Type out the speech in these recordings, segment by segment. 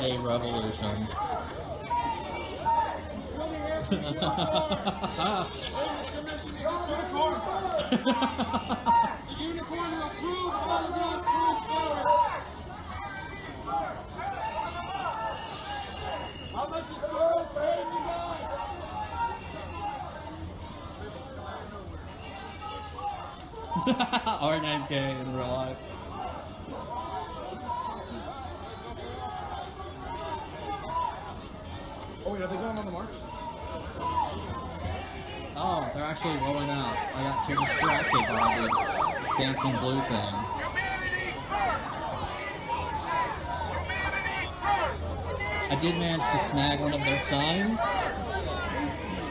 a revolution. R9K in real life. Oh, wait, are they going on the march? Oh, they're actually rolling out. I got too distracted by the dancing blue thing. I did manage to snag one of their signs.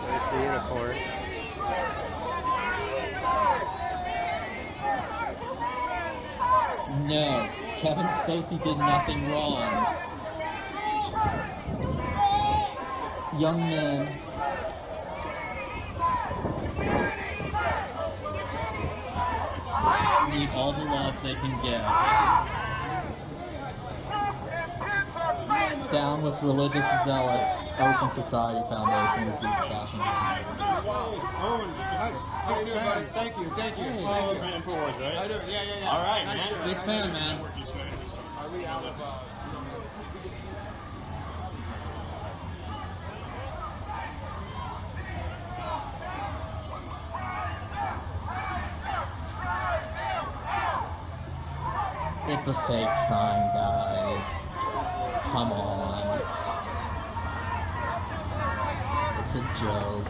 There's the unicorn. No, Kevin Spacey did nothing wrong. Young men need all the love they can get. Down with religious zealots. Open Society Foundation defeats fashion. Owen, nice. How you doing, buddy? Thank you. Hey, Fan forwards, right? How you doing? Yeah. All right, Nice man. shirt. Big fan, man. Are we out of, It's a fake sign, guys. Come on. It's a joke.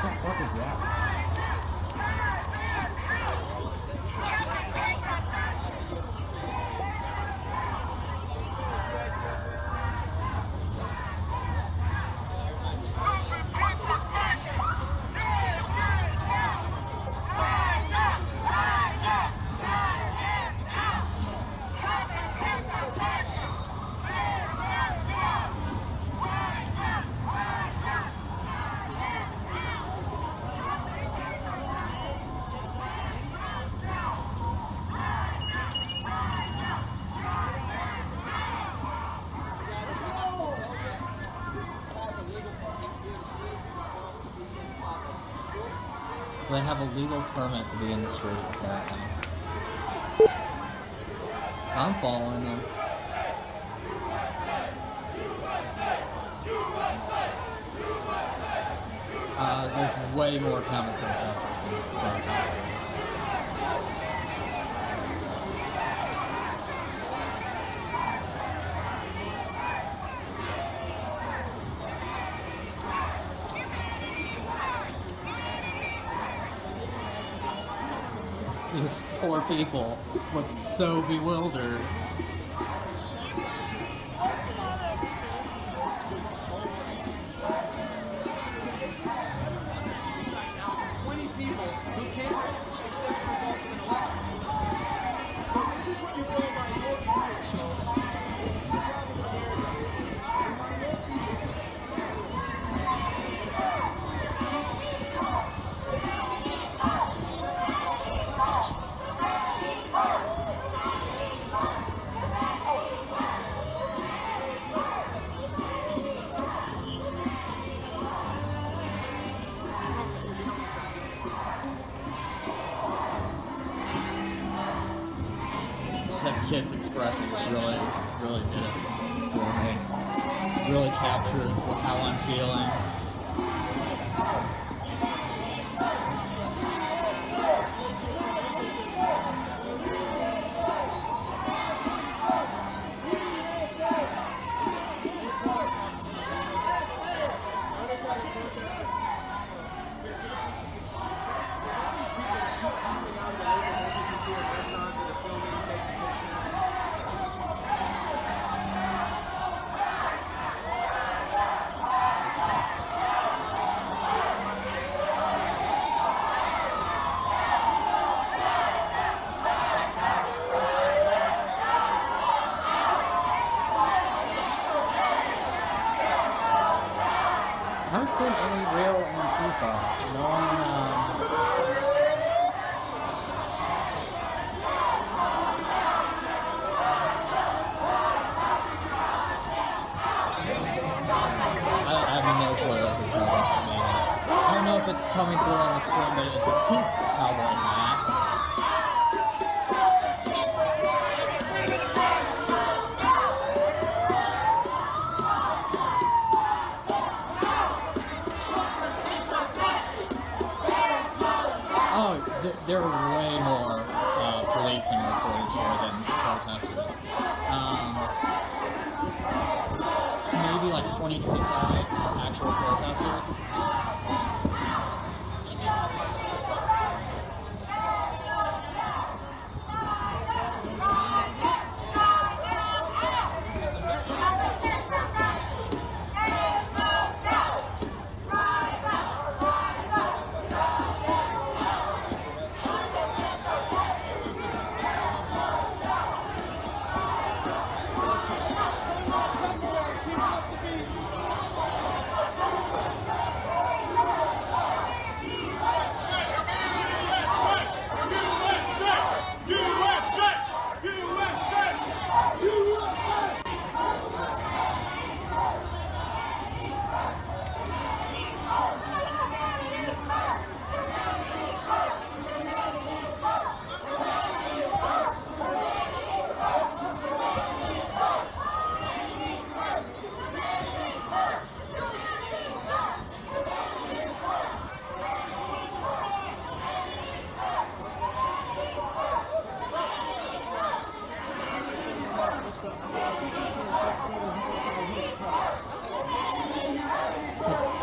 What the fuck is that? They have a legal permit to be in the street, apparently. I'm following them. There's way more counter protesters than protesters. These poor people look so bewildered. 20 people who can't accept the results of an election. So this is what you go by your views. So this is the problem in America. You want more people. That kid's expressions really did it for me. Really captured how I'm feeling. far. No one, I have no clue what this is. I don't know if it's coming through on the screen, but it's a pink cowboy hat. Oh, there are way more policing reports here than protesters. Maybe like 20, 25 actual protesters.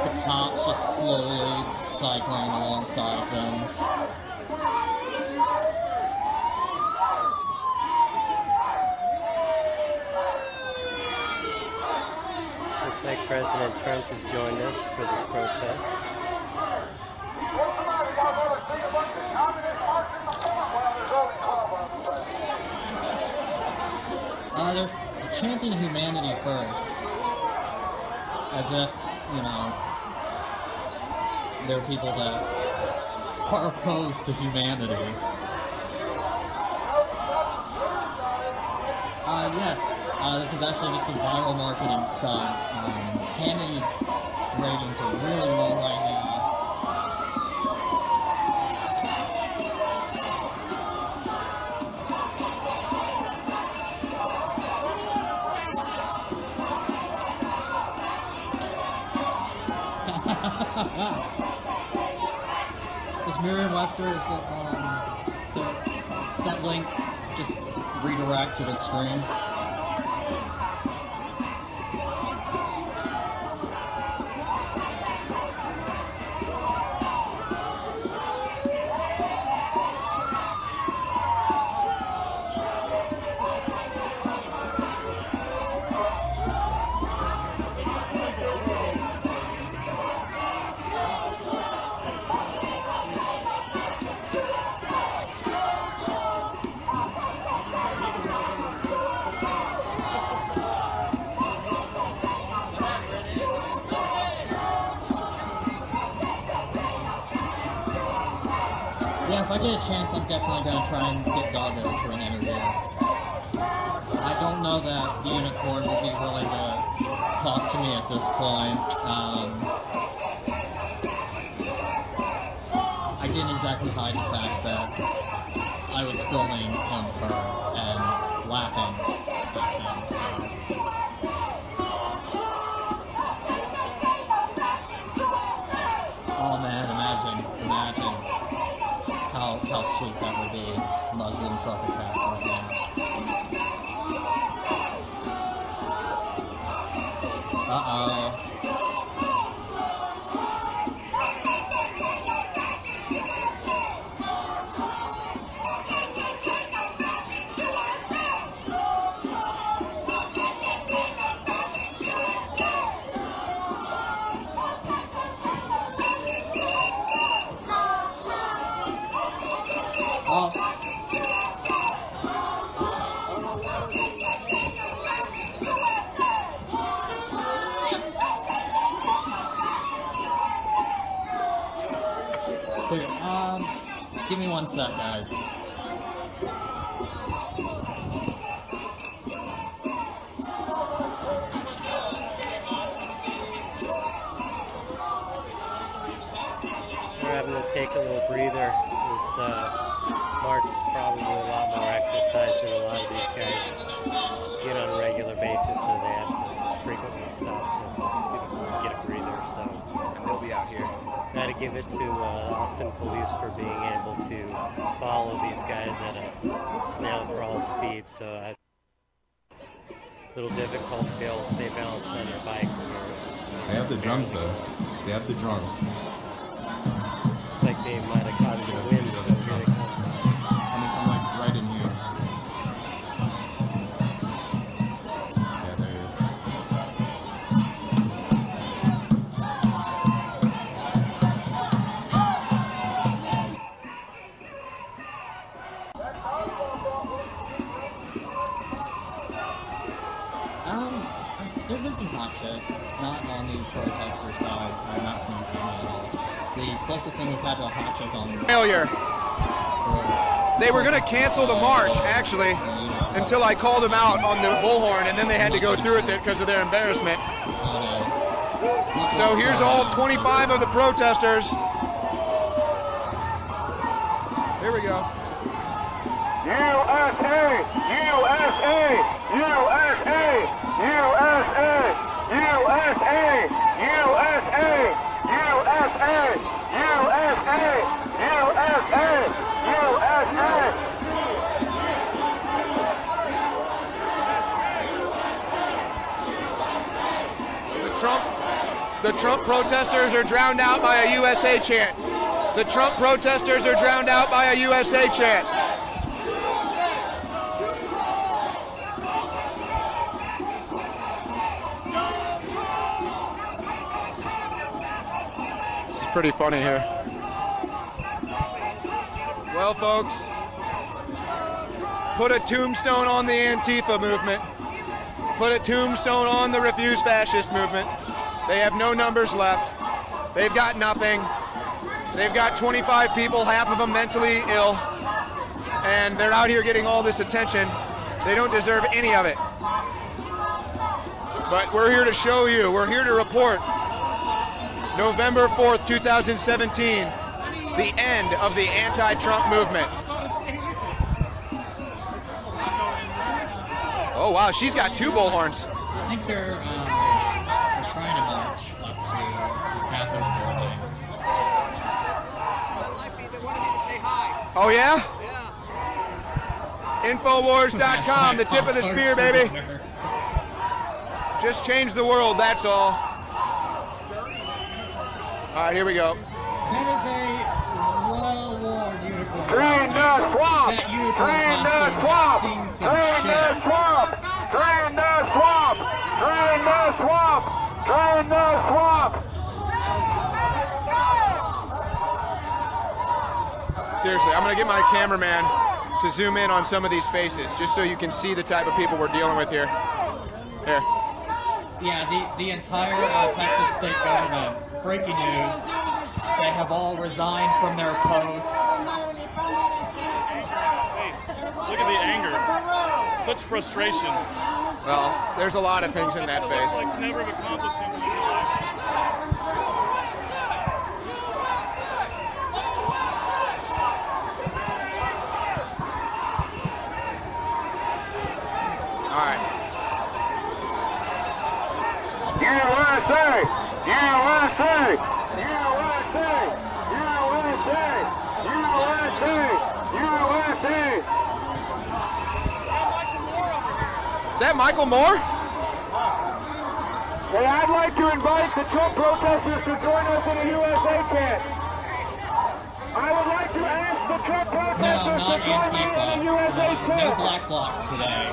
The cops just slowly cycling alongside them. Looks like President Trump has joined us for this protest. They're chanting humanity first. As if, you know, they're people that are opposed to humanity. Yes, this is actually just a viral marketing stunt. Hannity's ratings are really low right now. Does Merriam-Webster, does that link just redirect to the stream? Yeah, if I get a chance, I'm definitely going to try and get Doggo for an interview. I don't know that the Unicorn will be willing to talk to me at this point. I didn't exactly hide the fact that I was filming him for and laughing at him, so. Oh man, imagine how sweet that would be. Muslim truck attack right now. Uh-oh. Give me 1 sec, guys. We're having to take a little breather. This march is probably a lot more exercise than a lot of these guys get on a regular basis, so they have to frequently stop to get a breather. So They'll be out here. got to give it to Austin Police for being able to follow these guys at a snail crawl speed. So it's a little difficult to be able to stay balanced on their bike. They have the drums though. They have the drums. It's like they might have caught some wind, so here they come. And they come like right in here. Yeah, there it is. There've been some hot chicks, not on the protester side. I've not seen them at all. The closest thing we've had to a hot chick on Failure. They were going to cancel the march, actually, until I called them out on the bullhorn, and then they had to go through with it because of their embarrassment. So here's all 25 of the protesters. Here we go. USA! USA! USA! USA! USA! USA! USA! USA! USA! USA! The Trump protesters are drowned out by a USA chant. The Trump protesters are drowned out by a USA chant. This is pretty funny here. Well, folks, put a tombstone on the Antifa movement. Put a tombstone on the Refuse Fascist movement. They have no numbers left. They've got nothing. They've got 25 people, half of them mentally ill, and they're out here getting all this attention. They don't deserve any of it. But we're here to show you, we're here to report November 4th, 2017, the end of the anti-Trump movement. Oh wow, she's got 2 bullhorns. I think they're trying to march up to the Capitol building. Oh yeah? Infowars.com, the tip of the spear, baby. Just change the world, that's all. All right, here we go. That is a well-worn uniform. Drain the swamp! That uniform Drain the costume swamp! has seen some Drain the shit. swamp! Drain the swamp! Drain the swamp! Drain the swamp! Seriously, I'm gonna get my cameraman to zoom in on some of these faces, just so you can see the type of people we're dealing with here. Here. Yeah, the entire Texas state government, breaking news, they have all resigned from their posts. Look at the anger. Such frustration. Well, there's a lot of things in that face. Like to never have accomplished something in your life. All right. USA! USA! USA! USA! USA! USA! Is that Michael Moore? Hey, I'd like to invite the Trump protesters to join us in a USA chant. I would like to ask the Trump No, protesters not to join me in a Antifa. USA No chant. black bloc today.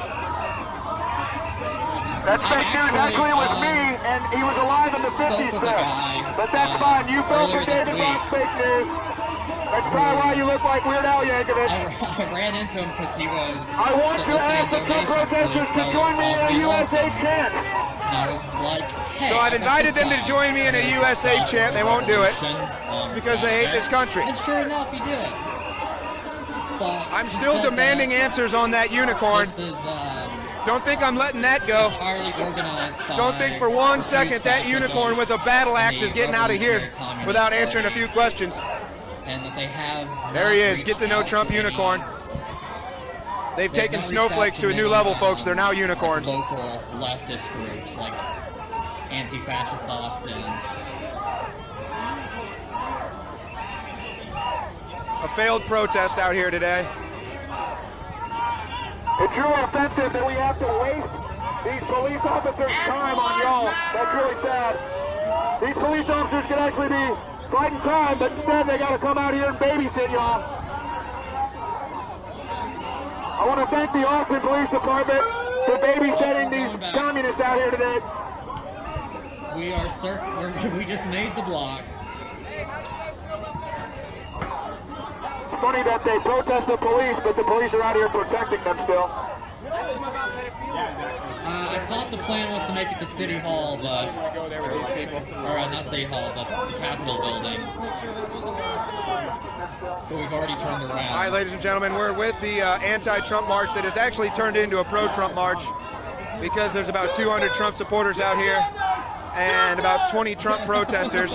That's fake news. Actually, it was me, and he was alive in the 50s, Spoke with a sir. guy, But that's fine. You fell for earlier this David week. Bob's fake news. That's probably why you look like Weird Al Yankovic. I ran into him because he was I want to ask the Trump protesters to join me in a USA chant. And I was like, hey, So I've invited them to join me in a USA chant. They won't do it because they hate this country. And sure enough, he did. thought I'm he still said demanding that answers on that unicorn. This is Don't think I'm letting that go. entirely organized by Don't think for one refused second that fascism unicorn with a battle and axe the is getting out of here Revolutionary Communist without answering a Party, few questions. and that they have There not he is. reached Get to know out Trump to any- unicorn. They've they've taken not reached out snowflakes to a new many, level, folks. They're now like, unicorns. local leftist groups like Anti-Fascist Austin. A failed protest out here today. It's really offensive that we have to waste these police officers' time on y'all. That's really sad. These police officers could actually be fighting crime, but instead they gotta come out here and babysit y'all. I want to thank the Austin Police Department for babysitting these communists out here today. We are certain. We just made the block. It's funny that they protest the police, but the police are out here protecting them still. I thought the plan was to make it to City Hall, but Go there with these people. or not City Hall, but the Capitol building. But we've already turned around. All right, ladies and gentlemen, we're with the anti-Trump march that has actually turned into a pro-Trump march because there's about 200 Trump supporters out here and about 20 Trump protesters.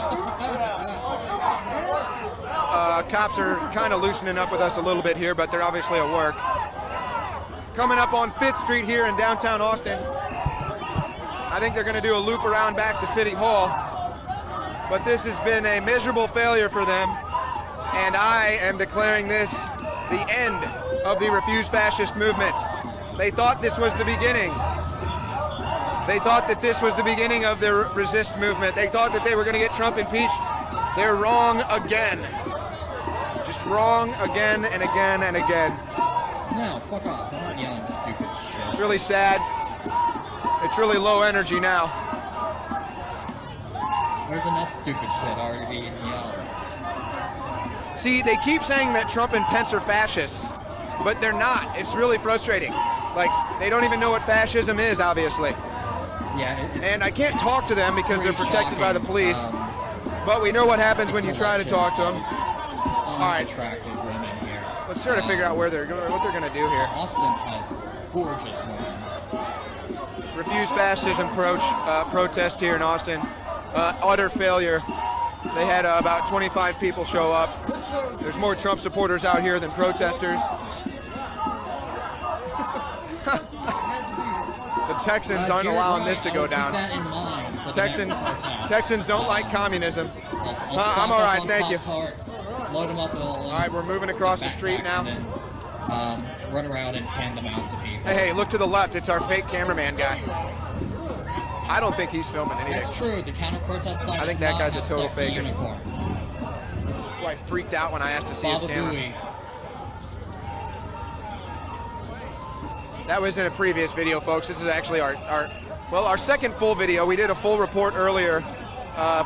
Cops are kind of loosening up with us a little bit here, but they're obviously at work. Coming up on 5th Street here in downtown Austin. I think they're going to do a loop around back to City Hall, but this has been a miserable failure for them. And I am declaring this the end of the Refuse Fascist movement. They thought this was the beginning. They thought that this was the beginning of the resist movement. They thought that they were going to get Trump impeached. They're wrong again. Just wrong again and again and again. No, fuck off. I'm not yelling stupid shit. It's really sad. It's really low energy now. There's enough stupid shit already being yelled. See, they keep saying that Trump and Pence are fascists, but they're not. It's really frustrating. Like, they don't even know what fascism is, obviously. Yeah, And I can't talk to them because they're pretty protected by the shocking, police. But we know what happens when you try to selection talk to them. of right. Attractive women here. Let's try to figure out where they're going, what they're going to do here. Austin has gorgeous women. Refuse fascism protest here in Austin. Utter failure. They had about 25 people show up. There's more Trump supporters out here than protesters. The Texans aren't allowing this to go down. Keep that in mind for the next protest. Texans don't like communism. I'll I'm all right, thank you. Pop-Tarts, load them up with all. All right, we're moving across the street now. And then, run around and hand them out to people. Hey, look to the left. It's our fake cameraman guy. I don't think he's filming anything. That's true. The counter-protest site I think does that not guy's a have total sexy faker. unicorns. That's why I freaked out when I asked to see his Baba camera. Booey. That was in a previous video, folks. This is actually our second full video. We did a full report earlier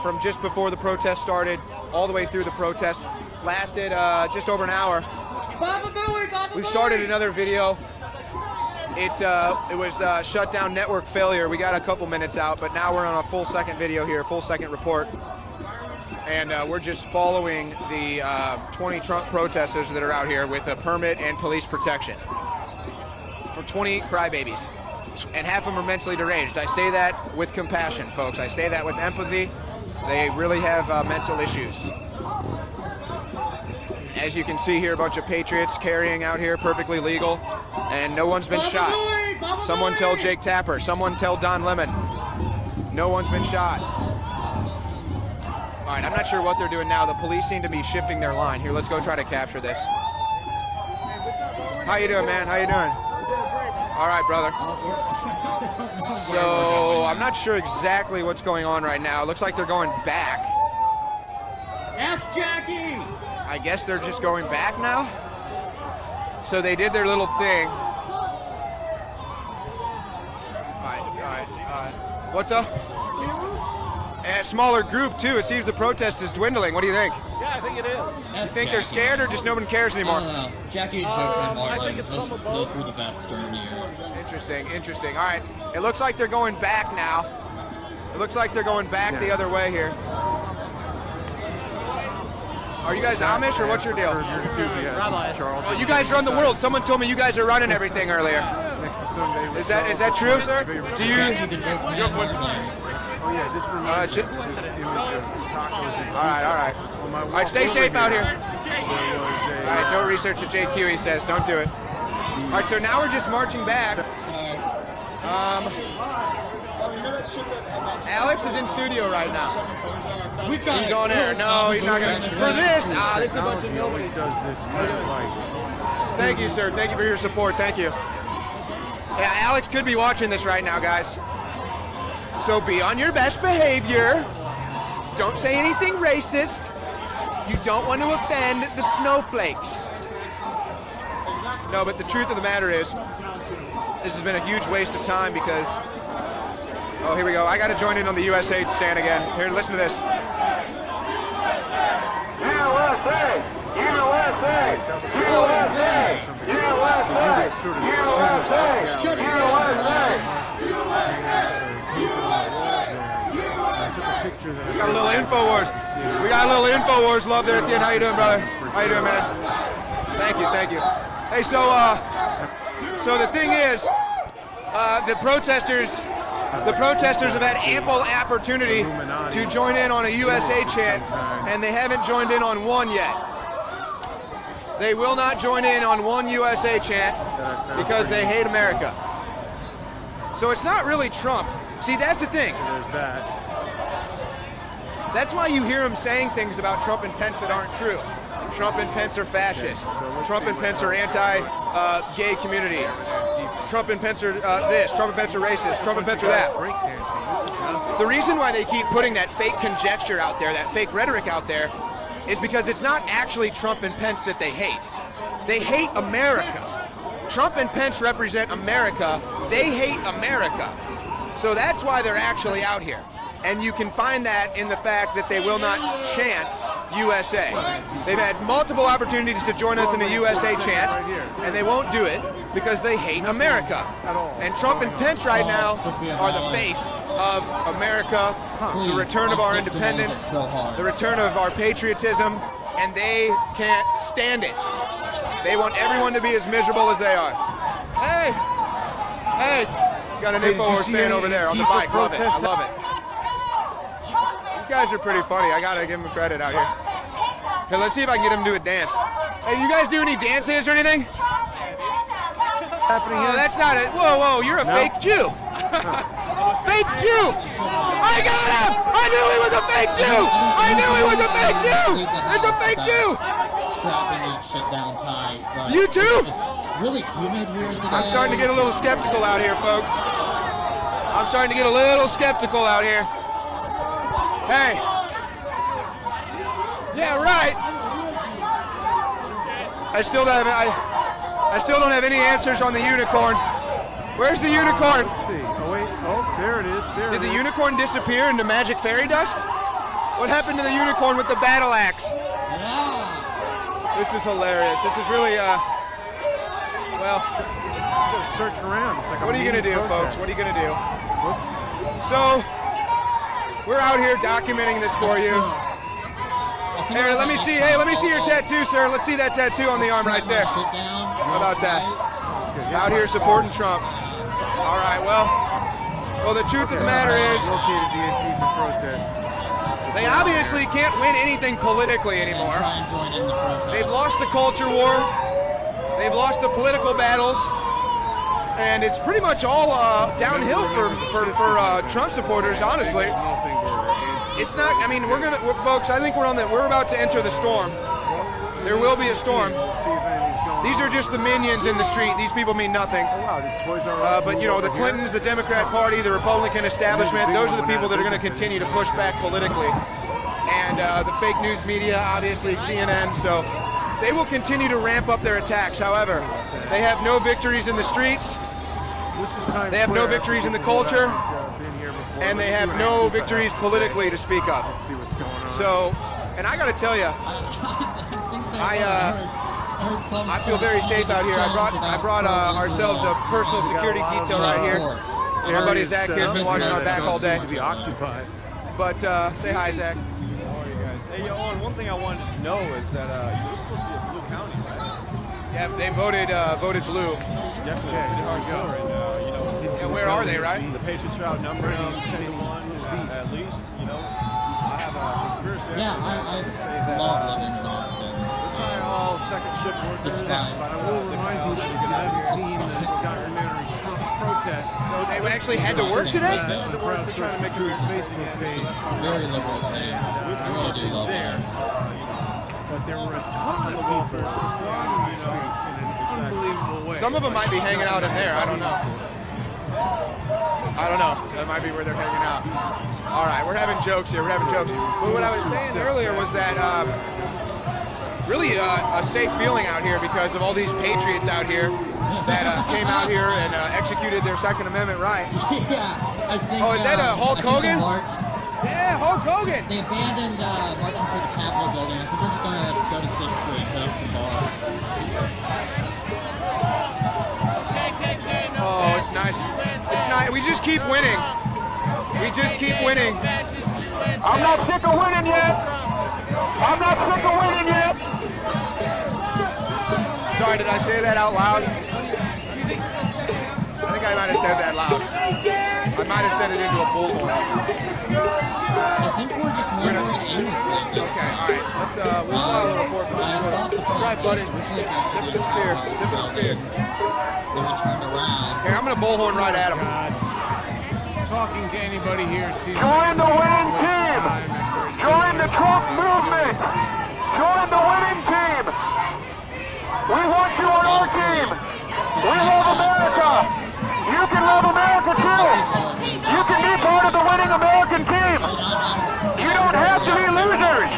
from just before the protest started all the way through the protest. Lasted just over an hour. Baba Booey, Baba We Booey! started another video. It was shut down network failure. We got a couple minutes out, but now we're on a full second video here, full second report. And we're just following the 20 Trump protesters that are out here with a permit and police protection for 20 crybabies. And half of them are mentally deranged. I say that with compassion, folks. I say that with empathy. They really have mental issues. As you can see here, a bunch of patriots carrying out here, perfectly legal, and no one's been shot. Someone tell Jake Tapper. Someone tell Don Lemon. No one's been shot. All right, I'm not sure what they're doing now. The police seem to be shifting their line. Here, let's go try to capture this. How you doing, man? How you doing? All right, brother. So I'm not sure exactly what's going on right now. It looks like they're going back. F Jackie! I guess they're just going back now. So they did their little thing. All right. What's up? A smaller group too. It seems the protest is dwindling. What do you think? Yeah, I think it is. You think they're scared or just no one cares I anymore? don't know. Jackie and Joker and I Marlon, think it's some of those both. were the best during years. Interesting. All right. It looks like they're going back now. It looks like they're going back the other way here. Are you guys Amish or what's your deal? Rabbis. Oh, you guys run the world. Someone told me you guys are running everything earlier. Is that true, sir? Do you? All right. All right, stay safe out here. All right, don't research the JQ, he says. Don't do it. All right, so now we're just marching back. Alex is in studio right now. He's on air. No, he's not gonna. For this, this is a bunch of nobody. Thank you, sir. Thank you for your support. Thank you. Yeah, Alex could be watching this right now, guys. So be on your best behavior. Don't say anything racist. You don't want to offend the snowflakes. No, but the truth of the matter is, this has been a huge waste of time because, oh, here we go. I got to join in on the USA stand again. Here, listen to this. USA! USA! USA! USA! We got a little InfoWars. We got a little InfoWars love there at the end. How you doing, brother? How you doing, man? Thank you, thank you. Hey, so the thing is, the protesters have had ample opportunity to join in on a USA chant, and they haven't joined in on one yet. They will not join in on one USA chant because they hate America. So it's not really Trump. See, that's the thing. There's that. That's why you hear him saying things about Trump and Pence that aren't true. Trump and Pence are fascist. Trump and Pence are anti-gay community. Trump and Pence are this. Trump and Pence are racist. Trump and Pence are that. The reason why they keep putting that fake conjecture out there, that fake rhetoric out there, is because it's not actually Trump and Pence that they hate. They hate America. Trump and Pence represent America. They hate America. So that's why they're actually out here. And you can find that in the fact that they will not chant USA. They've had multiple opportunities to join us in a USA chant, and they won't do it because they hate America. And Trump and Pence right now are the face of America, the return of our independence, the return of our patriotism, and they can't stand it. They want everyone to be as miserable as they are. Hey! Got an InfoWars fan over there on the bike. Love it. I love it. These guys are pretty funny. I gotta give them credit out here. Hey, let's see if I can get them to do a dance. Hey, you guys do any dances or anything? Oh, that's not it. Whoa, you're a fake Jew. Fake Jew. I got him. I knew he was a fake Jew. I knew he was a fake Jew. It's a fake Jew. Strapping that shit down tight. But you too? It's really humid here today. I'm starting to get a little skeptical out here, folks. I'm starting to get a little skeptical out here. Hey. Yeah, right. I still don't have any answers on the unicorn. Where's the unicorn? Let's see. Oh wait. Oh, there it is. Did the unicorn disappear into magic fairy dust? What happened to the unicorn with the battle axe? Yeah. This is hilarious. This is really well. You gotta search around. It's like What are you gonna do, folks? What are you gonna do? So we're out here documenting this for you. Here, let me see. Hey, let me see your tattoo, sir. Let's see that tattoo on the arm right there. How about that? Out here supporting Trump. All right. Well, the truth of the matter is, they obviously can't win anything politically anymore. They've lost the culture war. They've lost the political battles. And it's pretty much all downhill for Trump supporters, honestly. It's not. I mean, folks. I think we're about to enter the storm. There will be a storm. These are just the minions in the street. These people mean nothing. But you know, the Clintons, the Democrat Party, the Republican establishment. Those are the people that are going to continue to push back politically. And the fake news media, obviously CNN. So they will continue to ramp up their attacks. However, they have no victories in the streets. They have no victories in the culture. And they have no victories politically to speak of. Let's see what's going on. So, and I got to tell you, I feel very safe out here. I brought ourselves a personal security detail right here. My buddy Zach here has been watching our back all day. But say hi, Zach. How are you guys? Hey, yo, and one thing I wanted to know is that you're supposed to be a blue county, right? Yeah, they voted blue. Definitely a pretty hard go right now. You know, And where are they, right? The Patriots are outnumbered 10 to 1 at least. You know, I have a conspiracy. Yeah, I love living in Austin. They're all second shift workers. Despite- I will remind you that you haven't seen the documentary protest. So they actually had to work today? They're trying to make a Facebook page. Very liberal thing. I really do love that. But there were a ton of welfare system, you know, in an unbelievable way. Some of them might be hanging out in there. I don't know. I don't know. That might be where they're hanging out. All right, we're having jokes here. We're having jokes. But what I was saying earlier was that really a safe feeling out here because of all these patriots out here that came out here and executed their Second Amendment right. Yeah, I think. Oh, is that Hulk Hogan? Yeah, Hulk Hogan. They abandoned marching to the Capitol building. I think they're just going to go to 6th Street and put up some bars. Oh, it's nice. It's nice. We just keep winning. We just keep winning. I'm not sick of winning yet. I'm not sick of winning yet. Sorry, did I say that out loud? I think I might have said that loud. I might have said it into a bullhorn. I think we're just wondering aimlessly. Okay, all right. Let's we'll file a report for this. Try, buddy. Tip of the spear. Tip of the spear. Then we turned around. Here, I'm gonna bullhorn right at him. Talking to anybody here seems Join the winning team. Join the Trump movement. Join the winning team. We want you on our team. We love America. You can love America too. You can be part of the winning American team. You don't have to be losers.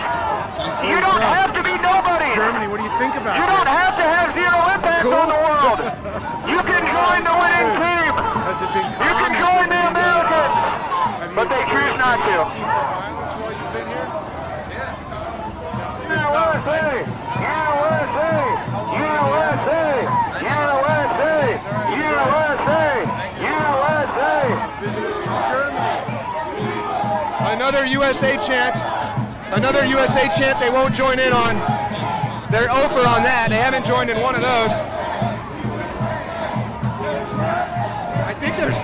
You don't have to be nobody. Germany, what do you think about You don't have to have zero impact on the world. You can join the winning team. Has it been You can join the Americans. But they choose not to. violence while you've been here? USA! USA! USA! USA! USA! USA! Visitors from Germany. Another USA chant. Another USA chant they won't join in on. They're over on that. They haven't joined in one of those. I think there's.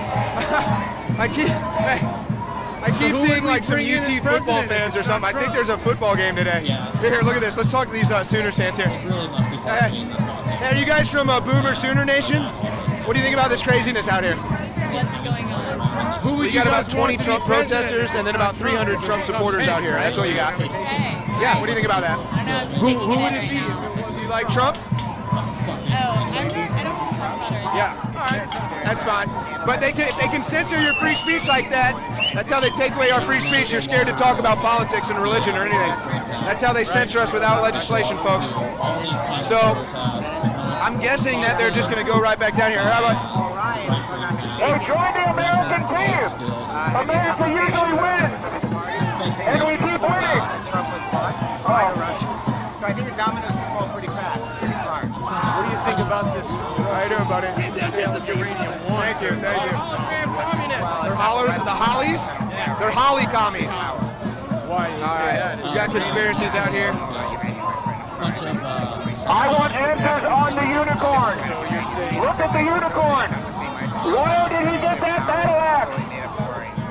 I keep seeing like some UT football fans or something. I think there's a football game today. Yeah. Here, look at this. Let's talk to these Sooner fans here. It really must be Hey, fun. are you guys from Boomer Sooner Nation? What do you think about this craziness out here? What's going on? Who would You got about guys want 20 to be Trump president? protesters and then about 300 Trump supporters out here. That's what you got. Hey. Yeah, what do you think about that? I don't know. I'm just Who taking would it in it right be now. if it was Do you like Trump? Oh, I don't see Trump better. Yeah. All right, that's fine. But they can censor your free speech like that. That's how they take away our free speech. You're scared to talk about politics and religion or anything. That's how they censor us without legislation, folks. So I'm guessing that they're just going to go right back down here. How about? Hey, join the American team. America usually wins. And we keep winning. Trump was bought by the Russians. So I think the dominoes can fall pretty fast, pretty far. What do you think about this? How you doing, buddy? Sale of uranium one. Thank you, thank you. They're hollers, the Hollies? They're Holly commies. Why you All say right, that? we got conspiracies out here. I want answers on the unicorn. Look at the unicorn. Where did he get that battle axe?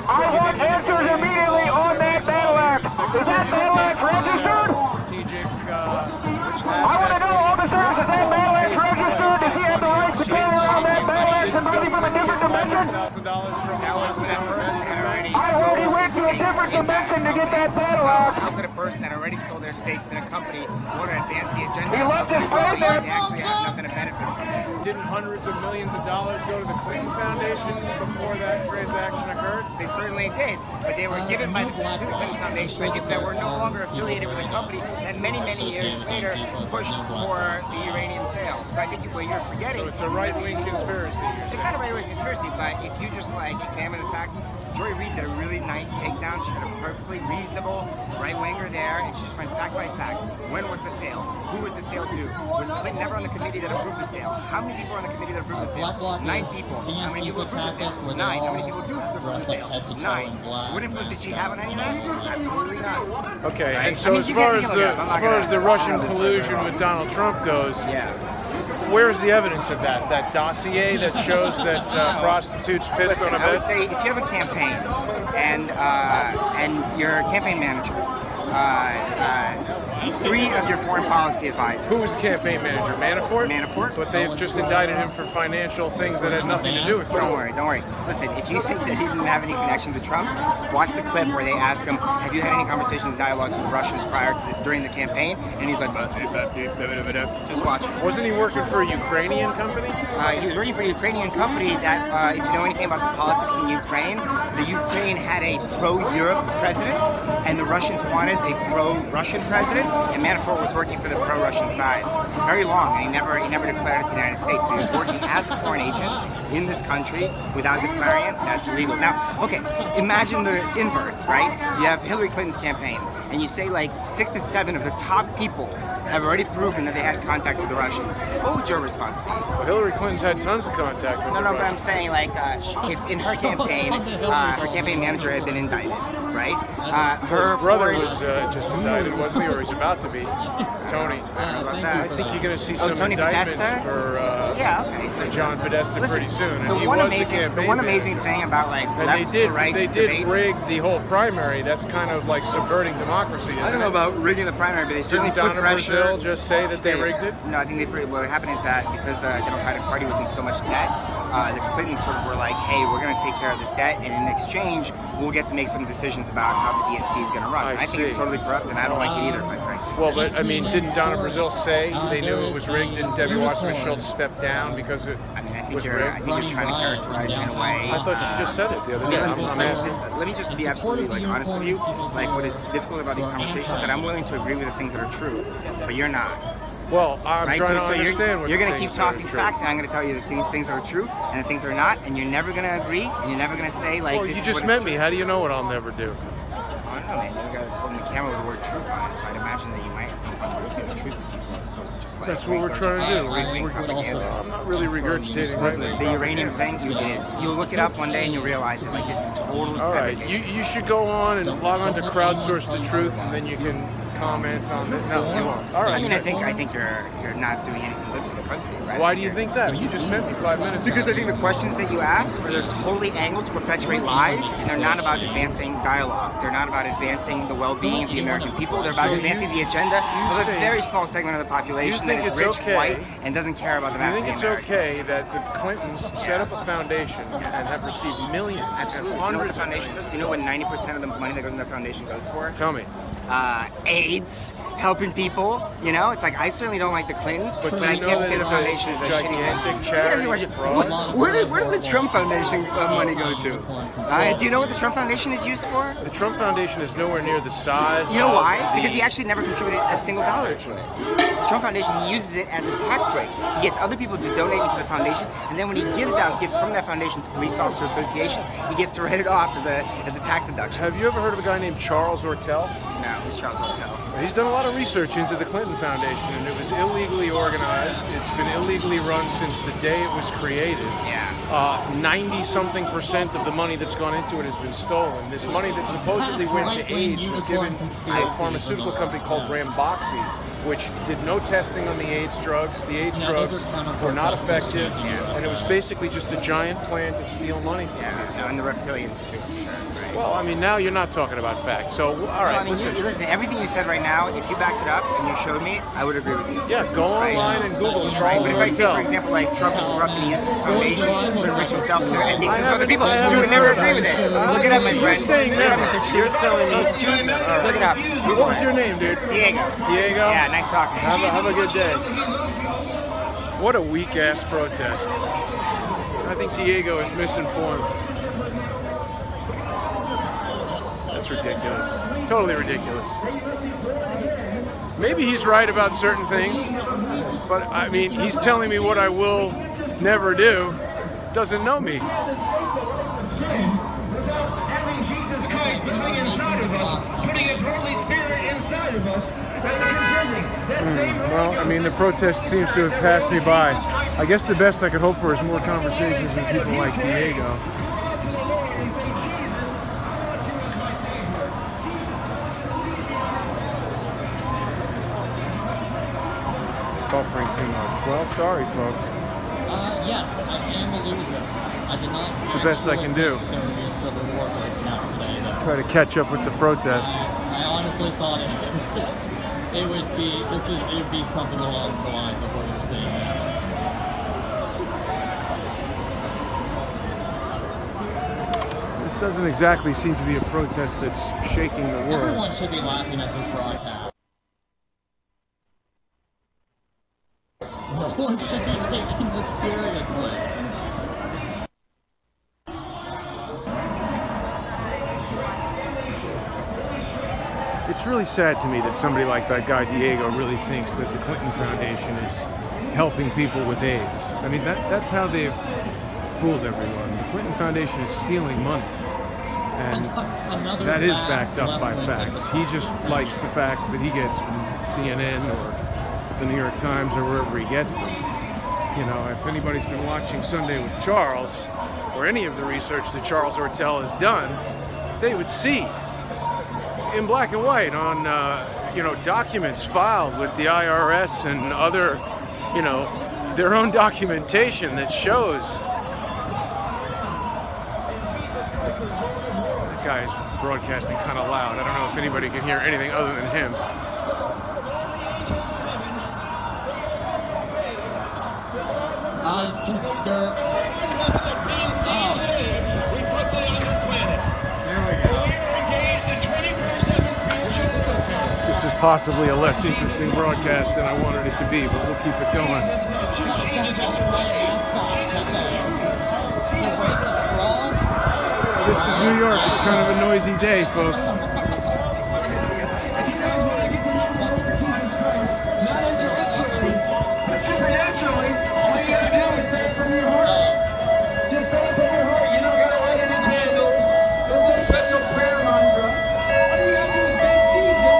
I want answers immediately on that battle axe. Is that battle axe registered? Strategic, I want to know, officers, is that battle axe registered? Does he have the right to carry around that battle axe and maybe from a different dimension? $1,000 from That was that person had already I heard he sold went to a stakes different in that dimension to get that company. battle So axe. how could a person that already sold their stakes in a company want to advance the agenda? He left his of the company place there. and they actually have nothing to benefit from it? Didn't hundreds of millions of dollars go to the Clinton Foundation before that transaction occurred? They certainly did, but they were given by to the Clinton Foundation that were no longer affiliated with a company that many years later pushed for the uranium sale. So I think what you're forgetting. So it's a right-wing conspiracy. It's not a right-wing conspiracy, but if you just like examine the facts, Joy Reid did a really nice takedown. She had a perfectly reasonable right-winger there, and she just went fact by fact. When was the sale? Who was the sale to? Was Clinton never on the committee that approved the sale? How many people on the committee that approved the sale? Black Bloc 9 is people. the How many people approved the sale? tactic where 9. they How many all people do approve the dress like sale? head to toe 9. in black. What influence did she have on any of that? Absolutely not. Okay, Right? and so I mean, as you far can as look the it up. I'm not gonna- Russian I don't know this collusion at all. with Donald Trump goes, Yeah. where's the evidence of that? That dossier that shows that prostitutes pissed Listen, on a I would bed? say if you have a campaign and you're a campaign manager, 3 of your foreign policy advisors. Who was the campaign manager? Manafort? Manafort. But they've just indicted him for financial things that had nothing to do with Don't Trump. worry, don't worry. Listen, if you think that he didn't have any connection to Trump, watch the clip where they ask him, have you had any conversations, dialogues with Russians prior to this, during the campaign? And he's like, just watch it. Wasn't he working for a Ukrainian company? He was working for a Ukrainian company that, if you know anything about the politics in Ukraine, the Ukraine had a pro-Europe president, and the Russians wanted a pro-Russian president, and Manafort was working for the pro-Russian side. Very long, and he never declared it to the United States. So he was working as a foreign agent in this country without declaring it. That's illegal. Now, okay, imagine the inverse, right? You have Hillary Clinton's campaign, and you say like 6 to 7 of the top people have already proven that they had contact with the Russians. What would your response be? Well, Hillary Clinton's had tons of contact with the No, but I'm Russians. saying like if in her campaign manager had been indicted, right? Her brother foreign- was just indicted, wasn't he? Or he's about to be. Tony. I don't know about I that. think you're going to see some Tony indictments Podesta? for Yeah, okay. for John Podesta Listen, pretty soon. The And he one was amazing, the the campaign one manager. amazing thing about like And left they to right did debates, rig the whole primary. That's kind of like subverting democracy. I don't know about rigging the primary, but they certainly Didn't put Donna pressure. Brazil just say that they rigged it? No, I think what happened is that because the Democratic Party was in so much debt, the Clintons sort of were like, hey, we're going to take care of this debt, and in exchange, we'll get to make some decisions about how the DNC is going to run. I And I think it's see. totally corrupt, and I don't like it either, quite frankly. Well, but I mean, didn't Donna Brazil say they knew it was rigged? Didn't Debbie Wasserman Schultz step down because it I mean, I think was you're rigged? trying to characterize it in a way. I thought you just said it the other day. I'm asking. Let me just be absolutely like honest with you. Like, what is difficult about these conversations is that I'm willing to agree with the things that are true, but you're not. Well, I'm Right? trying So to understand what you're the going to keep things that are tossing true. facts, and I'm going to tell you the things that are true and the things that are not, and you're never going to agree, and you're never going to say like. Well, this you is just what met is me. true. How do you know what I'll never do? I don't know, man. You guys holding the camera with the word truth on it, so I'd imagine that you might at some point say the truth to people as opposed to just like. That's what we're trying to do. right-wing We're propaganda. I'm not really regurgitating right now. The uranium thing, it is. You'll look it up one day and you'll realize it. Like, this is totally All right, fabrication. you should go on and log on to Crowdsource the Truth, and then you can comment on it. No, you won't. All right. I mean, I think you're not doing anything good for the country, right? Why do you think that? You just met me 5 minutes Because ago. I think the questions that you ask are totally angled to perpetuate lies, and they're not about advancing dialogue. They're not about advancing the well-being of the American people. They're about So advancing the agenda of a think- very small segment of the population that think is it's rich, okay- white, and doesn't care about the I mass of think the it's Americans. okay that the Clintons set up a foundation and have received millions, Absolutely. and Do you know what hundreds the foundation does? Do you know what 90% of the money that goes in the foundation goes for? Tell me. AIDS, helping people. You know, it's like I certainly don't like the Clintons, but do I you know can't that say the it's a foundation is a shitty gigantic thing. charity Yeah, fraud? where does the Trump Foundation money go to? Do you know what the Trump Foundation is used for? The Trump Foundation is nowhere near the size. You know of why? the- Because he actually never contributed a single dollar to it. The Trump Foundation, he uses it as a tax break. He gets other people to donate into the foundation, and then when he gives out gifts from that foundation to police officer associations, he gets to write it off as a tax deduction. Have you ever heard of a guy named Charles Ortel? No, who's Charles Hotel? He's done a lot of research into the Clinton Foundation, and it was illegally organized. It's been illegally run since the day it was created. Yeah. 90-something% of the money that's gone into it has been stolen. This money that supposedly went to AIDS was given to a pharmaceutical company called Ramboxi, which did no testing on the AIDS drugs. The AIDS drugs were not effective, and it was basically just a giant plan to steal money from people. Yeah, no, and the reptilians too, for sure. Right? Well, I mean, now you're not talking about facts. So, all No, right, I mean, listen. listen, everything you said right now, if you backed it up and you showed me, I would agree with you. Yeah, go online and Google Right, Charles but if I say, Ortel. for example, like Trump is corrupt and he uses his foundation to enrich himself and make sense of other haven't- people, I you haven't would never heard agree with it. Look it up, my You're friend. saying Look it up, never. Mr. Truth. You're telling me. Mr. Truth. All right. Look it up. What was your name, dude? Diego. Diego? Yeah, nice talking to you. Have a good day. What a weak-ass protest. I think Diego is misinformed. That's ridiculous. Totally ridiculous. Maybe he's right about certain things, but I mean, he's telling me what I will never do. Doesn't know me. Having Jesus Christ living inside of us, putting His Holy Spirit inside of us, and pretending that same Well, I mean, the protest seems to have passed me by. I guess the best I could hope for is more conversations with people like Diego. Buffering too much. Well, sorry, folks. Yes, I am a loser. I did not. It's the best I can do. There would be a civil war breaking out today. Try to catch up with the protests. I honestly thought it would be something along the lines of what you're seeing now. This doesn't exactly seem to be a protest that's shaking the world. Everyone should be laughing at this broadcast. No one should be taking this seriously. It's really sad to me that somebody like that guy Diego really thinks that the Clinton Foundation is helping people with AIDS. I mean, that's how they've fooled everyone. The Clinton Foundation is stealing money. And that is backed up by facts. He just likes the facts that he gets from CNN or the New York Times or wherever he gets them. You know, if anybody's been watching Sunday with Charles, or any of the research that Charles Ortel has done, they would see in black and white on, you know, documents filed with the IRS and other, you know, their own documentation that shows. That guy's broadcasting kind of loud. I don't know if anybody can hear anything other than him. This is possibly a less interesting broadcast than I wanted it to be, but we'll keep it going. This is New York. It's kind of a noisy day, folks. Supernaturally, all you gotta do is say it from your heart. Just say it from your heart. You don't gotta light any candles. There's no special prayer mantra. All you gotta do is say, Jesus, I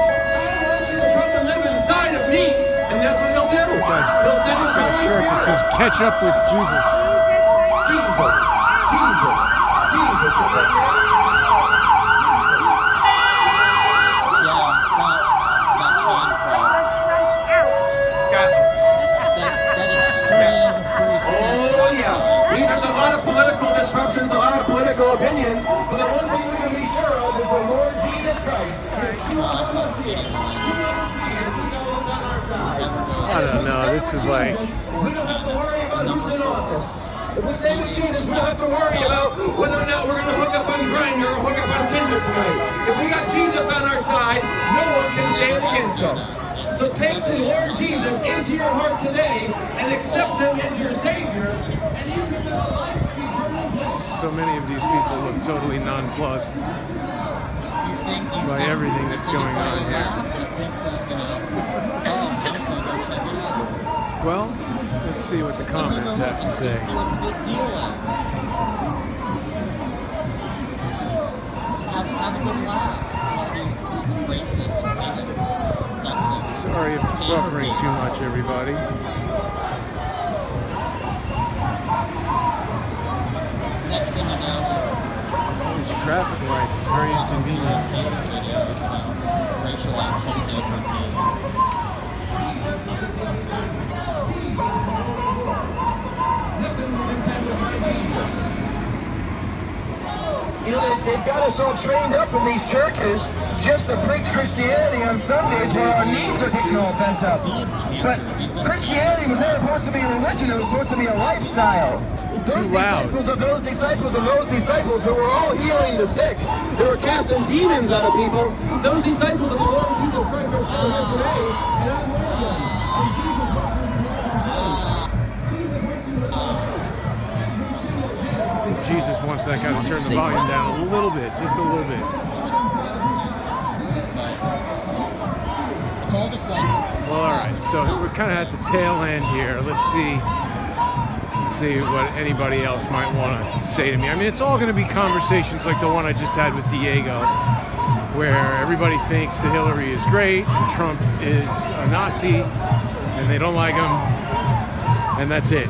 want you to come and live inside of me. And that's what they'll do. They'll send you the Holy Spirit. It says, catch up with Jesus. Jesus. Jesus. Jesus. Oh yeah, these are a lot of political disruptions, a lot of political opinions, but the one thing we can be sure of is the Lord Jesus Christ. I don't know, this is like... We don't have to worry about who's in office. If we stay with Jesus, we don't have to worry about whether or not we're going to hook up on Grindr or hook up on Tinder tonight. If we got Jesus on our side, no one can stand against us. So take the Lord Jesus into your heart today and accept Him as your Savior, and you can live a life of eternal. So many of these people look totally nonplussed by everything that's going on here. Well, let's see what the comments have to say. Have a good laugh. All these racist, bigots, sexist. Sorry if it's buffering too much, everybody. Next thing you know, these traffic lights, very inconvenient. Racial action differences. You know, they've got us all trained up in these churches just to preach Christianity on Sundays where our needs are getting all bent up. But Christianity was never supposed to be a religion, it was supposed to be a lifestyle. Too loud. Disciples of those disciples who were all healing the sick, they were casting demons out of people, those disciples of the Lord Jesus Christ are still here today, and I'm one of them. Jesus wants that guy to turn the volume down a little bit, just a little bit. It's all just like... Well, all right, so we're kind of at the tail end here. Let's see what anybody else might want to say to me. I mean, it's all going to be conversations like the one I just had with Diego, where everybody thinks that Hillary is great and Trump is a Nazi, and they don't like him. and that's it.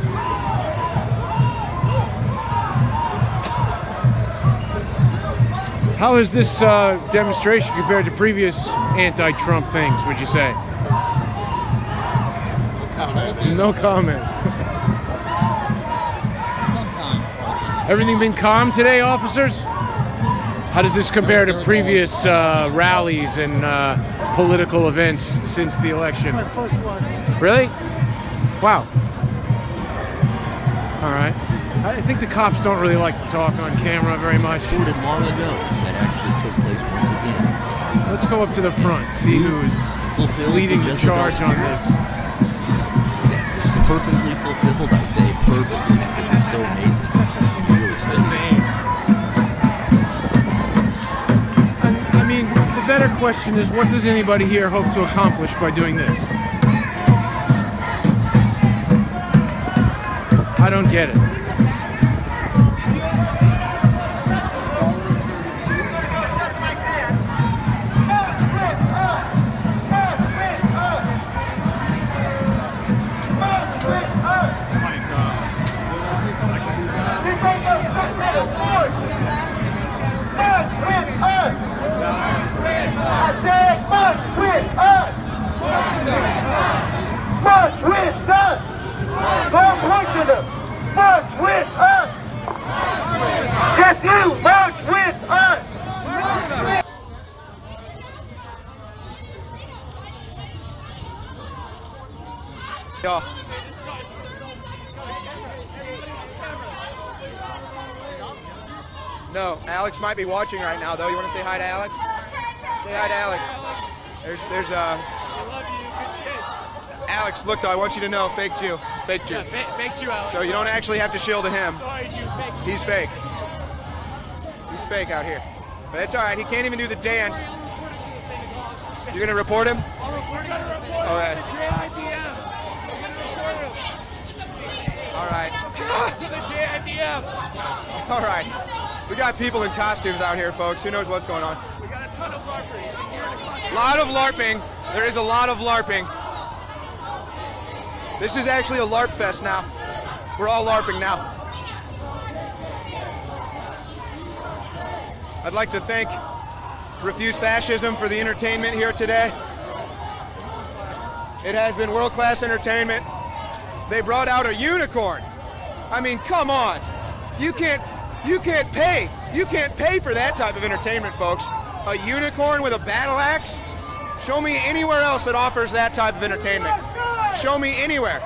How is this demonstration compared to previous anti-Trump things, would you say? No comment. Sometimes. Everything been calm today, officers? How does this compare to previous rallies and political events since the election? My first one. Really? Wow. All right. I think the cops don't really like to talk on camera very much. Reported long ago that actually took place once again. Let's go up to the front, see who's leading the charge on this. It's perfectly fulfilled, I say perfectly, because it's so amazing. Really stunning. I mean, the better question is, what does anybody here hope to accomplish by doing this? I don't get it. March with us! Don't point to them! March with us! Yes, you! March with us! Y'all. No, Alex might be watching right now, though. You want to say hi to Alex? Say hi to Alex. There's Alex, look, though, I want you to know, fake Jew. Fake Jew. Yeah, fake Jew, Alex. So you don't actually have to shield to him. Sorry, Jew, fake. He's fake. He's fake out here. But that's all right. He can't even do the dance. You're going to report him? I'll report him. All right. To the JIDF. All right. To the JIDF. All right. We got people in costumes out here, folks. Who knows what's going on? We got a ton of LARPers. A lot of LARPing. There is a lot of LARPing. This is actually a LARP fest now. We're all LARPing now. I'd like to thank Refuse Fascism for the entertainment here today. It has been world-class entertainment. They brought out a unicorn. I mean, come on. You can't pay for that type of entertainment, folks. A unicorn with a battle axe? Show me anywhere else that offers that type of entertainment. Show me anywhere.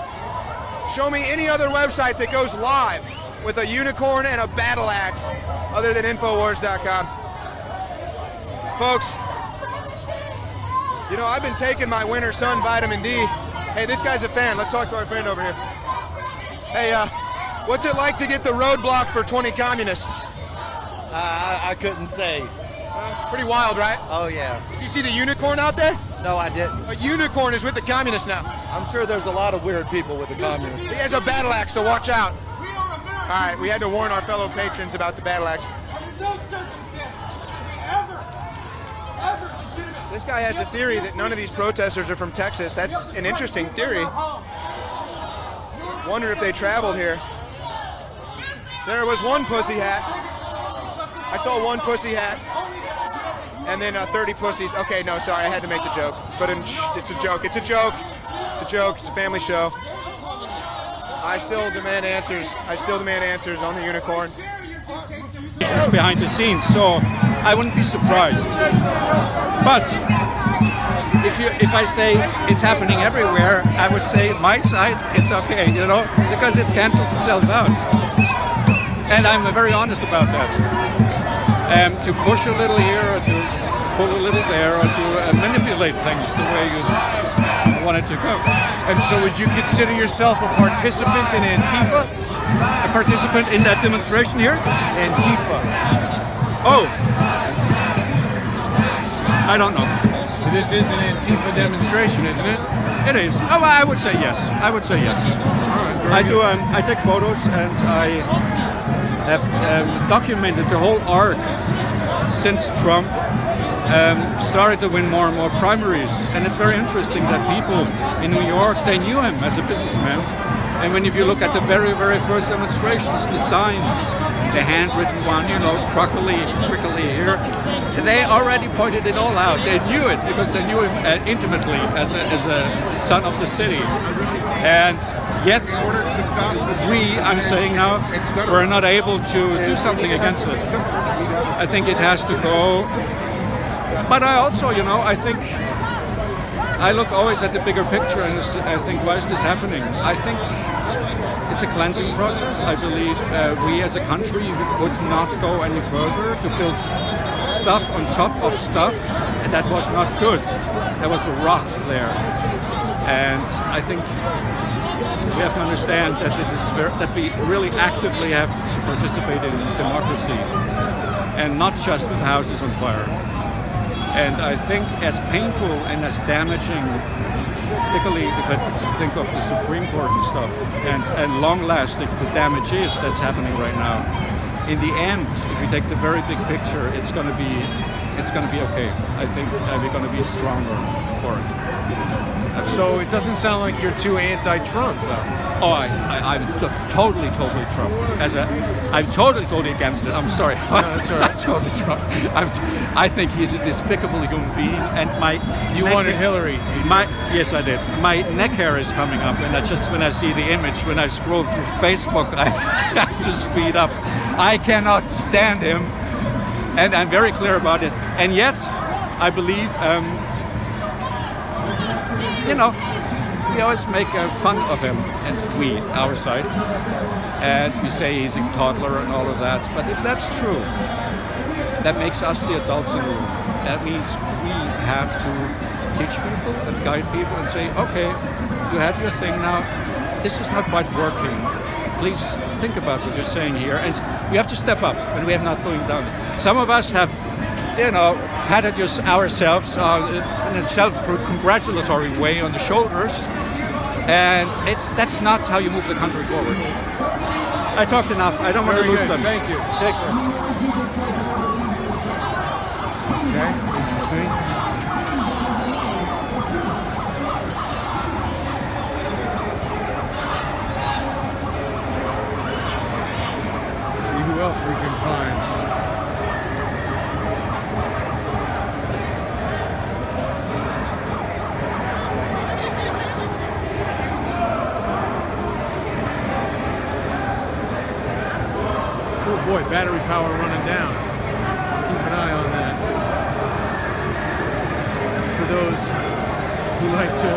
Show me any other website that goes live with a unicorn and a battle axe other than Infowars.com. Folks, you know, I've been taking my winter sun vitamin D. Hey, this guy's a fan. Let's talk to our friend over here. Hey, what's it like to get the roadblock for 20 communists? I couldn't say. Pretty wild, right? Oh, yeah. Did you see the unicorn out there? No, I didn't. A unicorn is with the communists now. I'm sure there's a lot of weird people with the communists. He has a battle axe, so watch out. All right, we had to warn our fellow patrons about the battle axe. This guy has a theory that none of these protesters are from Texas. That's an interesting theory. Wonder if they traveled here. There was one pussy hat. I saw one pussy hat. And then 30 pussies. Okay, no, sorry, I had to make the joke. But it's a joke. It's a joke. It's a joke. It's a family show. I still demand answers. I still demand answers on the unicorn. Behind the scenes, so I wouldn't be surprised. But if I say it's happening everywhere, I would say my side, it's okay, you know, because it cancels itself out. And I'm very honest about that. To push a little here, or to pull a little there, or to manipulate things the way you want it to go. And so would you consider yourself a participant in Antifa? A participant in that demonstration here? Antifa. Oh. I don't know. This is an Antifa demonstration, isn't it? It is. Oh, I would say yes. I would say yes. All right, I take photos, and I have documented the whole arc since Trump started to win more and more primaries. And it's very interesting that people in New York, they knew him as a businessman, And when if you look at the very, very first demonstrations, the signs, the handwritten one, you know, prickly here, they already pointed it all out. They knew it because they knew him intimately as a son of the city. And yet, I'm saying now, we're not able to do something against it. I think it has to go. But I also, you know, I think I look always at the bigger picture and I think, why is this happening? I think it's a cleansing process. I believe we as a country would not go any further to build stuff on top of stuff, and that was not good. There was a rot there. And I think we have to understand that that we really actively have to participate in democracy and not just with houses on fire. And I think as painful and as damaging, particularly if I think of the Supreme Court and stuff, and long-lasting the damage is that's happening right now, in the end, if you take the very big picture, it's going to be okay. I think we're going to be stronger for it. So it doesn't sound like you're too anti-Trump, though. Oh, I'm totally Trump. I'm totally against it. I'm sorry. No, that's all right. I'm totally Trump. I think he's a despicable human being. And you wanted Hillary to be yes, I did. My neck hair is coming up, and that's just when I see the image. When I scroll through Facebook, I have to speed up. I cannot stand him, and I'm very clear about it. And yet, I believe, you know, we always make fun of him, and we, our side, and we say he's a toddler and all of that. But if that's true, that makes us the adults in the room. That means we have to teach people and guide people and say, okay, you have your thing now. This is not quite working. Please think about what you're saying here, and we have to step up, and we have not going down. Some of us have, you know, patted ourselves in a self-congratulatory way on the shoulders, and that's not how you move the country forward. I talked enough. I don't want to lose them. Thank you. Take care. Okay, interesting. See who else we can find. Boy, battery power running down. Keep an eye on that. For those who like to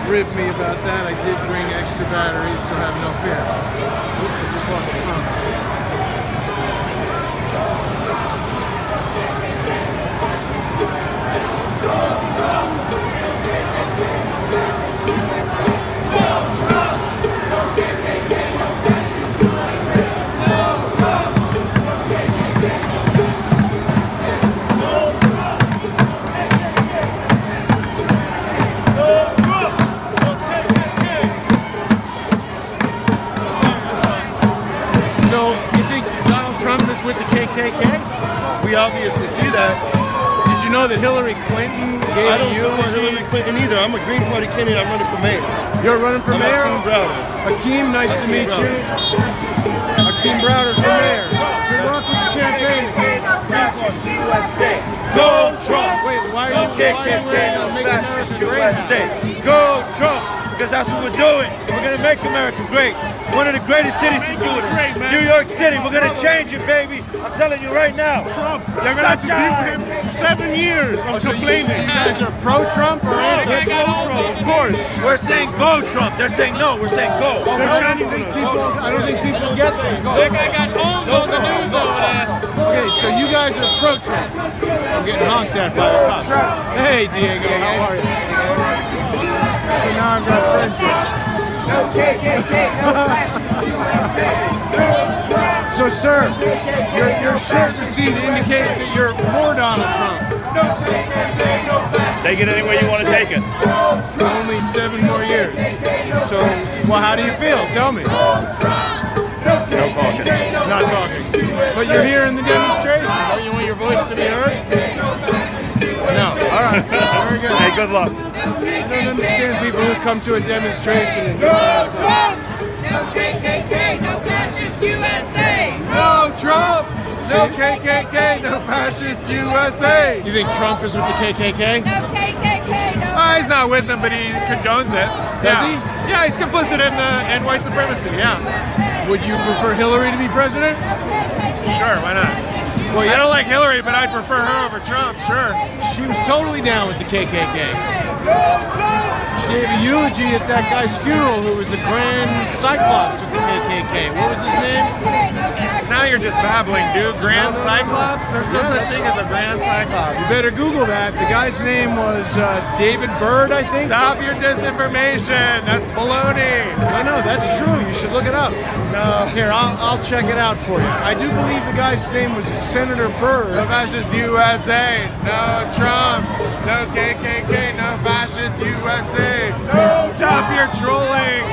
rib me about that, I did bring extra batteries, so have no fear. Oops, I just lost the phone. With the KKK? We obviously see that. Did you know that Hillary Clinton gave I don't you support Hillary Clinton either. I'm a Green Party candidate. I'm running for mayor. You're running for mayor? Hakeem Browder. Hakeem, nice to meet you. Hakeem Browder for mayor. Good luck with the campaign. Go Trump! Wait, why are you making America great? Go Trump! Because that's what we're doing. We're going to make America great. One of the greatest cities to do it. New York City, we're going to change it, baby. I'm telling you right now. Trump, you're going to have to give him 7 years of complaining. You guys are pro-Trump or anti-Trump? Of course. We're saying go Trump. They're saying no. We're saying go. I don't think people get that. That guy got on the news over there. Okay, so you guys are pro-Trump. I'm getting honked at by the cops. Hey, Diego, how are you? So now I've got friendship. No KKK, no fascist USA. So, sir, your shirt would seem to indicate that you're for Donald Trump. Take it any way you want to take it. Only 7 more years. So, well, how do you feel? Tell me. No talking. Not talking. But you're here in the demonstration. Don't you want your voice to be heard? No. All right. Very good. Hey, good luck. I don't understand people who come to a demonstration and No KKK, no fascist USA. You think Trump is with the KKK? No KKK, no. He's not with them, but he condones it. Does he? Yeah, he's complicit in white supremacy. Yeah. Would you prefer Hillary to be president? Sure, why not? Well, I don't like Hillary, but I'd prefer her over Trump. Sure. She was totally down with the KKK. She gave a eulogy at that guy's funeral who was a grand cyclops with the KKK. What was his name? Now you're just babbling, dude. Grand Cyclops? There's no such thing as a Grand Cyclops. You better Google that. The guy's name was David Byrd, I think. Stop your disinformation. That's baloney. No, that's true. You should look it up. No. Here, I'll check it out for you. I do believe the guy's name was Senator Byrd. No fascist USA. No Trump. No KKK. No fascist USA. No. Stop your trolling.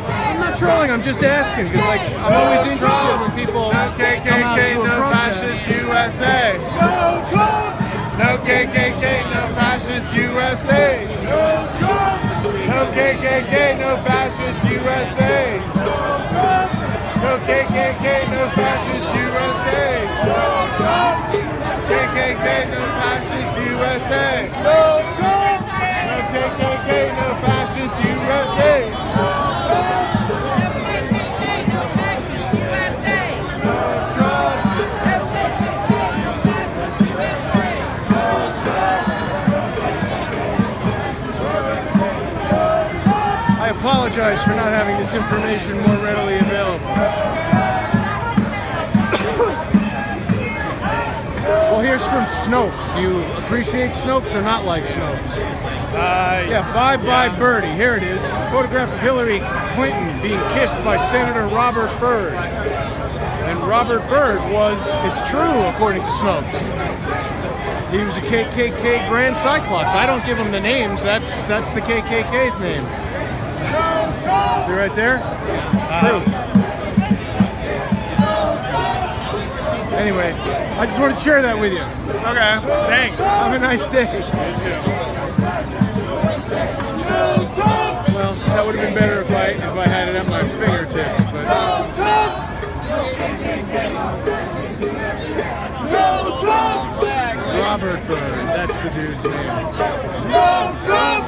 I'm not trolling, I'm just asking, because like, I'm always interested when people no KKK, no fascist USA. No Trump! No KKK, no fascist USA. No Trump! No KKK, no fascist USA. No Trump! No KKK, no fascist USA. No Trump! KKK, no fascist USA. No Trump! No KKK, no fascist USA. No Trump! I apologize for not having this information more readily available. Well, here's from Snopes. Do you appreciate Snopes or not like Snopes? Yeah, bye Birdie. Here it is. A photograph of Hillary Clinton being kissed by Senator Robert Byrd. And Robert Byrd was, it's true according to Snopes, he was a KKK Grand Cyclops. I don't give him the names, that's the KKK's name. See right there? True. Anyway, I just wanted to share that with you. Okay, thanks. Have a nice day. Well, that would have been better if I had it at my fingertips, but Robert Byrd, that's the dude's name. No Trump!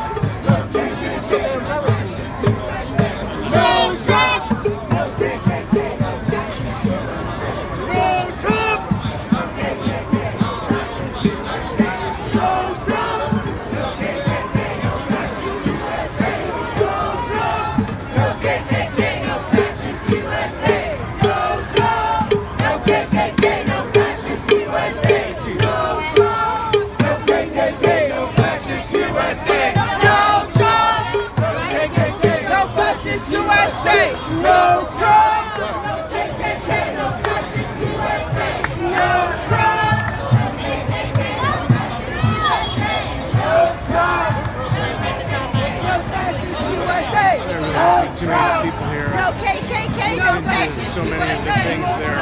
Too many people here. No KKK, no fascist so many of the things they're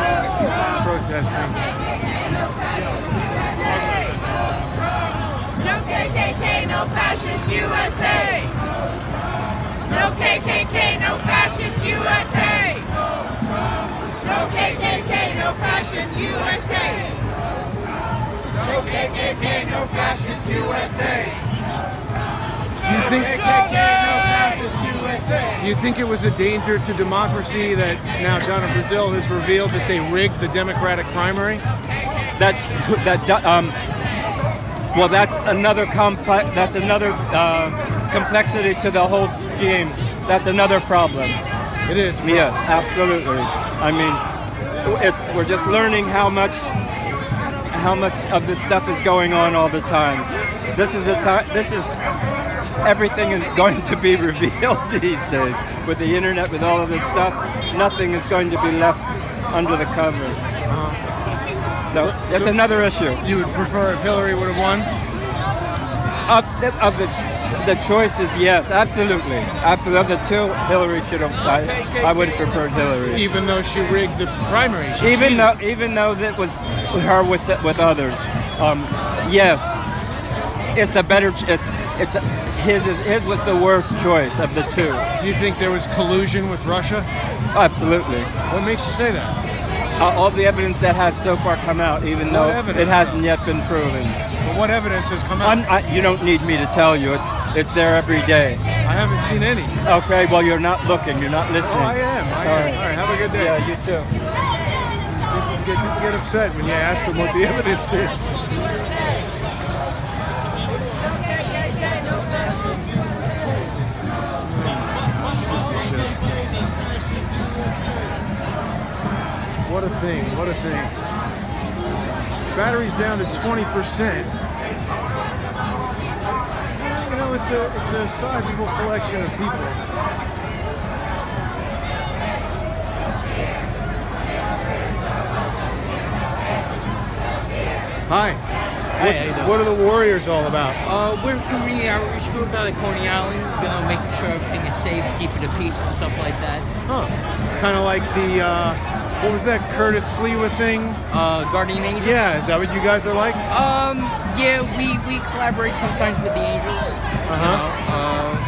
protesting. No KKK, no fascist USA. No KKK, no fascist USA. No KKK, no fascist USA. No KKK, no fascist USA. Do you think it was a danger to democracy that now Donna Brazil has revealed that they rigged the Democratic primary? Well, that's another complexity to the whole scheme. That's another problem. It is. Yes, absolutely. I mean, we're just learning how much of this stuff is going on all the time. This is everything is going to be revealed these days with the internet, with all of this stuff. Nothing is going to be left under the covers. So it's another issue. You would prefer if Hillary would have won? Of the choices, yes, absolutely. Absolutely. Of the two, Hillary should have. I would have preferred Hillary. Even though she rigged the primary. Even though that was her with others. Yes, it's a better. His was the worst choice of the two. Do you think there was collusion with Russia? Absolutely. What makes you say that? all the evidence that has so far come out, even though it hasn't yet been proven. Well, what evidence has come out? You don't need me to tell you. It's there every day. I haven't seen any. Okay, well, you're not looking. You're not listening. Oh, I am. All right, have a good day. Yeah, you too. People get upset when you ask them what the evidence is. What a thing, what a thing. Battery's down to 20%. You know, it's a sizable collection of people. Hi. What are the Warriors all about? We're a community outreach group out of Coney Island, making sure everything is safe, keeping the peace and stuff like that. Huh. Kind of like the, what was that Curtis Sliwa thing? Guardian Angels? Yeah, is that what you guys are like? Yeah, we collaborate sometimes with the Angels.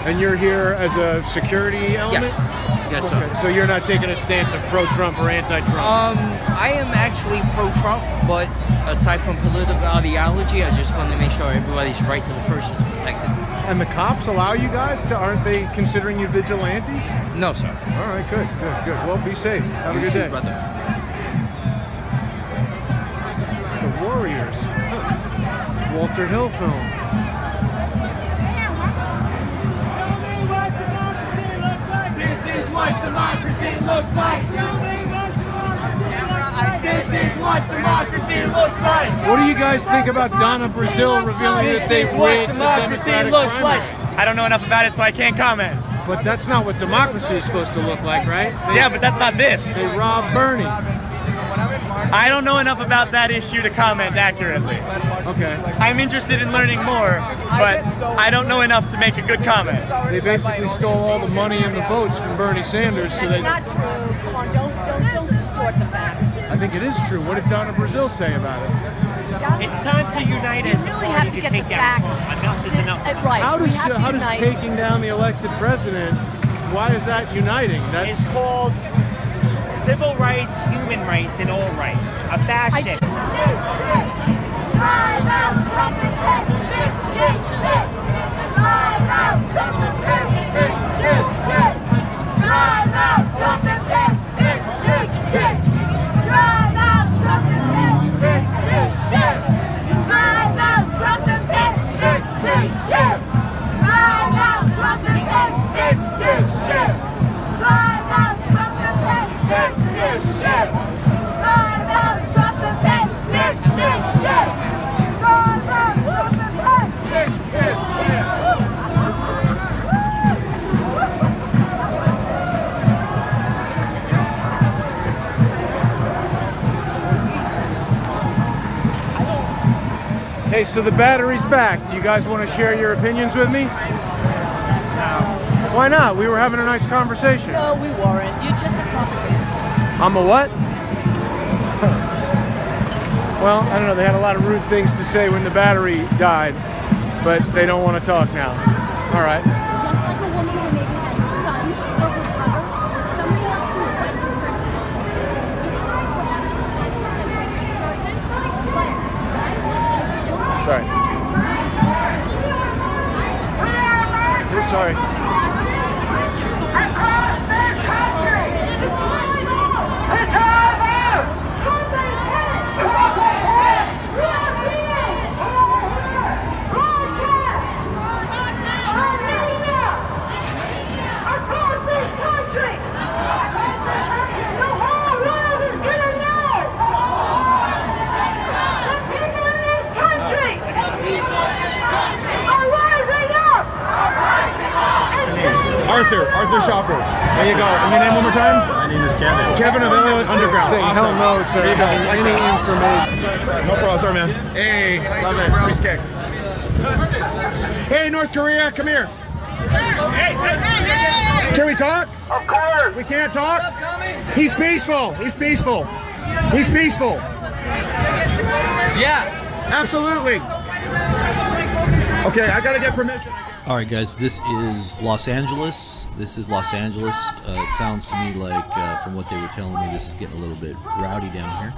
And you're here as a security element? Yes. Yes, okay. sir. So you're not taking a stance of pro-Trump or anti-Trump? I am actually pro-Trump, but aside from political ideology, I just want to make sure everybody's right to the first is protected. And the cops allow you guys to, aren't they considering you vigilantes? No, sir. All right, good. Well, be safe. Have a good day. Brother. The Warriors. Huh. Walter Hill film. This is what democracy looks like. This is what democracy looks like. What do you guys think about Donna Brazile revealing that they rigged the Democratic primary? I don't know enough about it, so I can't comment. But that's not what democracy is supposed to look like, right? Yeah, but that's not this. They robbed Bernie. I don't know enough about that issue to comment accurately. Okay. I'm interested in learning more, but I don't know enough to make a good comment. They basically stole all the money and the votes from Bernie Sanders. So That's not true. Come on, don't distort the facts. I think it is true. What did Donna Brazile say about it? It's time to unite We really have to get the facts. Enough is enough. Right. How does taking down the elected president, why is that uniting? It's called civil rights, human rights, and all rights. A fascist. Hey, so the battery's back. Do you guys want to share your opinions with me? No. Why not? We were having a nice conversation. No, we weren't. You're just a propaganda. I'm a what? Well, I don't know. They had a lot of rude things to say when the battery died, but they don't want to talk now. All right. Just like a woman who maybe had her son or her brother or somebody else who was right for Sorry. Sorry. Across this country, it's all about across this country, the whole world is gonna know. The people in this country are rising up. Arthur Shopper. There you go. And your name one more time? My name is Kevin. Kevin of Elliott Underground. Say hell no to having any information. No problem, sorry man. Hey, love it. Respect. Hey, North Korea, come here. Can we talk? Of course. We can't talk? He's peaceful. He's peaceful. He's peaceful. Yeah. Absolutely. Okay, I gotta get permission. All right, guys, this is Los Angeles. This is Los Angeles. It sounds to me like, from what they were telling me, this is getting a little bit rowdy down here.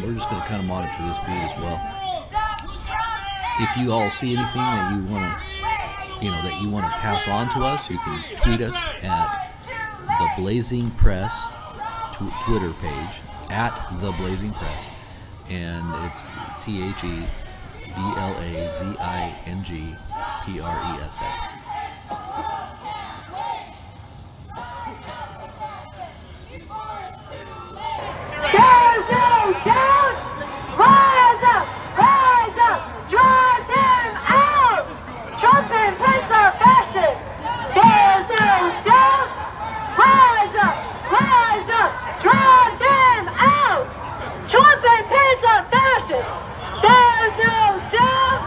We're just going to kind of monitor this feed as well. If you all see anything that you want to, pass on to us, you can tweet us at the Blazing Press Twitter page at the Blazing Press, and it's TheBlazingPress. There's no doubt! Rise up! Rise up! Drive them out! Trump and Pence are fascists! There's no doubt! Rise up! Rise up! Drive them out! Trump and Pence are fascists! There's no doubt!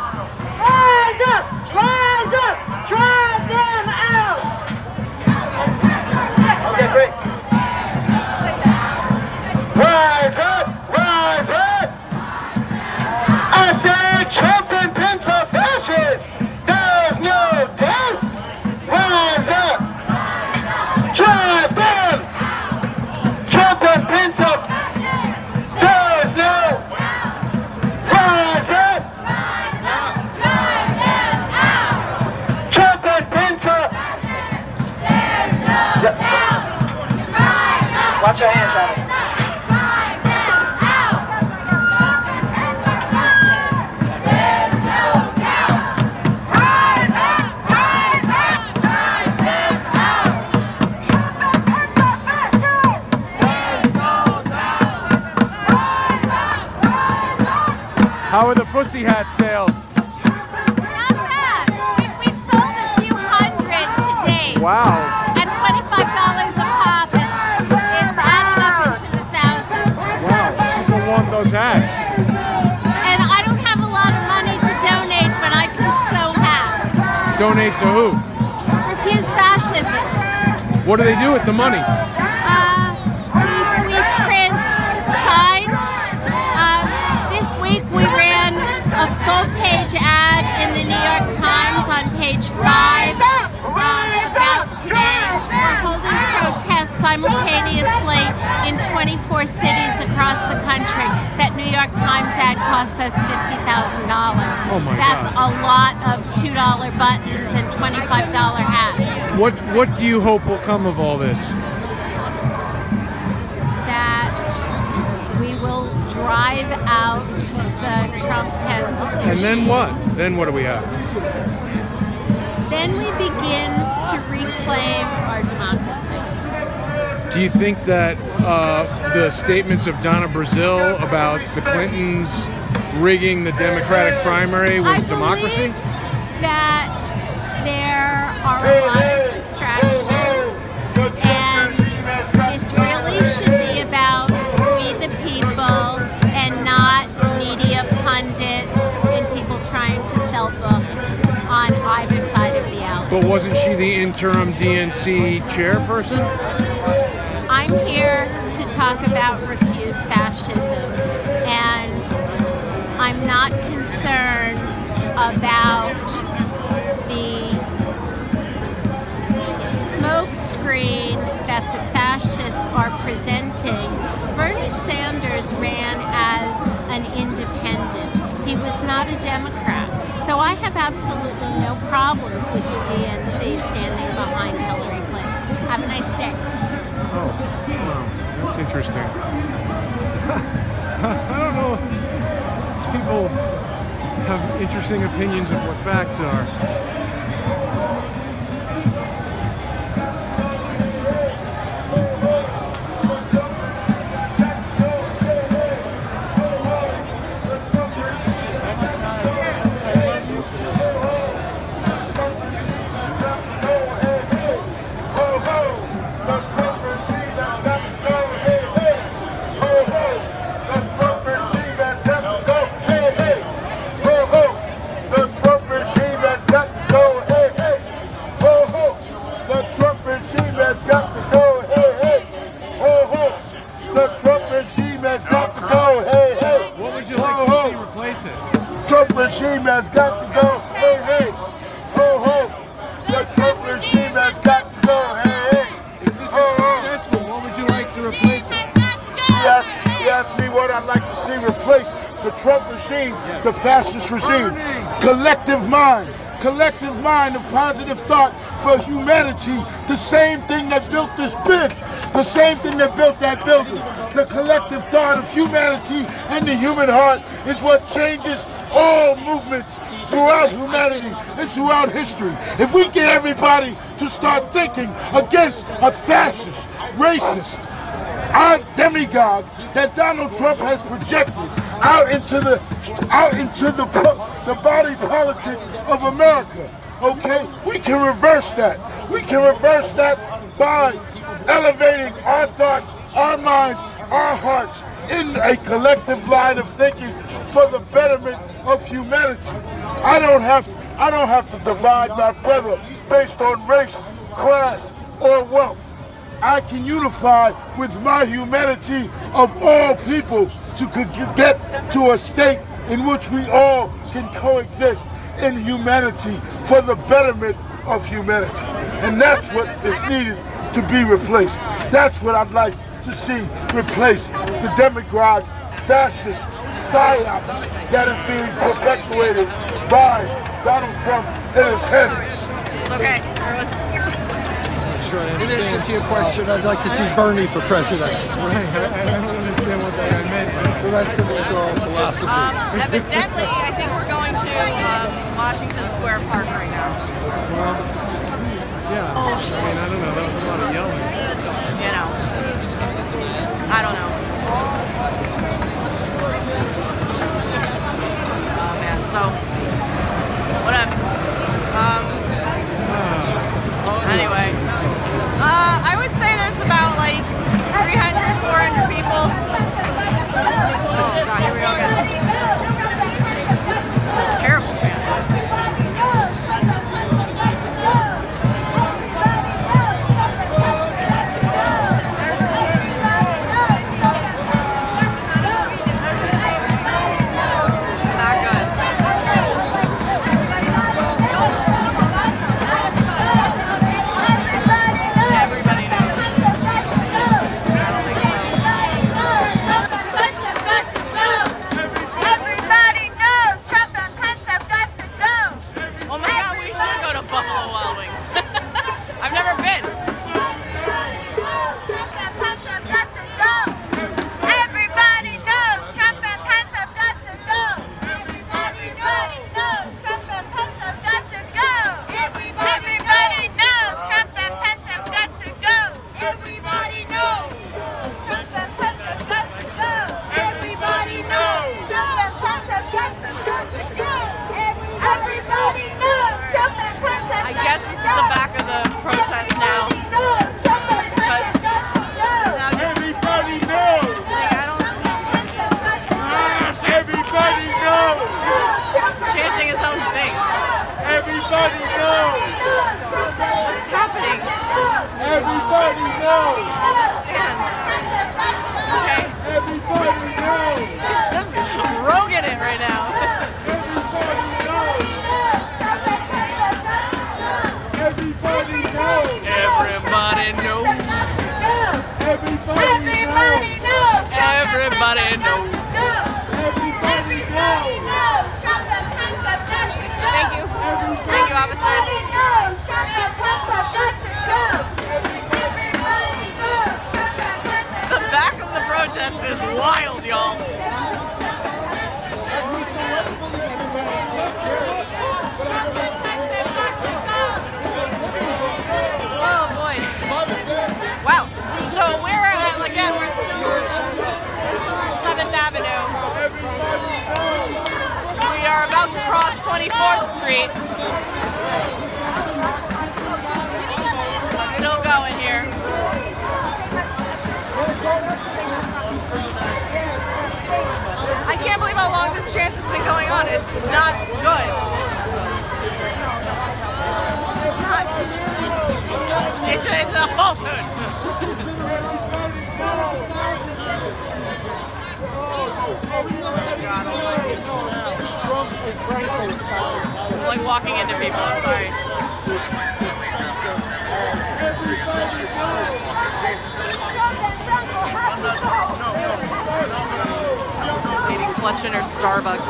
Rise up! Rise up! Drive them out! Okay, great. Rise up! Rise up! I say Trump and Pence are fascists! There's no doubt! Rise up! Drive them! Trump and Pence are there's no rise up! Drive them out! Trump and Pence are there's no doubt! Rise up! Watch your hands, Travis. How are the pussy hat sales? Not bad. We've sold a few hundred today. Wow. At $25 a pop, it's adding up into the thousands. Wow, people want those hats. And I don't have a lot of money to donate, but I can sew hats. Donate to who? Refuse fascism. What do they do with the money? We print signs. This week we ran a full-page ad in the New York Times on page 5 about today. We're holding protests simultaneously in 24 cities across the country. That New York Times ad cost us $50,000. Oh my That's God. a lot of $2 buttons and $25 hats. What do you hope will come of all this? That we will drive out the Trump-Pence regime. And then what? Then what do we have? Then we begin to reclaim our democracy. Do you think that the statements of Donna Brazile about the Clintons rigging the Democratic primary was democracy? That there are a lot of distractions, and this really should be about we the people and not media pundits and people trying to sell books on either side of the alley. But wasn't she the interim DNC chairperson? I'm here to talk about refuse fascism, and I'm not concerned about the smoke screen that the fascists are presenting. Bernie Sanders ran as an independent. He was not a Democrat. So I have absolutely no problems with the DNC standing behind Hillary Clinton. Have a nice day. Oh, wow. That's interesting. I don't know. These people have interesting opinions of what facts are. Trump regime has got to go. Hey, hey. Ho, ho. asked me what I'd like to see replace the Trump regime, the fascist regime. Collective mind of positive thought for humanity. The same thing that built this bridge, the same thing that built that building. The collective thought of humanity and the human heart is what changes all movements throughout humanity and throughout history. If we get everybody to start thinking against a fascist, racist, our demigod that Donald Trump has projected out into the body politic of America, okay? We can reverse that. We can reverse that by elevating our thoughts, our minds, our hearts in a collective line of thinking for the betterment of humanity. I don't have to divide my brother based on race, class, or wealth. I can unify with my humanity of all people to get to a state in which we all can coexist in humanity for the betterment of humanity. And that's what is needed to be replaced. That's what I'd like to see replace the demagogue, fascist psyop that is being perpetuated by Donald Trump in his head. Okay. In answer to your question, I'd like to see Bernie for president. Right, I don't understand what that meant. The rest of it is all philosophy. Evidently, I think we're going to Washington Square Park right now. Well, yeah. I mean, I don't know. That was a lot of yelling. You know. I don't know. Oh, man. So, whatever. Anyway. I would say there's about like 300, 400 people. Oh god, here we go again. Terrible chant. Like walking into people, sorry. Trump and Trump will have to go. lunch in her Starbucks.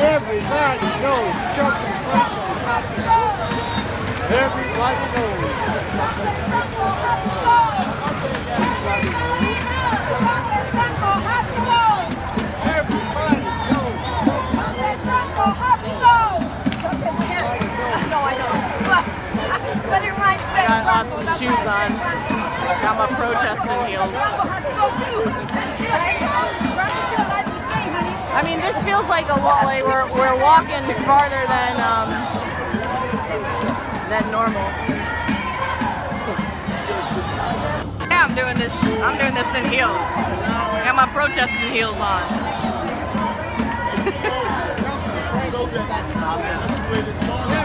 Everybody knows Trump and Franco has to go. Everybody knows. I got awesome shoes on. Got my protesting heels. I mean, this feels like a lot. Like we're walking farther than normal. Yeah, I'm doing this in heels. Got my protesting heels on.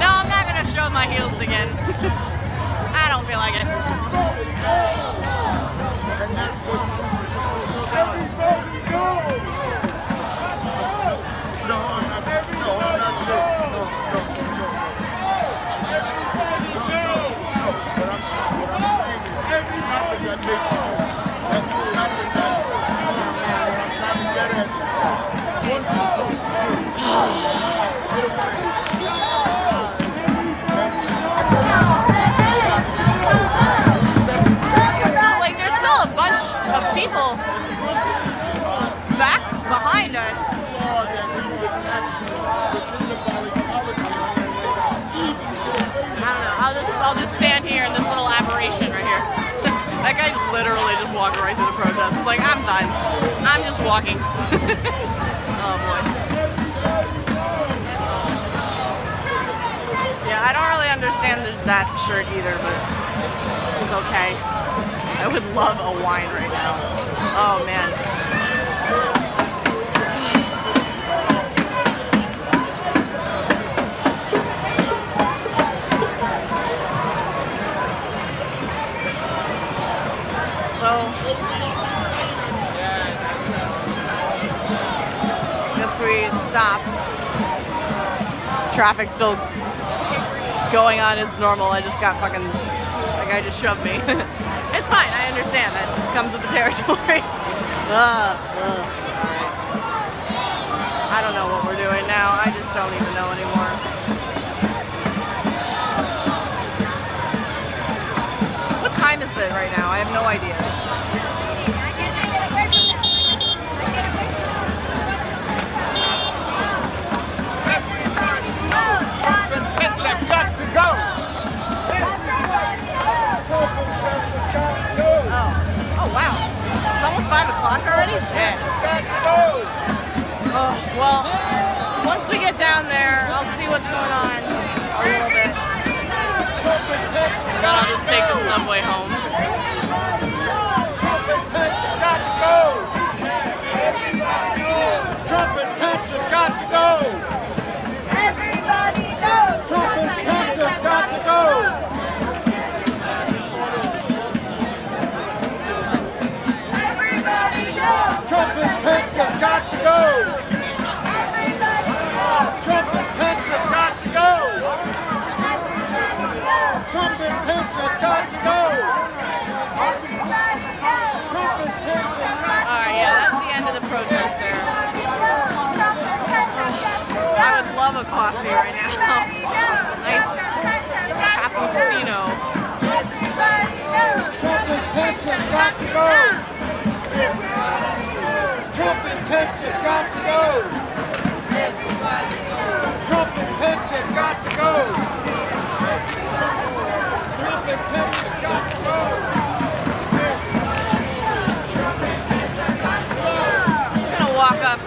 No, I'm not gonna show my heels again. I don't feel like it. We're still going. People back behind us. I don't know. I'll just stand here in this little aberration right here. That guy literally just walked right through the protest. Like, I'm done. I'm just walking. Oh boy. Yeah, I don't really understand that shirt either, but it's okay. I would love a wine right now. Oh man. So, guess we stopped. Traffic's still going on as normal. I just got fucking, that guy just shoved me. It's fine, I understand. That just comes with the territory. I don't know what we're doing now. I just don't even know anymore. What time is it right now? I have no idea. It's got to go. Oh wow. It's almost 5 o'clock already? Shit. Oh, well, once we get down there, I'll see what's going on a little bit. And then I'll just take the subway home. Trump and Pence have got to go. Trump and Pence have got to go. Everybody knows. Trump and Pence have got to go. Trump and Pence have got to go! Trump and Pence have got to go! Trump and Pence have got to go! Trump and Pence have got to go! Alright, yeah, that's the end of the protest there. I would love a coffee right now. Nice cappuccino. Trump and Pence have got to go! Trump and Pence have got to go! Trump and Pence have got to go! Trump and Pence have got to go! I'm gonna walk up.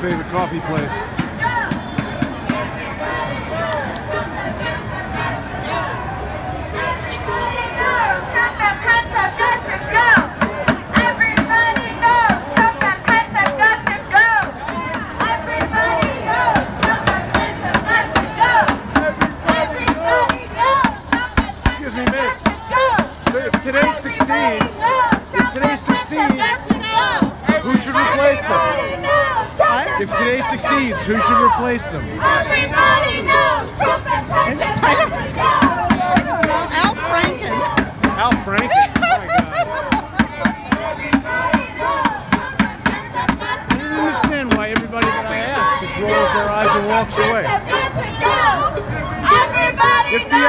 favorite coffee place. Excuse me, miss. So if today succeeds, who should replace them? What? If today succeeds, who should replace them? Everybody knows Trump and Pence have got to go. I don't know. Al Franken. Al Franken. Oh my God. I don't understand why everybody that I ask just rolls their eyes and walks away. If the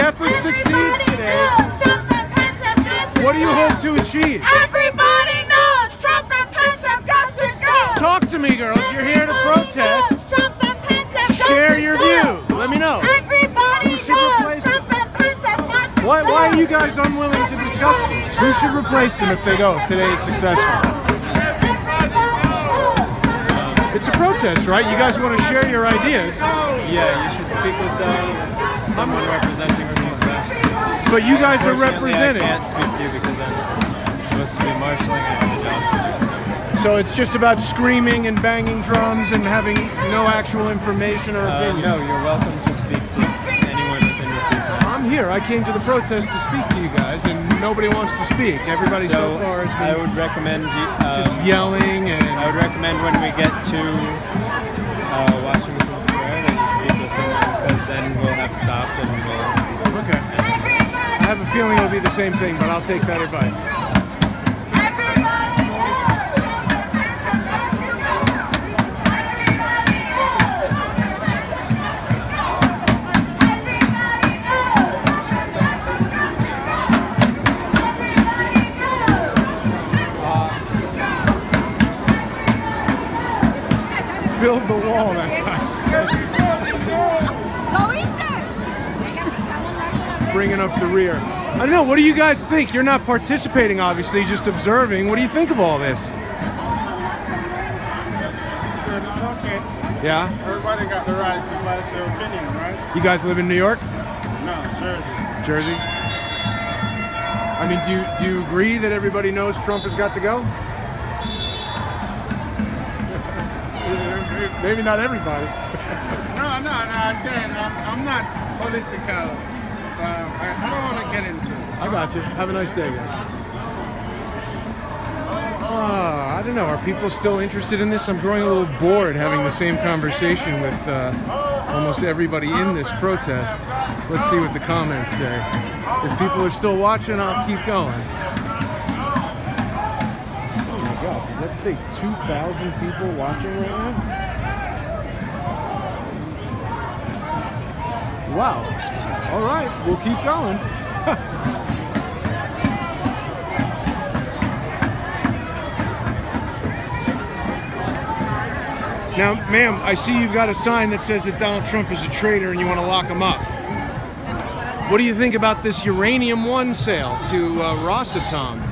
effort succeeds today, what do you hope to achieve? Everybody knows Trump and Pence have got to go. Talk to me, girls. You're here to protest. Trump and Pence have got Share to your go. view. Let me know. Everybody Who should replace them? Trump and Pence have got to Why go. are you guys unwilling to discuss this? Who should replace them if they go, if today is successful? It's a protest, right? You guys want to share your ideas. Yeah, you should speak with someone representing these fascists. But you guys are Unfortunately, representing. I can't speak to you because I'm supposed to be marshalling. I have a job to do. So it's just about screaming and banging drums and having no actual information or opinion. No, you're welcome to speak to anyone within your peace. I'm here. I came to the protest to speak to you guys, and nobody wants to speak. Everybody so far has been I would recommend you, just yelling, and I would recommend when we get to Washington Square that you speak with someone, because then we'll have stopped and we'll. Okay. I have a feeling it'll be the same thing, but I'll take that advice. Build the wall, that guy said. Bringing up the rear. I don't know, what do you guys think? You're not participating, obviously, just observing. What do you think of all this? It's good, it's okay. Yeah? Everybody got the right to voice their opinion, right? You guys live in New York? No, Jersey. Jersey? I mean, do you agree that everybody knows Trump has got to go? Maybe not everybody. No, I can't. I'm not political, so I don't want to get into it. I got you. Have a nice day, guys. I don't know. Are people still interested in this? I'm growing a little bored having the same conversation with almost everybody in this protest. Let's see what the comments say. If people are still watching, I'll keep going. Oh my God, does that say 2,000 people watching right now? Wow. All right, we'll keep going. Now, ma'am, I see you've got a sign that says that Donald Trump is a traitor and you want to lock him up. What do you think about this Uranium One sale to Rosatom?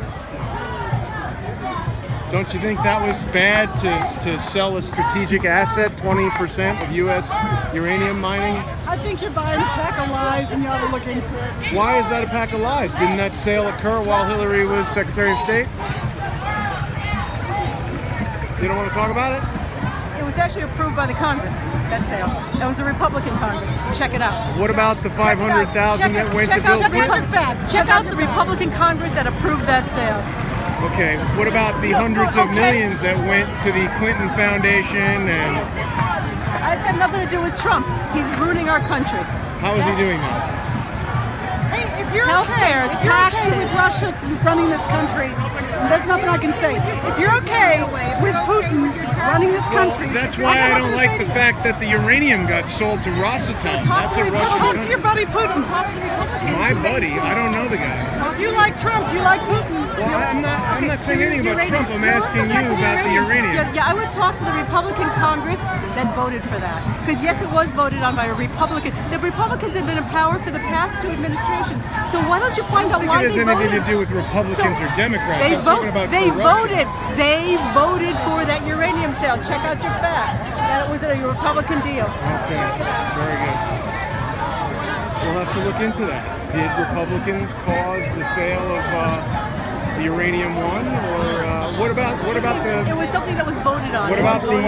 Don't you think that was bad to sell a strategic asset, 20% of U.S. uranium mining? I think you're buying a pack of lies and you ought to look into it. Why is that a pack of lies? Didn't that sale occur while Hillary was Secretary of State? You don't want to talk about it? It was actually approved by the Congress, that sale. That was a Republican Congress. Check it out. What about the 500,000 that went to Bill Clinton? Check out the Republican Congress that approved that sale. Okay, what about the hundreds of millions that went to the Clinton Foundation and... It's got nothing to do with Trump. He's ruining our country. How is he doing that? Hey, if you're okay with Russia running this country, there's nothing I can say. If you're okay with Putin running this country... Well, that's why I don't like the fact that the uranium got sold to Rosatom. That's a Russian Talk to your buddy Putin. My buddy? I don't know the guy. Talk to You like Trump, you like Putin. Well, I'm not saying anything about Trump. I'm asking you about the uranium. Yeah, I would talk to the Republican Congress that voted for that. Because yes, it was voted on by a Republican. The Republicans have been in power for the past 2 administrations. So why don't you find out why they voted? It has anything to do with Republicans or Democrats. They voted for that uranium sale. Check out your facts. That was a Republican deal. Okay, very good. We'll have to look into that. Did Republicans cause the sale of the uranium one, or what about the? It was something that was voted on. What about the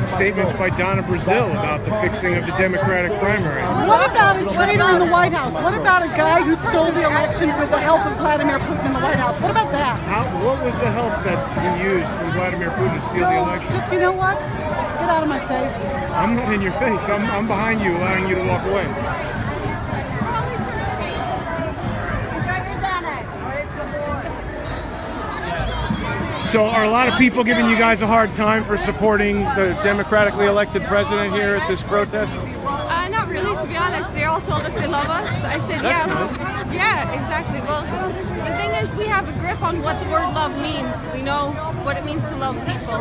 statements by Donna Brazil about the fixing of the Democratic primary? What about a traitor in the White House? What about a guy who stole the election with the help of Vladimir Putin in the White House? What about that? What was the help that you used from Vladimir Putin to steal the election? Just, you know what? Get out of my face. I'm not in your face. I'm behind you, allowing you to walk away. So are a lot of people giving you guys a hard time for supporting the democratically elected president here at this protest? Not really, to be honest. They all told us they love us. I said, That's yeah. nice. Yeah, exactly. Well, the thing is, we have a grip on what the word love means. We know what it means to love people.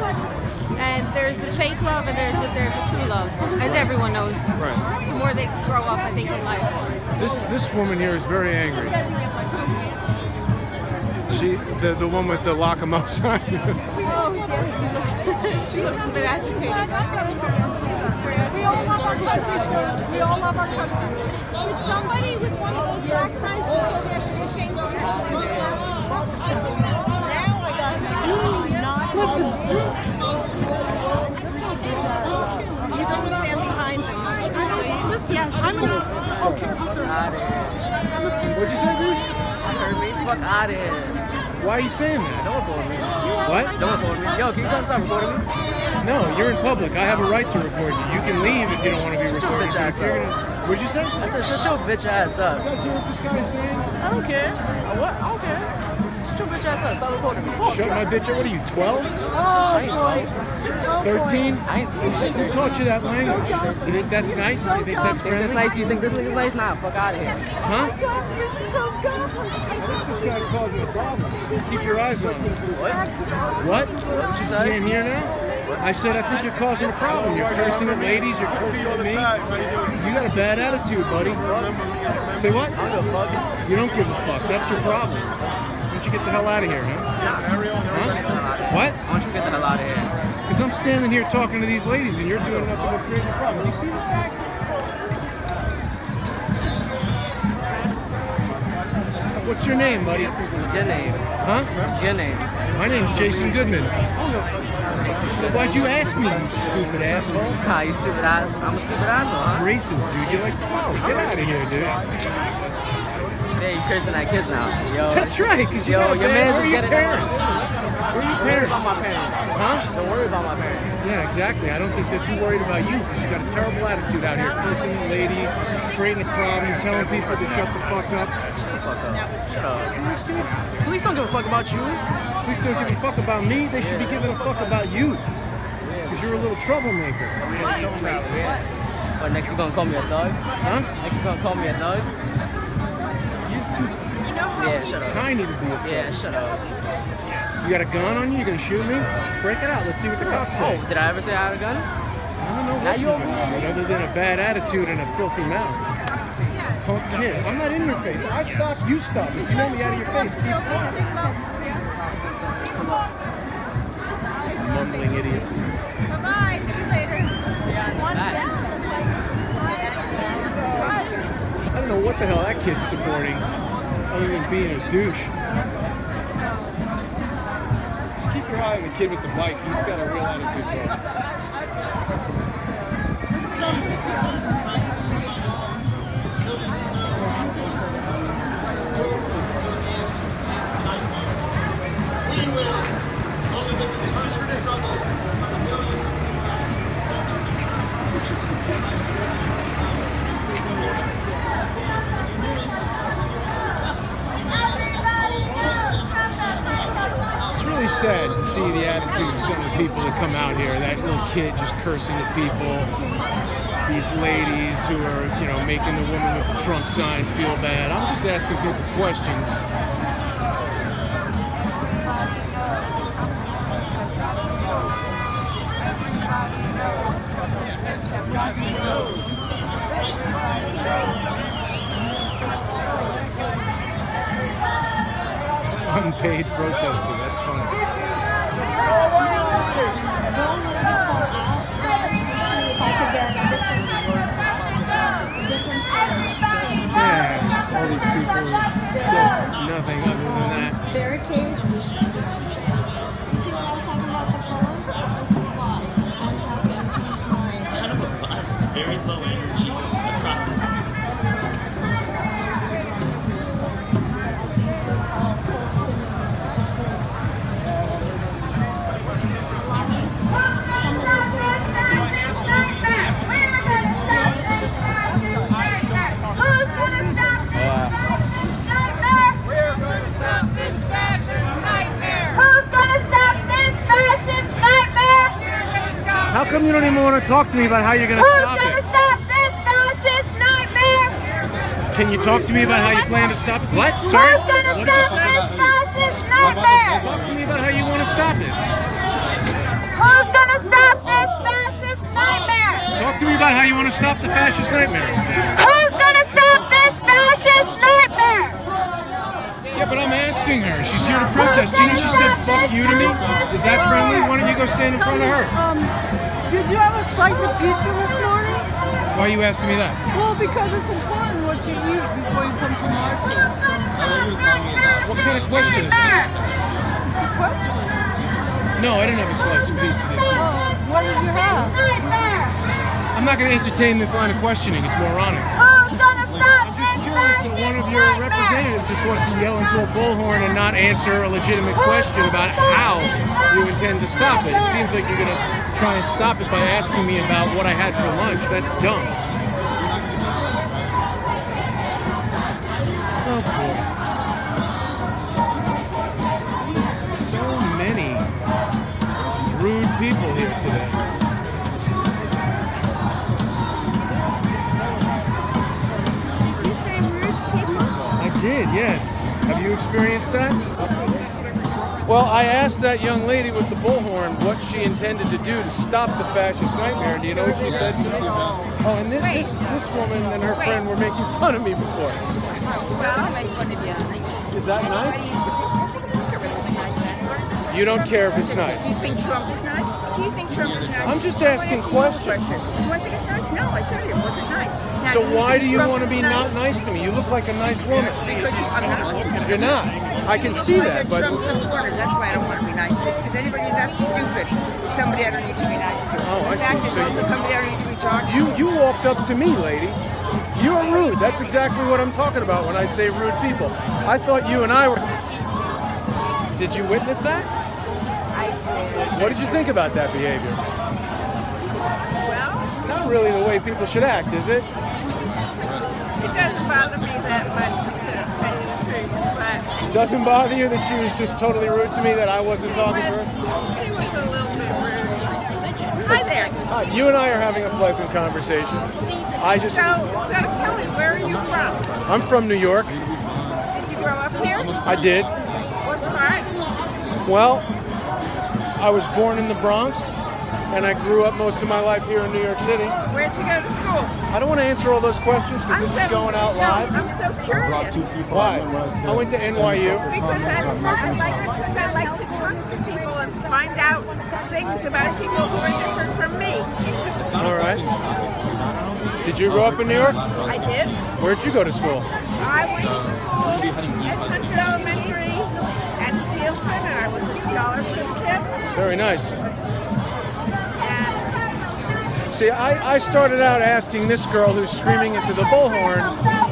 And there's a fake love and there's a true love, as everyone knows. Right. The more they grow up, I think, in life. This woman here is very angry. She, the one with the lock 'em up sign. Oh, she looks a bit agitated. We all love our country, sir. We all love our country. Did somebody with one of those black signs just told me I should be ashamed of Now I got it. Listen. You don't stand behind them. So you listen. Yes, I'm gonna. Okay, officer. What'd you say, dude? I heard me. Fuck out of here. Why are you saying that? Don't record me. What? Don't record me. Yo, can you tell me stop recording me? No, you're in public. I have a right to record you. You can leave if you don't want to be recorded. Bitch ass up. What'd you say? I said, shut your bitch ass up. You guys hear what this guy's saying? I don't care. What? I don't care. Shut your bitch ass up. Stop recording me. Shut my bitch up. What are you, 12? I ain't 12. 13? I ain't 12. Who taught you that language? You think that's nice? You think that's friendly? That's nice. You think this nigga's nice? Nah, fuck out of here. Huh? This guy causing a problem. Keep your eyes on him. What? What? What you say? You can't hear now? I said I think you're causing a problem. You're cursing at ladies, you're cursing at me. You got a bad attitude, buddy. Say what? I don't give a fuck. You don't give a fuck. That's your problem. Why don't you get the hell out of here, huh? Huh? What? Why don't you get the hell out of here? Because I'm standing here talking to these ladies and you're doing nothing but creating a problem. You see this guy? What's your name, buddy? What's your name? Huh? What's your name? My name's Jason Goodman. Why'd you ask me, you stupid asshole? Nah, you stupid ass. I'm a stupid asshole, huh? Racist, dude. You're like 12. Get out of here, dude. Yeah, you're cursing at kids now. Yo. That's right, because you got your man's where is are your getting parents? Where are your Don't worry parents? about my parents. Huh? Don't worry about my parents. Yeah, exactly. I don't think they're too worried about you. You got a terrible attitude out here, cursing the ladies, creating a problem, telling people to shut the fuck up. Shut the fuck up. Shut up. Police don't give a fuck about you. Police don't give a fuck about me. They should be giving a fuck about you. Because you're a little troublemaker. What, next you gonna call me a thug? Huh? Next you gonna call me a thug? You're too Yeah, shut up. tiny to be a thug. Yeah, shut up. You got a gun on you? You gonna shoot me? Break it out. Let's see what the cops say. Oh, did I ever say I had a gun? I don't know. Now you over Other than a bad attitude and a filthy mouth. Here, I'm not in your face. I stop, you stop. If you know me out of your face, you stop. Mumbling idiot. Bye-bye. See you later. I don't know what the hell that kid's supporting, other than being a douche. Just keep your eye on the kid with the bike. He's got a real attitude It's really sad to see the attitude of some of the people that come out here. That little kid just cursing at people. these ladies who are, you know, making the woman with the Trump sign feel bad. I'm just asking people questions. Unpaid protester, that's funny. Yeah, all these people get nothing other than that. Barricades. You see what I was talking about the phones? Kind of a bust, very low energy. How come you don't even want to talk to me about how you're going to stop it? Who's going to stop this fascist nightmare? Can you talk to me about how you plan to stop it? What? Sorry? Who's going to stop this fascist nightmare? Talk to me about how you want to stop it. Who's going to stop this fascist nightmare? Talk to me about how you want to stop the fascist nightmare. Who's going to stop this fascist nightmare? Yeah, but I'm asking her. She's here to protest. You know she said fuck you to me? Is that friendly? Why don't you go stand in front of her? Did you have a slice of pizza this morning? Why are you asking me that? Well, because it's important what you eat before you come to marches. What kind of question is that? It's a question. No, I didn't have a slice of pizza this morning. Oh, what did you have? I'm not going to entertain this line of questioning. It's moronic. Who's going to stop this That one of your representatives just wants to yell into a bullhorn and not answer a legitimate question about how you intend to stop it. It seems like you're going to try and stop it by asking me about what I had for lunch. That's dumb. Oh boy. So many rude people here today. Did, yes. Have you experienced that? Well, I asked that young lady with the bullhorn what she intended to do to stop the fascist nightmare. Do you know what she said to me? Oh, and this woman and her friend were making fun of me before. Is that nice? You don't care if it's nice. Do you think Trump is nice? Do you think Trump is nice? I'm just asking questions. Do I think it's nice? No, I said it wasn't nice. Now, So why do you want to be not nice to me? You look like a nice woman. Because I'm not. You're not. I can see that, but Trump supporter. That's why I don't want to be nice to. Because anybody who's that stupid is somebody I don't need to be nice to. Oh, I In fact, see. it's So also somebody I don't need to be talking to. you walked up to me, lady. You are rude. That's exactly what I'm talking about when I say rude people. I thought you and I were... Did you witness that? I did. What did you think about that behavior? Well, Not really the way people should act, is it? it doesn't bother me that much, to tell you the truth. But It doesn't bother you that she was just totally rude to me, that I wasn't talking to her? he was a little bit rude. Hi there. Hi, you and I are having a pleasant conversation. So tell me, where are you from? I'm from New York. Did you grow up here? I did. What part? Well, I was born in the Bronx, and I grew up most of my life here in New York City. Where'd you go to school? I don't want to answer all those questions because this is going out live. No, I'm so curious. Why? I went to NYU. Because I like to talk to people and find out things about people who are different from me. All right. Did you grow up in New York? I did. Where'd you go to school? I went at Country Elementary and Fieldson, and I was a scholarship kid. Very nice. See, I started out asking this girl who's screaming into the bullhorn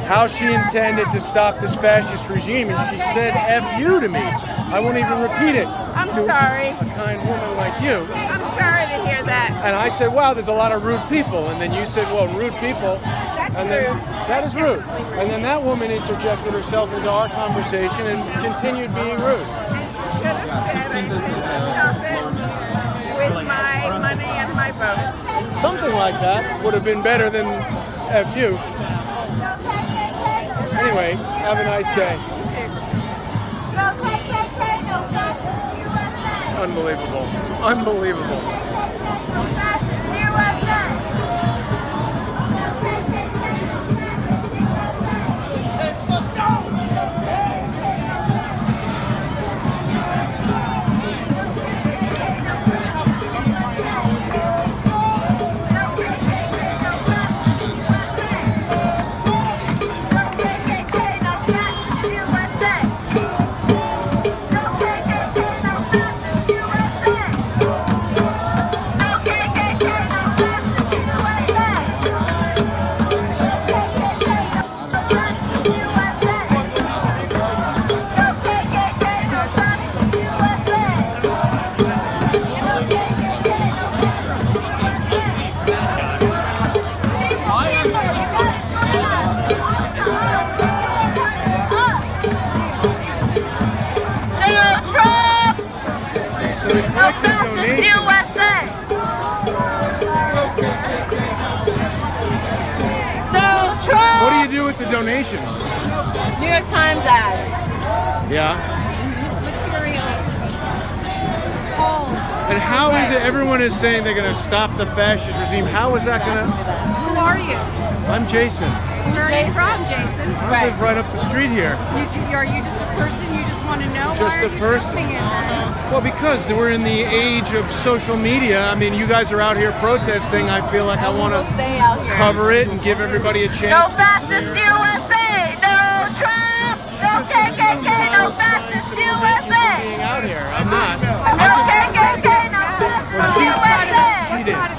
how she intended to stop this fascist regime, and she said F you to me. I won't even repeat it to sorry. a kind woman like you. I'm sorry to hear that. And I said, wow, there's a lot of rude people. And then you said, well, rude people. That's then, rude. That is rude. And then that woman interjected herself into our conversation and continued being rude. Should have said I couldn't stop it with my money and my vote. Something like that would have been better than FU. Anyway, have a nice day. Unbelievable. Unbelievable. What do you do with the donations? New York Times ad. Yeah. Materials. Polls. And how is it everyone is saying they're going to stop the fascist regime? How is that going to... Who are you? I'm Jason. Where are you from, Jason? I live right up the street here. Are you just a person? You just want to know? Just Why are a you person. filming it then? Well, because we're in the age of social media. I mean, you guys are out here protesting. I feel like I want to cover it and give everybody a chance. No fascist USA! No Trump! No KKK! No fascist USA! Being out here, I'm not. No KKK! No fascist USA!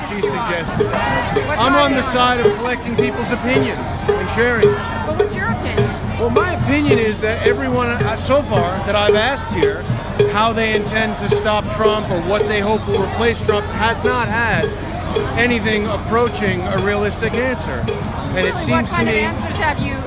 She suggested that. I'm on the side of collecting people's opinions and sharing them. But what's your opinion? Well, my opinion is that everyone so far that I've asked here how they intend to stop Trump or what they hope will replace Trump has not had anything approaching a realistic answer. And it seems what kind to me of answers have you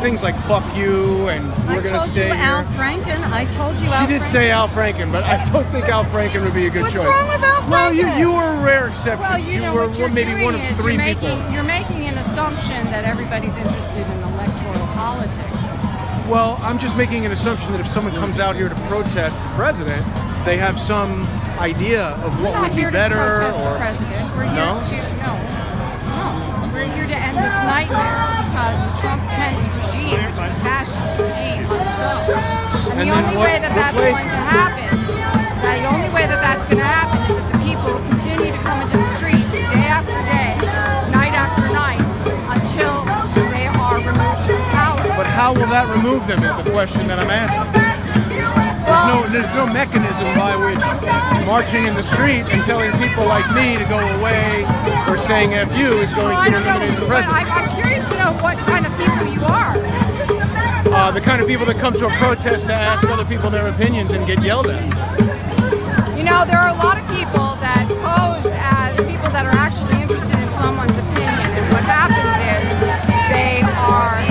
things like "fuck you" and "we're going to stay here." Al Franken. I told you. She did say Al Franken, but I don't think Al Franken would be a good choice. What's wrong with Al Franken? Well, you were a rare exception. Well, you know were what you're maybe doing one of is 3 people. You're making an assumption that everybody's interested in electoral politics. Well, I'm just making an assumption that if someone comes out here to protest the president, they have some idea of what would be better. We're not here to protest the president. We're here We're here to end this nightmare because the Trump-Pence regime, which is a fascist regime, must go. And the only way that that's going to happen, is if the people continue to come into the streets day after day, night after night, until they are removed from power. But how will that remove them is the question that I'm asking. There's no mechanism by which marching in the street and telling people like me to go away or saying FU is going to eliminate the president. I'm curious to know what kind of people you are. The kind of people that come to a protest to ask other people their opinions and get yelled at. You know, there are a lot of people that pose as people that are actually interested in someone's opinion, and what happens is they are,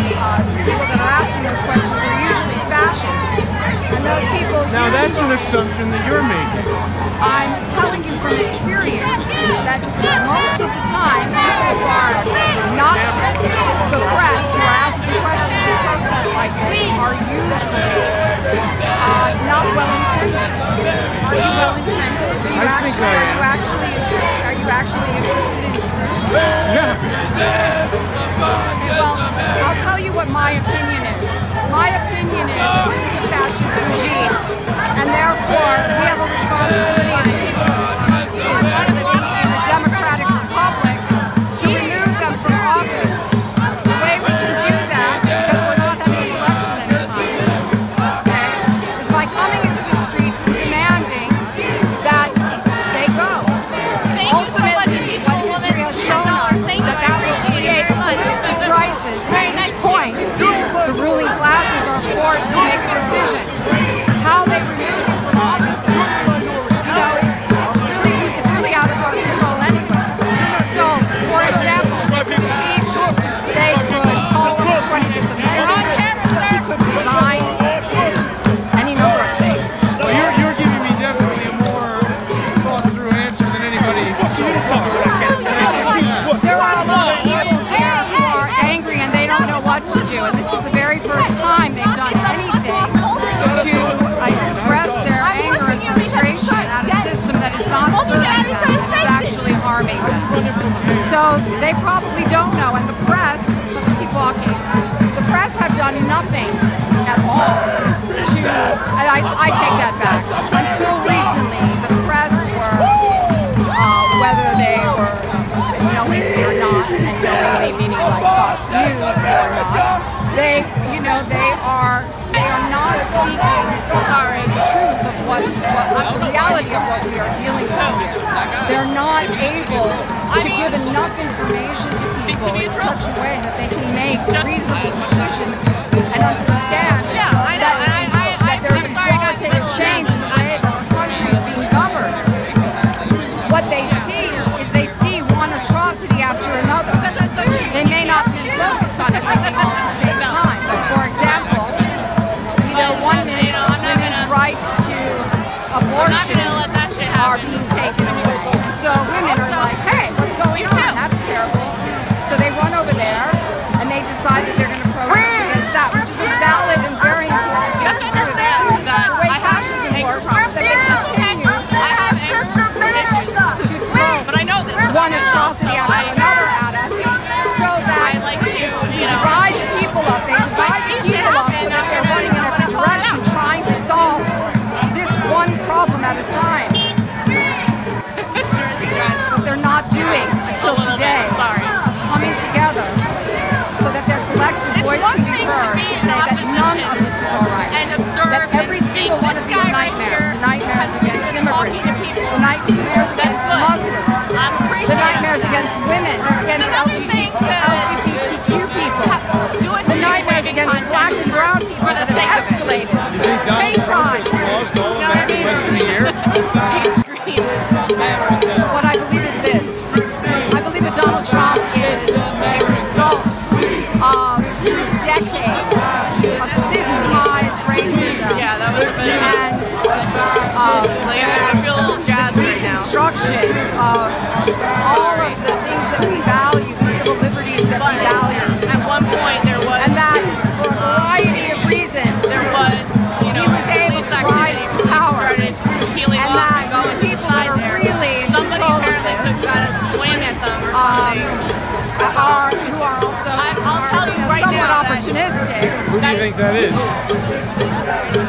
people that are asking those questions are usually fascists, and those people Now that's an assumption that you're making. I'm telling you from experience that most of the time people are not the press who are asking questions in protests like this are usually not well-intended. Are you well-intended? Are you actually interested in truth? Yeah. Well, I'll tell you what my opinion is. My opinion is that this is a fascist regime, and therefore we have a responsibility as the people of this country and living in a democratic republic to remove them from office. The way we can do that, because we're not having an election anytime soon, is by coming into the streets and demanding that they go. Ultimately, what history has shown us is that that will create a political crisis, at which point the ruling classes are forced to make a decision. So they probably don't know, and the press, let's keep walking, the press have done nothing at all to, I take that back, until recently the press were, whether they were knowingly or not, and knowingly meaning like Fox News or not, they are not speaking, the truth of the reality of what we are dealing with here. They're not able to give enough information to people in such a way that they can make reasonable decisions and understand that there's a qualitative change in the way that our country is being governed. What they see is they see one atrocity after another. They may not be focused on everything all at the same time, but for example, 1 minute women's rights to abortion are being taken away. And so women are like, hey, what's going on? That's terrible. So they run over there and they decide that they're going to protest against that, which is a valid and very important thing to do. The way fascism works is that they continue to throw one atrocity after another at us so that they divide the people up. They divide the people up so that they're running in every direction trying to solve this one problem at a time. What they're not doing until today is coming together so that their collective voice can be heard to say that none of this is all right. That every single one of these nightmares, the nightmares against immigrants, the nightmares against Muslims, the nightmares against women, against LGBTQ people, the nightmares against black and brown people that have escalated. You think Donald Trump has caused all of that in less than a year? What I believe is this. I believe that Donald Trump is a result of decades of systemized racism and I feel a little jazzed right now. Deconstruction of all of the things that we value, the civil liberties that we value. At one point there was, and that for a variety of reasons, he was able to rise to power, and that the people that are really in control of this who are also somewhat opportunistic. Who do you think that is?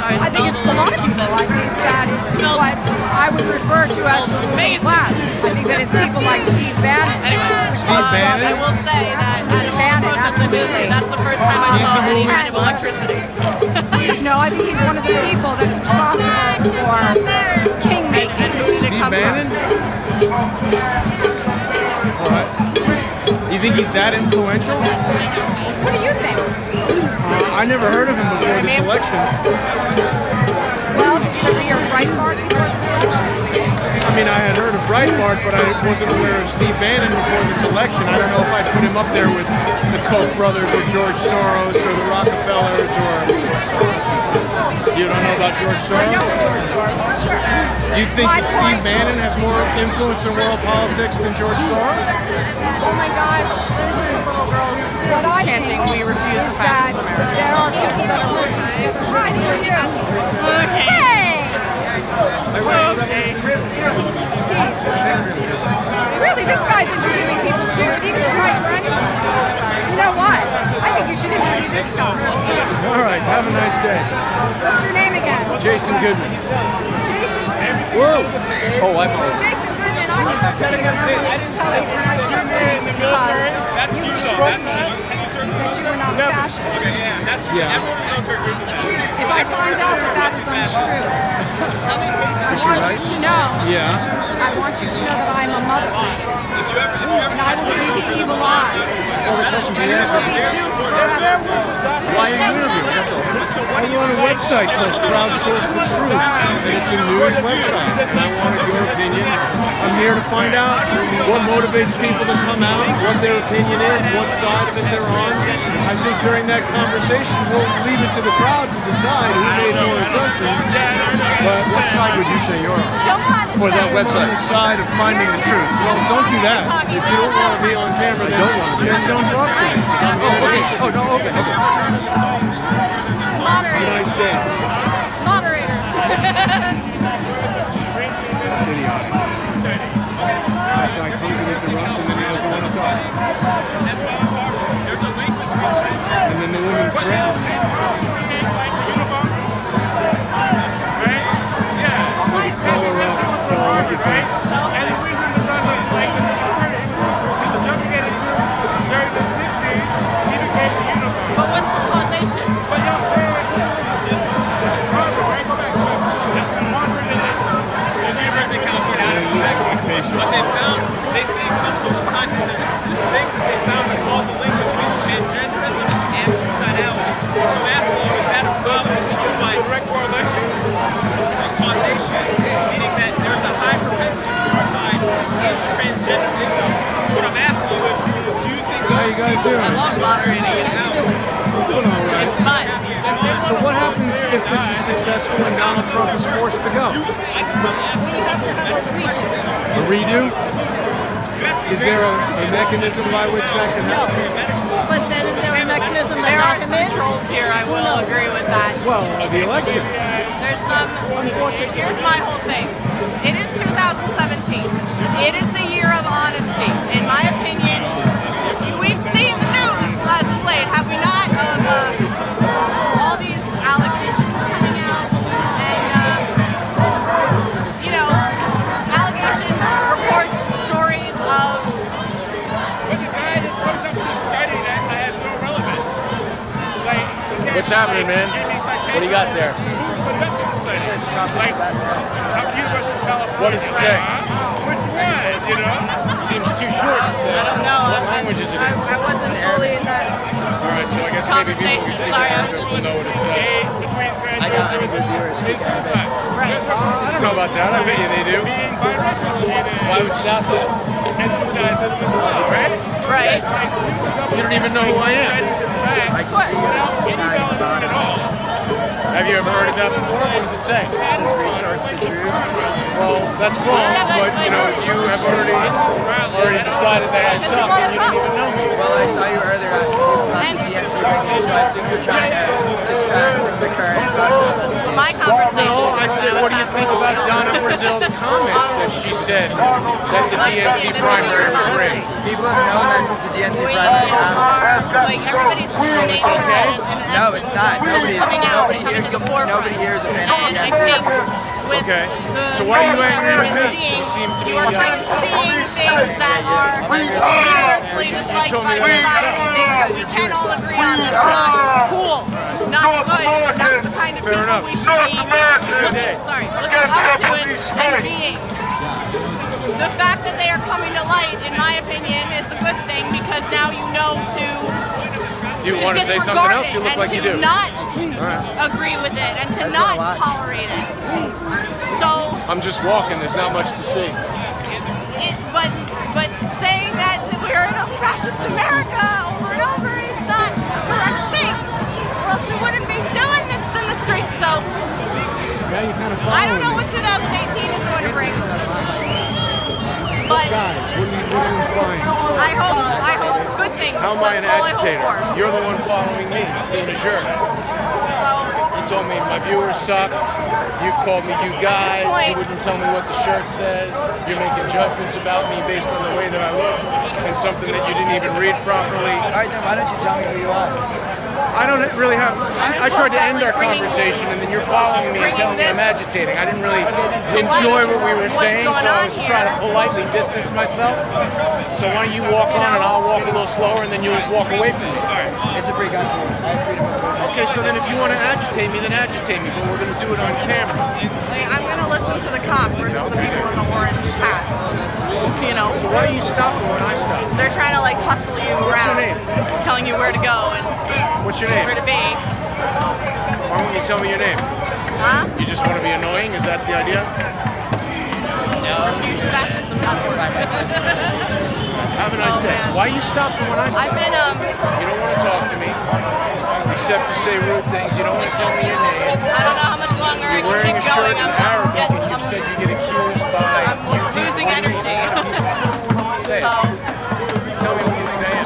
I think it's a lot of people. I think that is what I would refer to as the ruling class. I think that it's people like Steve Bannon. Steve Bannon? I will say that Bannon, absolutely. That's the first time I saw any kind of electricity. No, I think he's one of the people that is responsible for king-making. Steve Bannon? All right. You think he's that influential? What do you think? I never heard of him before this election. Well, did you ever hear Breitbart before this election? I mean, I had heard of Breitbart, but I wasn't aware of Steve Bannon before this election. I don't know if I'd put him up there with the Koch brothers or George Soros or the Rockefellers or... You don't know about George Soros? I know George Soros, sure. You think that Steve Bannon has more influence in world politics than George Soros? Oh my gosh, there's just a little girl chanting, "We refuse to fascist America." There are people that are working together. Hi, who are you? Okay. Hey! Okay. Peace. Really, this guy's interviewing people too, but he doesn't write for anyone. You know what? I think you should interview this guy. All right, have a nice day. What's your name again? Jason Goodman. Jason? Whoa! Oh, I apologize. Jason Goodman, I spoke to you, and I wanted to tell you this. I spoke to you because you assured me that you were not fascist. Yeah. If I find out that is untrue, I want you to know. Yeah. I want you to know that I'm a mother, and I will be the evil eye. And you will be doomed forever. Why are you interviewing? I'm on a website called Crowdsource the Truth, and it's a news website. And I wanted your opinion. I'm here to find out what motivates people to come out, what their opinion is, what side of it they're on. I think during that conversation, we'll leave it to the crowd to decide who made more assumptions. But what side would you say you're on? For that website. On the side of finding the truth. Well, don't do that. If you don't want to be on camera, then don't talk to me. Oh, okay. Oh, no, okay. Have a nice day. Moderator. It's idiotic. I comes and interrupts and then he doesn't want to talk. they think, some social scientists think that they found the causal link between transgenderism and suicidality. So I'm asking you, is that a problem to you by direct correlation? Causation, meaning that there's a high propensity of suicide is transgenderism. So what I'm asking you is, do you think how you guys doing? I love moderating it. Doing all right. It's fun. So what happens if this is successful and Donald Trump is forced to go? We have to have a A redo? redo. Is there a mechanism by which that can happen? But then is there a mechanism that there are some trolls here, I will agree with that. Well, the election. There's some unfortunate. Here's my whole thing. It is 2017. It is the year of honesty. In my opinion, we've seen the news as of late, have we not? Of all these allegations coming out, and you know, allegations, reports, stories of. But the guy that comes up with a study that has no relevance. Like, what's happening, man? What do you got there? Who conducted the study? Like, University of California. What does it say? Which one, you know? Seems too short to say. I don't know. What language is it in? I wasn't fully in that. All right, so I guess maybe people who speak Arabic will know what it says. I got any good viewers. Right. I don't know about that. I bet you they do. Why would you doubt that? And Judaism as well, right? Right. You don't even know who I am. I can see you at all. Have you ever heard of that before? What does it say? Research the truth. Well, that's wrong, but you know, you have already decided that I suck and you don't even know me. Well, I saw you earlier asking people about the DNC ranking, so I assume you're trying to distract from the current Russians. My conversation. No, I said, what do you think about Donna Brazil's comments that she said that the DNC primary was rigged? People have known that since the DNC primary happened. Like everybody's nature and no, it's not. Nobody here is a fan of and I think with the so why are you that angry we've with been me? seeing, You seem to be you are kind of seeing things that are universally disliked by society, things that we can all agree on that are not cool, not good, not the kind of people we should be looking up to and being. The fact that they are coming to light, in my opinion, is a good thing because now you know to. Do you want to say something else? You look like you do. And to not agree with it, and to not tolerate it. So. I'm just walking. There's not much to see. But saying that we're in a fascist America over and over is not the correct thing. Or else we wouldn't be doing this in the streets. So. I don't know what 2018 is going to bring. But what are you implying? I hope good things. How am I an agitator? You're the one following me, being a jerk. You told me my viewers suck. You've called me you guys. You wouldn't tell me what the shirt says. You're making judgments about me based on the way that I look and something that you didn't even read properly. All right, then why don't you tell me who you are? I don't really have. I tried to end our conversation, and then you're following me and telling me I'm agitating. I didn't really enjoy what we were saying, so I was trying to politely distance myself. So why don't you walk on, and I'll walk a little slower, and then you'll walk away from me. It's a free country. I have freedom of movement. Okay, so then if you want to agitate me, then agitate me. But we're going to do it on camera. I'm going to listen to the cop versus the people in the orange hats. You know. So why are you stopping when I stop? They're trying to like hustle you around, telling you where to go and what's your name? Where to be. Why won't you tell me your name? Huh? You just want to be annoying? Is that the idea? No. Refuse fascism. Have a nice day. Why are you stopping when I stop? I've been You don't want to talk to me, except to say rude things. You don't want to tell me your name. I don't know how much longer I can keep going. You're wearing a shirt in Arabic, and you said you get accused by. I'm losing energy. Say it. Tell me what you think I am.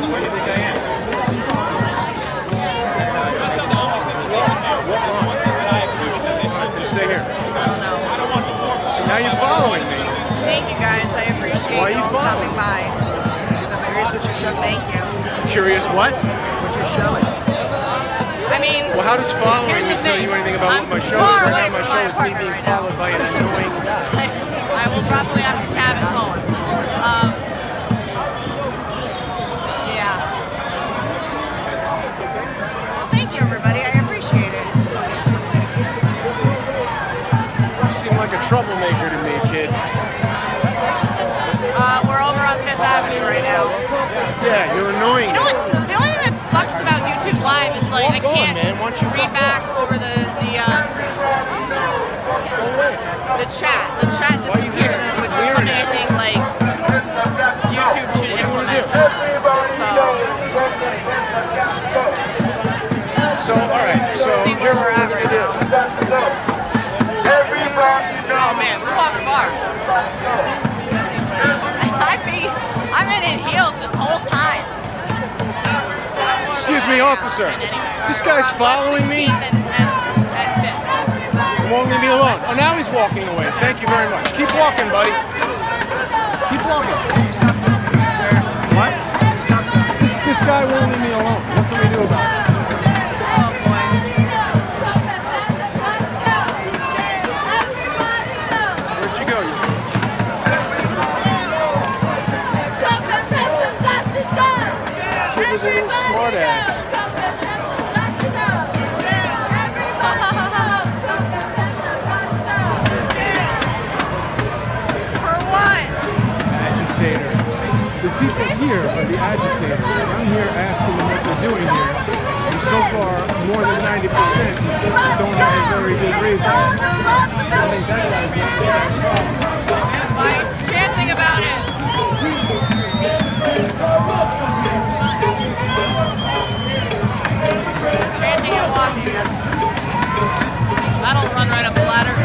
What do you think I am? Walk on. Stay here. So now you're following me. Thank you guys. I appreciate Why are you stopping by. I'm curious what your show is. Thank you. Curious what? What your show is. I mean, well, how does following me tell you anything about what my show is? Right now, my show is me being followed by an annoying guy. I will probably have to cab it home. Yeah. Well, thank you, everybody. I appreciate it. You seem like a troublemaker to me. on, man. Why don't you read back over the chat. The chat disappears, which is something I think like YouTube should implement. So, all right. So see where we're at right now. Oh man, we walked far. I've been in heels this whole time. Excuse me, officer. This guy's following me. Won't leave me alone. Oh, now he's walking away. Thank you very much. Keep walking, buddy. Keep walking. What? This guy won't leave me alone. What can we do about it? Where'd you go? Kid was a little smart ass. The people here are the agitators. I'm here asking them what they're doing here. And so far, more than 90% don't have a very good reason. I think that guy's by chanting about it. Chanting and walking. That'll run right up the ladder.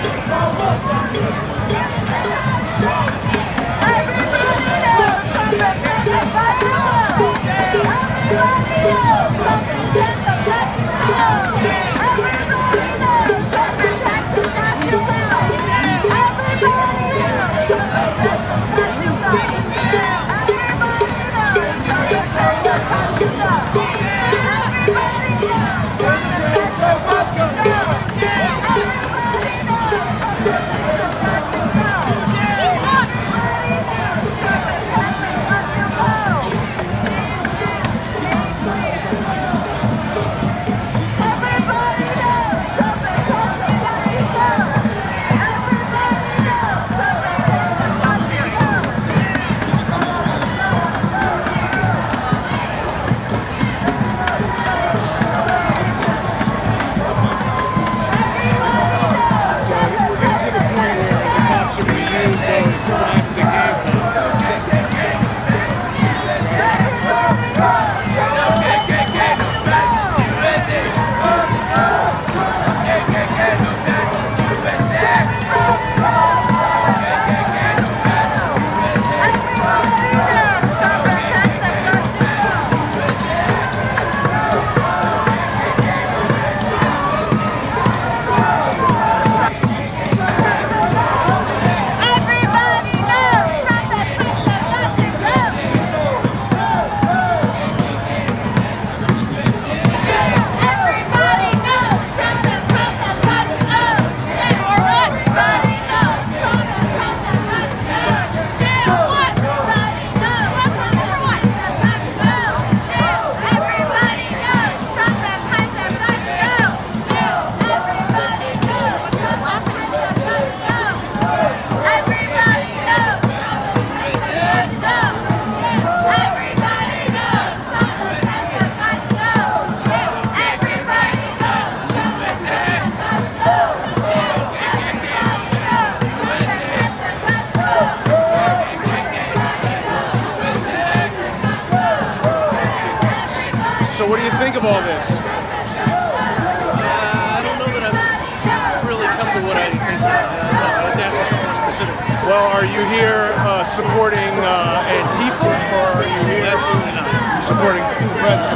So what do you think of all this? I don't know that I've really come to what I think. I'd ask you something more specific. Well, are you here supporting Antifa, or are you here Absolutely not. supporting the president?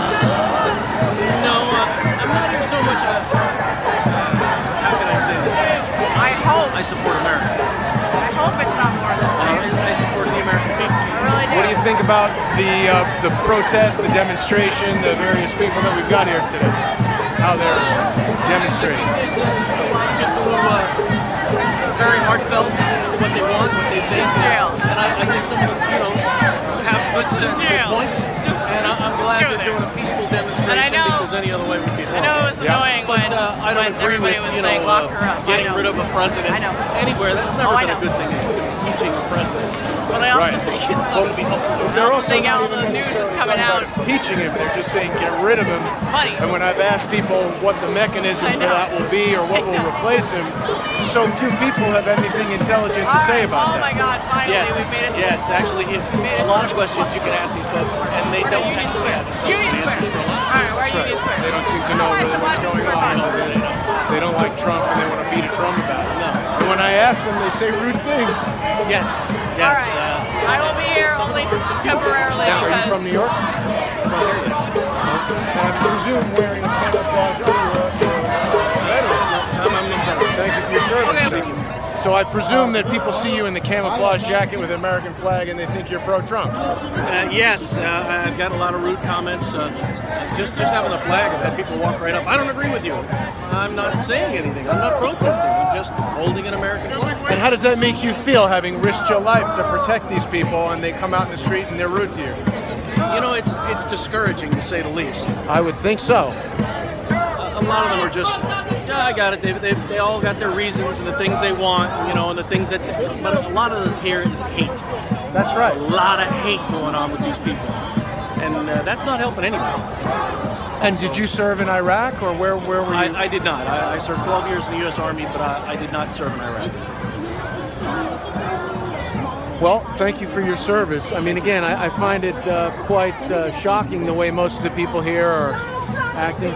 No, I'm not here so much. How can I say that? I hope. I support America. I hope it's not more than I support the American people. I really do. What do you think about the protest, the demonstration, the various people that we've got here today? How they're demonstrating? There's a lot of people who are very heartfelt what they want, what they think. And I think some of them, have good sensible points. And I'm glad they're doing a peaceful demonstration because any other way would be horrible. I know it was annoying but I don't agree with everybody was saying lock her up. getting rid of a president anywhere. That's never been a good thing. impeaching the president. But I also think it's going to be helpful. They're also think not all the even news is necessarily coming talking out. about impeaching him. They're just saying get rid of him. Funny. And when I've asked people what the mechanism for that will be or what will replace him, so few people have anything intelligent to say about that. Oh my God! Finally, Yes, we've made it. yes. Actually, a lot of questions you can ask these folks, and they don't actually have Union answers for a lot. All right, we're at Union Square. They don't seem to know really what's going on. They don't like Trump and they want to beat a drum about it. No. And when I ask them, they say rude things. Yes, yes. All right. I will be here only temporarily. Now, are you from New York? From here, yes. And I presume wearing a camouflage underwear. Thank you for your service. So I presume that people see you in the camouflage jacket with the American flag and they think you're pro-Trump. Yes, I've got a lot of rude comments. Just having the flag, I've had people walk right up. I don't agree with you. I'm not saying anything. I'm not protesting. I'm just holding an American flag. And how does that make you feel, having risked your life to protect these people and they come out in the street and they're rude to you? You know, it's discouraging to say the least. I would think so. A lot of them are just, yeah, I got it. They all got their reasons and the things they want, you know, and the things that, but a lot of them here is hate. That's right. A lot of hate going on with these people. And that's not helping anybody. And did you serve in Iraq, or where were you? I did not. I served 12 years in the U.S. Army, but I did not serve in Iraq. Well, thank you for your service. I mean, again, I find it quite shocking the way most of the people here are acting.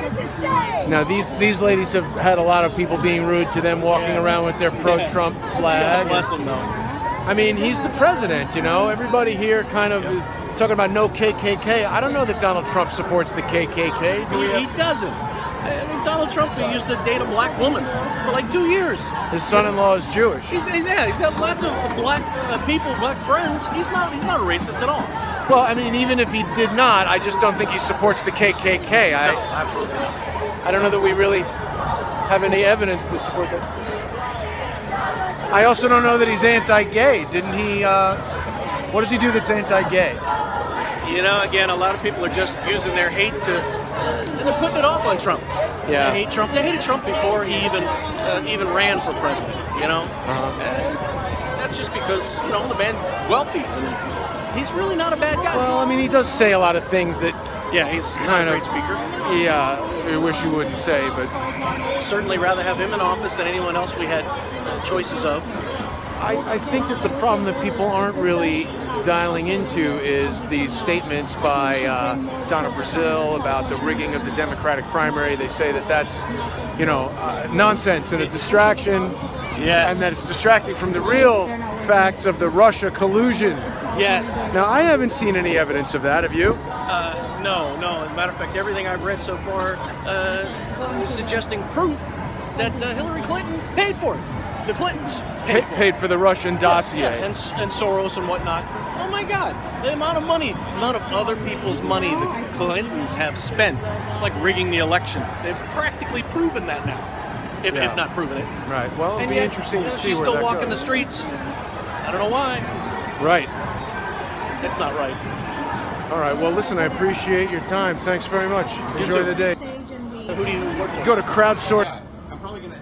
Now, these ladies have had a lot of people being rude to them, walking around with their pro-Trump flag. Bless them, though. I mean, he's the president, you know. Everybody here kind of is talking about no KKK. I don't know that Donald Trump supports the KKK. Do we? He doesn't. I mean, Donald Trump used to date a black woman for like 2 years. His son-in-law is Jewish. He's got lots of black people, black friends. He's not a racist at all. Well, I mean, even if he did not, I just don't think he supports the KKK. No, absolutely not. I don't know that we really have any evidence to support that. I also don't know that he's anti-gay. Didn't he? What does he do that's anti-gay? You know, again, a lot of people are just using their hate to, and they're putting it off on Trump. Yeah. They hate Trump. They hated Trump before he even ran for president. You know, and that's just because the man's wealthy. And he's really not a bad guy. Well, I mean, he does say a lot of things that. Yeah, he's kind not a of great speaker. Yeah, I wish you wouldn't say, but certainly rather have him in office than anyone else we had choices of. I think that the problem that people aren't really dialing into is these statements by Donna Brazile about the rigging of the Democratic primary. They say that that's, nonsense and a distraction. Yes. And that it's distracting from the real facts of the Russia collusion. Yes. Now, I haven't seen any evidence of that. Have you? No. As a matter of fact, everything I've read so far is suggesting proof that Hillary Clinton paid for it. The Clintons paid for the Russian dossier. Yeah, and Soros and whatnot. Oh my God, the amount of money, amount of other people's money the Clintons have spent, like rigging the election. They've practically proven that now, if not proven it. Right, well, it'll be interesting to see she's where still that walking goes. the streets. I don't know why. Right. It's not right. All right, well, listen, I appreciate your time. Thanks very much. Enjoy the day. Who do you work for? Go to crowdsource. I'm probably going to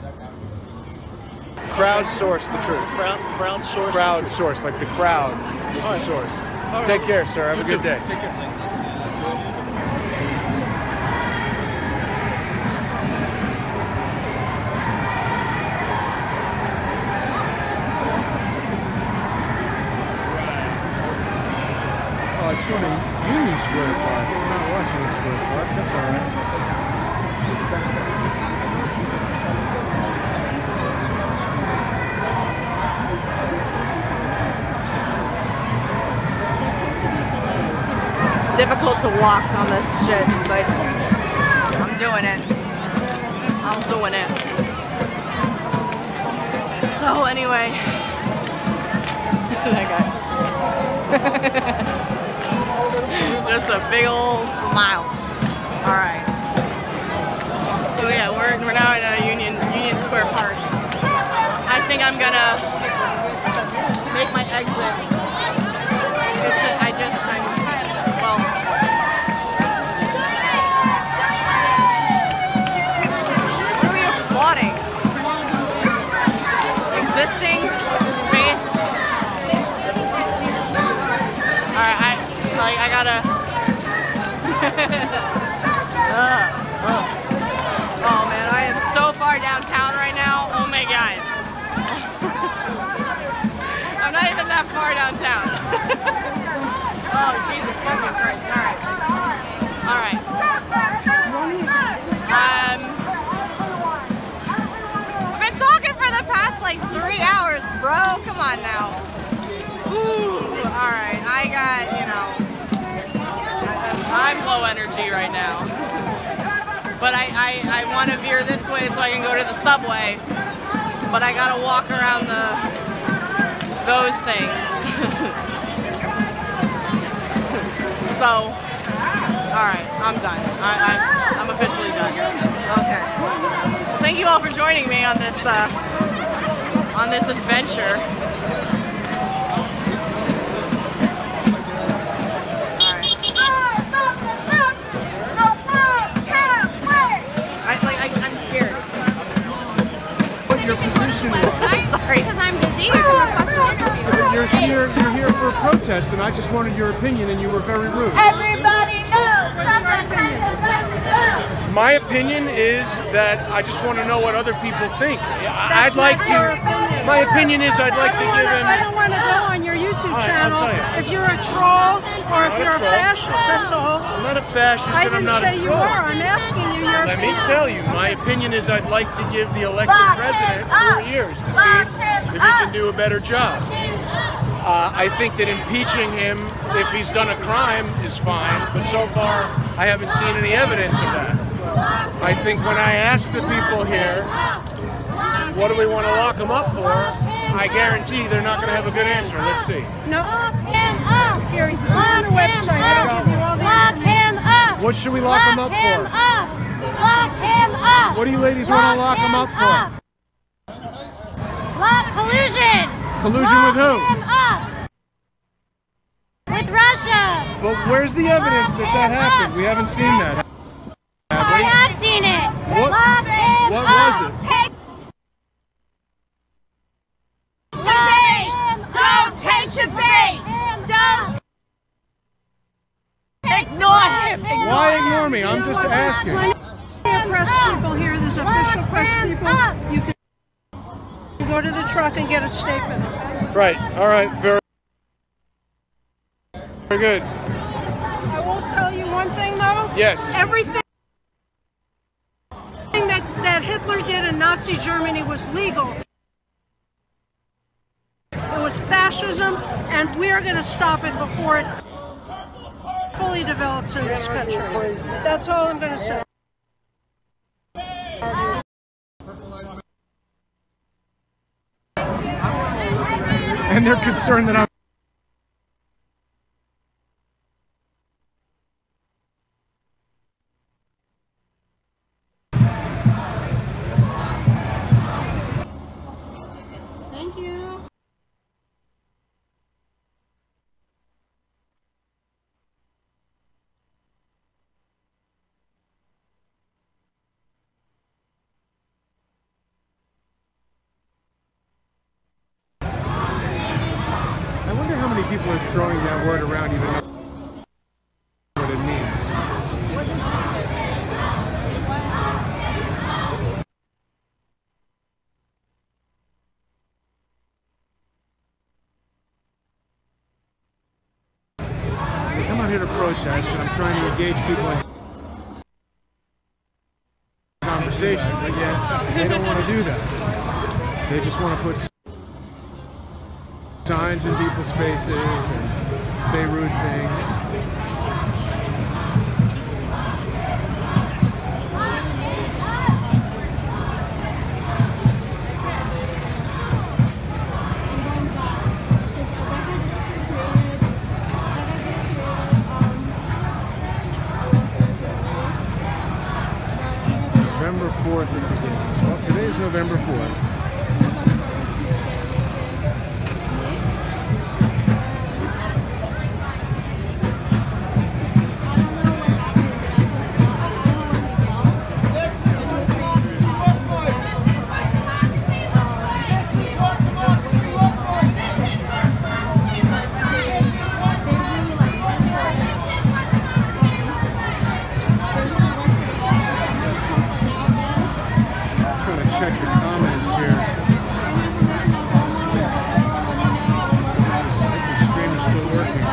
Crowdsource the truth. Crowdsource. Crowdsource, like the crowd is the source. All Take right. care, sir. Have You a good too. day. Take care. Oh, it's going to Union Square Park, not Washington Square Park. That's all right. Difficult to walk on this shit, but I'm doing it. I'm doing it. So anyway, that guy. Just a big old smile. All right. So yeah, we're now at Union Square Park. I think I'm gonna make my exit. What are we applauding? Existing space. like, I gotta... Oh man, I am so far downtown right now. Oh my god. I'm not even that far downtown. Oh, Jesus fucking Christ. Alright. Alright. I've been talking for the past like 3 hours, bro. Come on now. Ooh, alright. I got, you know, I'm low energy right now. But I want to veer this way so I can go to the subway. But I gotta walk around those things. So, alright, I'm done. I'm officially done. Okay. Well, thank you all for joining me on this adventure. I'm scared. What your position is? Sorry. Because I'm busy. You're here for a protest, and I just wanted your opinion, and you were very rude. Everybody knows. My opinion is that I just want to know what other people think. I'd like to. My opinion is I'd like to give him. I don't want to go on your YouTube channel if you're a troll or if you're a fascist. That's all. I'm not a fascist, and I'm not a troll. I didn't say you were. I'm asking you your Let opinion. me tell you, my opinion is I'd like to give the elected president 4 years to see if he can do a better job. I think that impeaching him, if he's done a crime, is fine, but so far I haven't seen any evidence of that. I think when I ask the people here, what do we want to lock him up for, I guarantee they're not going to have a good answer. Let's see. No. Here, go on the website. I'll give you all the information. What should we lock him up for? Lock him up. What do you ladies want to lock him up for? Lock collusion. Collusion with who? With Russia. But where's the evidence that happened? We haven't seen that. I have seen it. What was it? Take the bait. Don't take the bait. Don't. Ignore him. Why ignore me? I'm just asking. Plenty of press people here. There's official press people. You can go to the truck and get a statement. Right. All right. Very good. I will tell you one thing, though. Yes. Everything that Hitler did in Nazi Germany was legal. It was fascism, and we are going to stop it before it fully develops in this country. That's all I'm going to say. And they're concerned that I'm... Thank you. I wonder how many people are throwing that word around even know what it means. I come out here to protest, and I'm trying to engage people in conversation, but yet they don't want to do that. They just want to put signs in people's faces and say rude things. November 4th it begins. Well, today is November 4th. check the comments here. The stream is still working.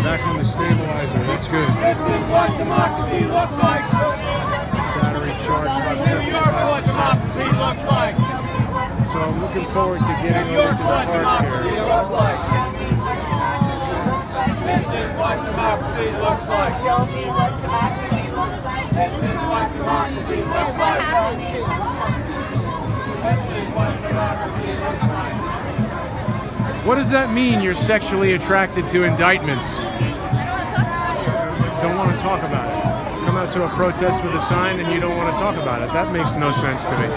Back on the stabilizer, that's good. This is what democracy looks like. Battery charged about 75%. Democracy looks like. So I'm looking forward to getting over to the park here. This is what democracy looks like. Show me what democracy looks like. This is what democracy looks like. This is what democracy looks like. What does that mean, you're sexually attracted to indictments? Don't want to talk about it. Come out to a protest with a sign and you don't want to talk about it. That makes no sense to me.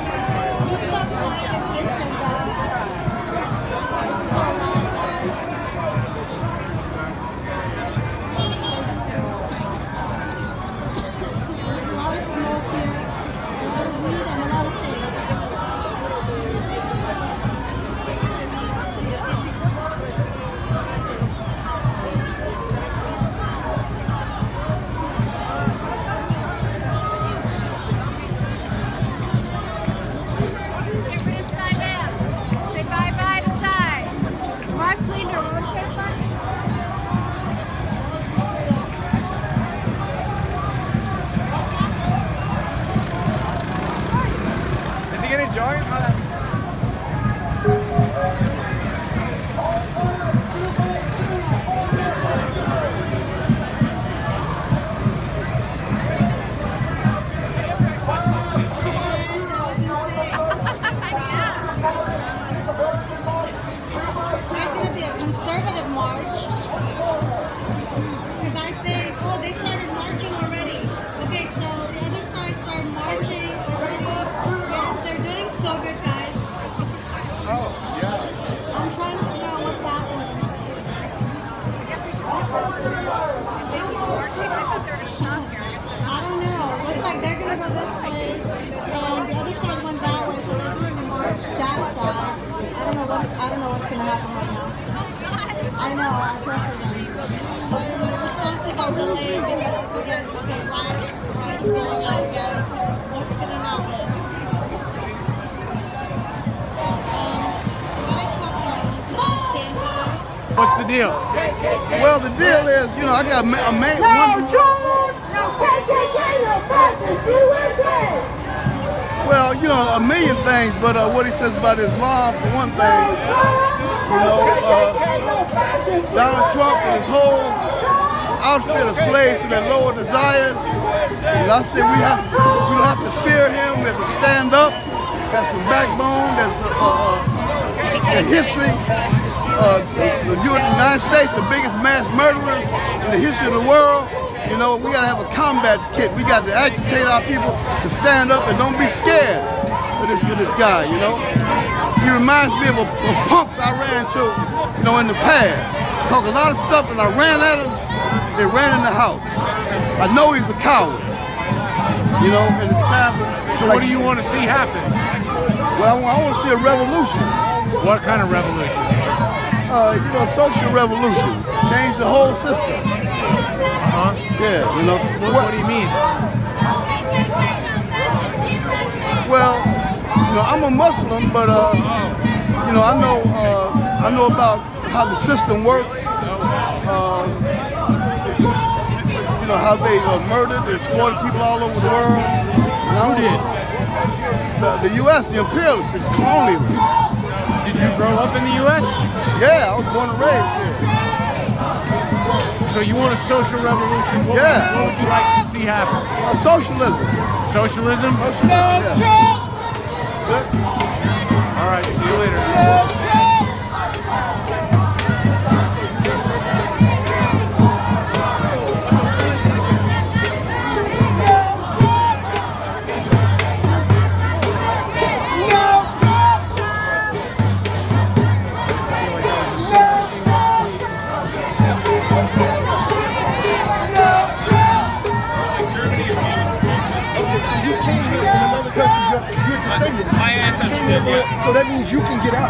What's the deal? Well, the deal is, you know, I got a main one. Well, you know, a million things, but what he says about Islam, for one thing, you know, Donald Trump and his whole outfit of slaves to their lower desires. And I said we don't have to fear him. We have to stand up. Got some backbone. There's a history. The United States, the biggest mass murderers in the history of the world. You know, we gotta have a combat kit. We got to agitate our people to stand up and don't be scared of this guy, you know. He reminds me of a punks I ran to, you know, in the past. Talk a lot of stuff and I ran at him, they ran in the house. I know he's a coward, you know, and it's time for... So like, what do you want to see happen? Well, I want to see a revolution. What kind of revolution? You know, social revolution. Change the whole system. Yeah, you know. What do you mean? Well, you know, I'm a Muslim, but you know, I know about how the system works. You know how they murdered and slaughtered people all over the world. Who did? The U.S., the imperialists, the colonialists. Did you grow up in the U.S.? Yeah, I was born and raised here. So you want a social revolution? What would you like to see happen? Socialism. Socialism? Socialism, yeah. All right, see you later. So that means you can get out.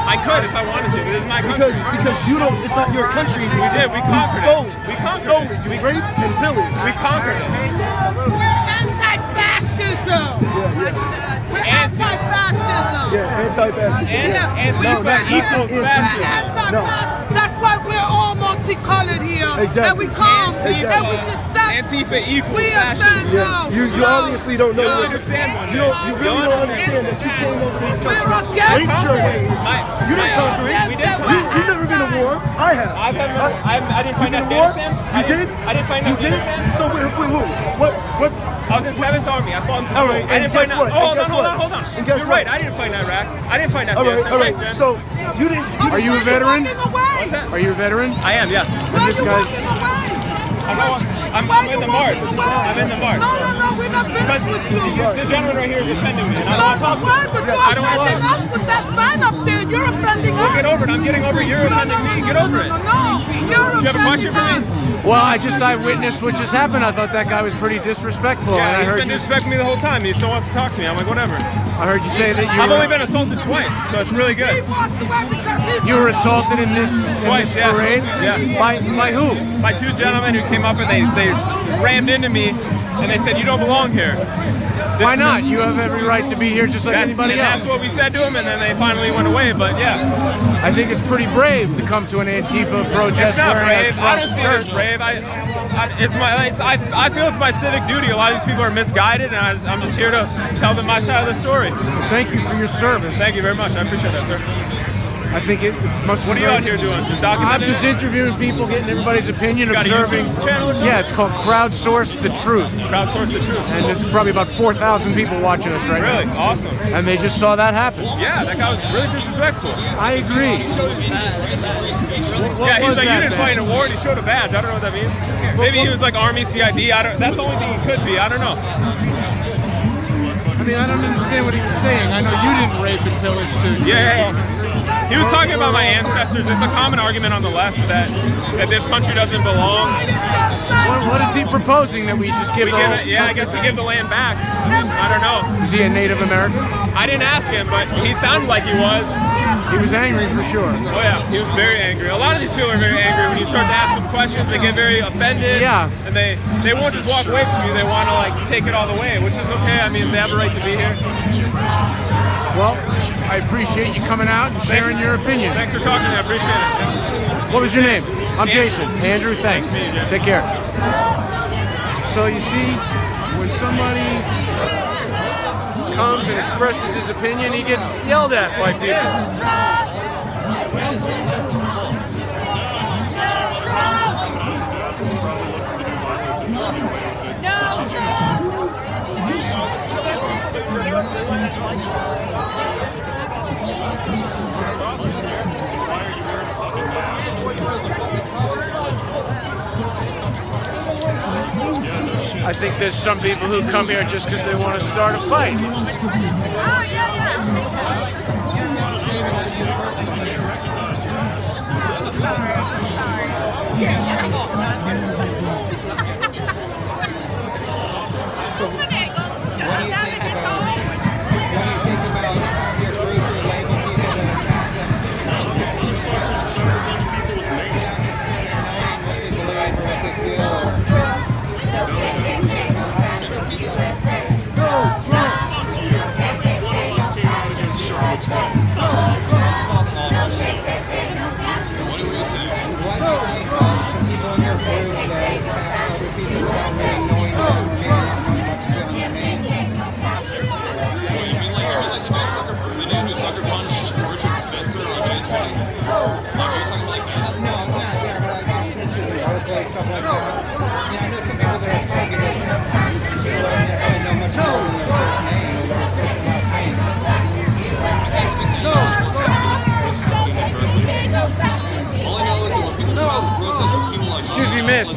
I could if I wanted to, but it's my country. Because you don't. It's not your country. We did. We conquered it. We stole it. You raped and pillaged. We conquered it. We're anti-fascism. We're anti-fascism. Yeah, anti-fascism. Antifa equals fascism. That's why we're all multicolored here. Exactly. And we come and we defend. Antifa equals we fascism. Yeah. You obviously don't know. You understand one. You really don't understand that you came over to this country, raped your way into it. You didn't conquer it. You've never been to war. I have. I didn't find Afghanistan. You did? I didn't find Afghanistan. So with who? What? I was in 7th Army. I fought in the All right, I didn't find guess what? Hold And on. And guess You're what? right. I didn't find Iraq. I didn't find All Afghanistan. right. Thanks, man. So you didn't. Are you a veteran? What's that? Are you a veteran? I am, yes. And this guy's. I'm in the march. I'm in the march. No, we're not finished with you. The gentleman right here is offending me. No, but you're offending us with that sign up there. You're offending us. Well, get over it. I'm getting over it. You're offending me. Get over it. No, you're Do you have a question for me? Well, I witnessed what just happened. I thought that guy was pretty disrespectful. Yeah, and I he's heard been disrespecting me the whole time. He still wants to talk to me. I'm like, whatever. I heard you say that I've only been assaulted twice, so it's really good. You were assaulted in this parade? Yeah. By who? By two gentlemen who came up and they rammed into me and they said, you don't belong here. Why not? You have every right to be here just like anybody else. That's what we said to them, and then they finally went away, but yeah. I think it's pretty brave to come to an Antifa protest. It's not wearing brave. a I Trump don't see shirt. it as brave. I feel it's my civic duty. A lot of these people are misguided, and I'm just here to tell them my side of the story. Well, thank you for your service. Thank you very much. I appreciate that, sir. I think it must. What are you out here doing? Just documenting? I'm just interviewing people, getting everybody's opinion, You got a observing. YouTube channel or something? Yeah, it's called Crowdsource the Truth. Crowdsource the Truth. And there's probably about 4,000 people watching us right now. Really? Awesome. And they just saw that happen. Yeah, that guy was really disrespectful. I agree. Yeah, he was like, you didn't fight in a war, and he showed a badge. I don't know what that means. Maybe he was like Army CID. That's the only thing he could be. I don't know. I mean, I don't understand what he was saying. I know you didn't rape and pillage too. Yeah. He was talking about my ancestors. It's a common argument on the left that this country doesn't belong. What is he proposing? That we just give I guess we give the land back. I don't know. Is he a Native American? I didn't ask him, but he sounded like he was. He was angry for sure. Oh yeah, he was very angry. A lot of these people are very angry. When you start to ask them questions, they get very offended. Yeah. And they won't just walk away from you. They want to like take it all the way, which is okay. I mean, they have a right to be here. Well, I appreciate you coming out and sharing your opinion. Thanks for talking to me. I appreciate it. What was your name? I'm Jason. Andrew, thanks. Take care. So you see, when somebody comes and expresses his opinion, he gets yelled at by people. I think there's some people who come here just because they want to start a fight. Stuff like that. Yeah, I know some people that are targeted. So I don't know much about their first name or their first last name. All I know is that when people come out to protest with people like Excuse me, miss.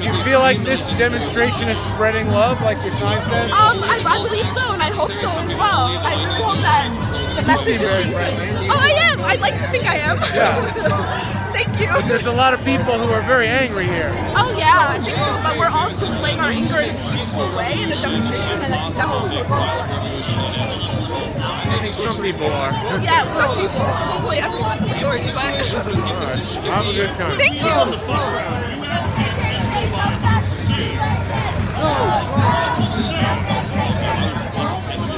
Do you feel like this demonstration is spreading love, like your sign says? I believe so, and I hope so as well. I hope that the message is being sent. Oh, I am. I'd like to think I am. Yeah. Thank you. But there's a lot of people who are very angry here. Oh yeah, I think so. But we're all displaying our anger in a peaceful way in a demonstration, and I think that's what's supposed to be. I think some people are. Yeah, some people. Hopefully everyone, the majority, but... All right. Have a good time. Thank you.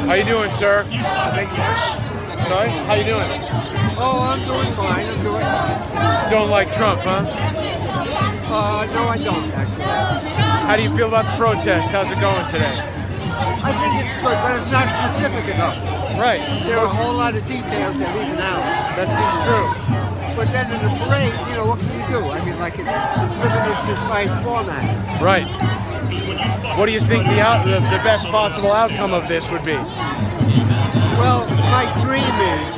How you doing, sir? Thank you much. Sorry? How you doing? Oh, I'm doing fine. I'm doing fine. Don't like Trump, huh? No, I don't, actually. How do you feel about the protest? How's it going today? I think it's good, but it's not specific enough. Right. There are a whole lot of details they're leaving out. That seems true. But then in the parade, you know, what can you do? I mean, like, it's limited to by format. Right. What do you think the best possible outcome of this would be? Well, my dream is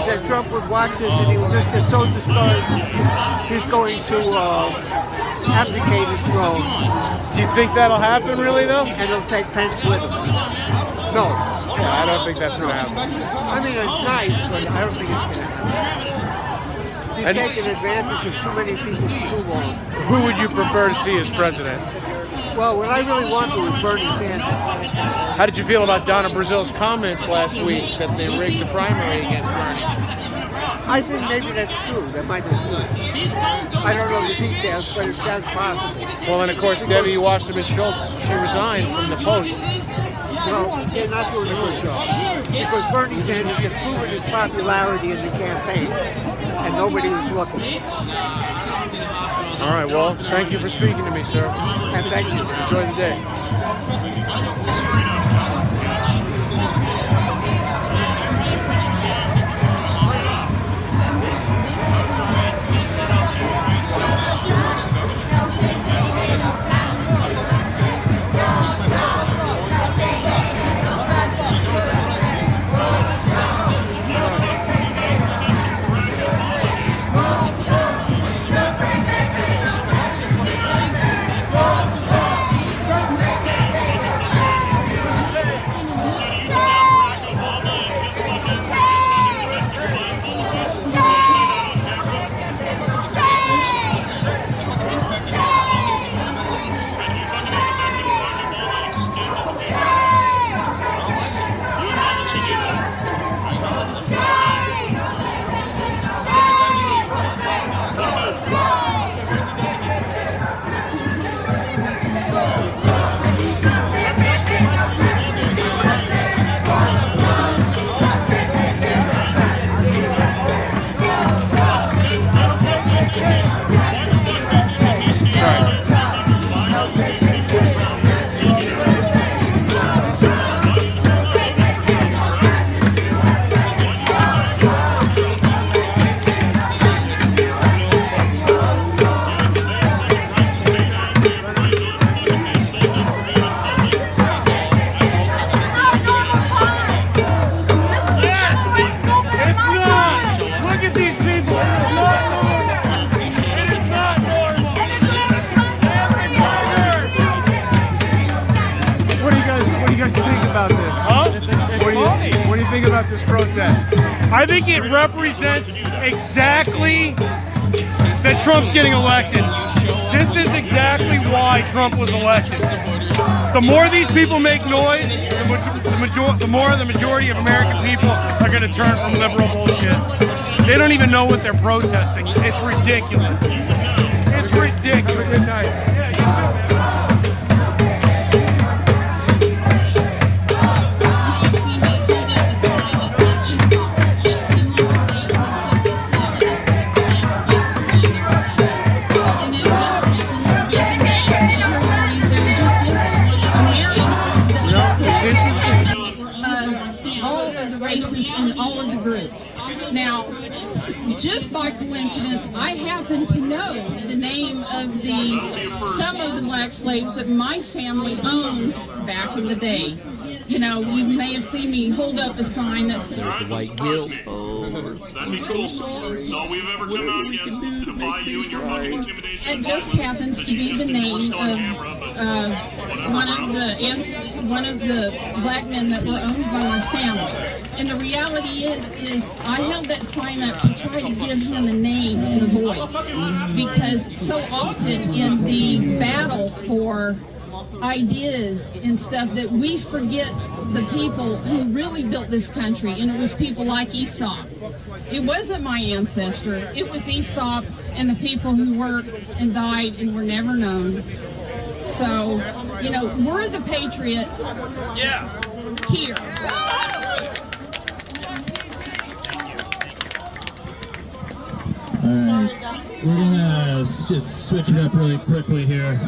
that Trump would watch this and he would just get so discouraged he's going to abdicate his throne. Do you think that'll happen, really, though? And he'll take Pence with him. No. Yeah, I don't think that's going to happen. I mean, it's nice, but I don't think it's going to happen. He's taking advantage of too many people for too long. Who would you prefer to see as president? Well, what I really wanted was Bernie Sanders. How did you feel about Donna Brazil's comments last week that they rigged the primary against Bernie? I think maybe that's true. That might be true. I don't know the details, but it sounds possible. Well, and of course, Debbie Wasserman Schultz, she resigned from the Post. Well, they're not doing a good job. Because Bernie Sanders has proven his popularity in the campaign, and nobody was looking. All right, well, thank you for speaking to me, sir. And thank you. Enjoy the day. About this protest? I think it represents exactly that Trump's getting elected. This is exactly why Trump was elected. The more these people make noise, the more the majority of American people are going to turn from liberal bullshit. They don't even know what they're protesting. It's ridiculous. It's ridiculous. Have a good night. Yeah, you too, man. In all of the groups. Now, just by coincidence, I happen to know the name of some of the black slaves that my family owned back in the day. You know, you may have seen me hold up a sign that says, "There's the white guilt." Oh, I'm so sorry. That's all we've ever come out against to defy you and your public intimidation. it just happens to be the name of one of the black men that were owned by my family. And the reality is I held that sign up to try to give him a name and a voice, because so often in the battle for ideas and stuff that we forget the people who really built this country, and it was people like Aesop. It wasn't my ancestor, it was Aesop and the people who worked and died and were never known. So, you know, we're the patriots here. Alright, we're gonna just switch it up really quickly here.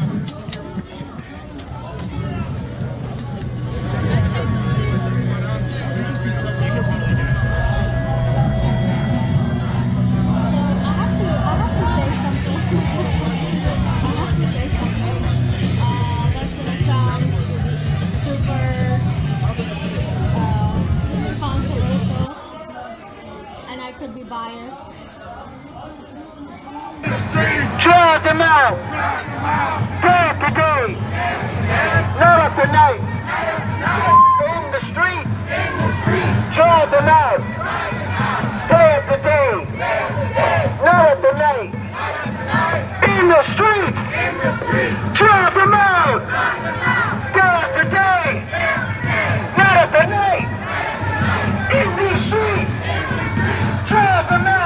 Drive them out. Day after day. Night after night. In the streets. Drive them out. Day after day. Night after night. In the streets. Drive them out. Day after day. Night after night. In these streets. Drive them out.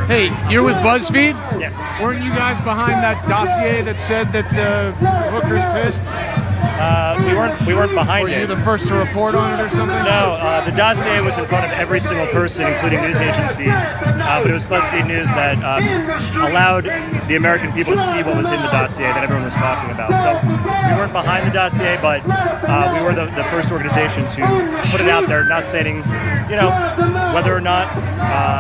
Hey, you're with BuzzFeed? Yes. Weren't you guys behind that dossier that said that the hooker's pissed? We weren't behind it. Were you the first to report on it or something? No, the dossier was in front of every single person, including news agencies. But it was BuzzFeed News that allowed the American people to see what was in the dossier that everyone was talking about. So we weren't behind the dossier, but we were the first organization to put it out there, not saying, you know, whether or not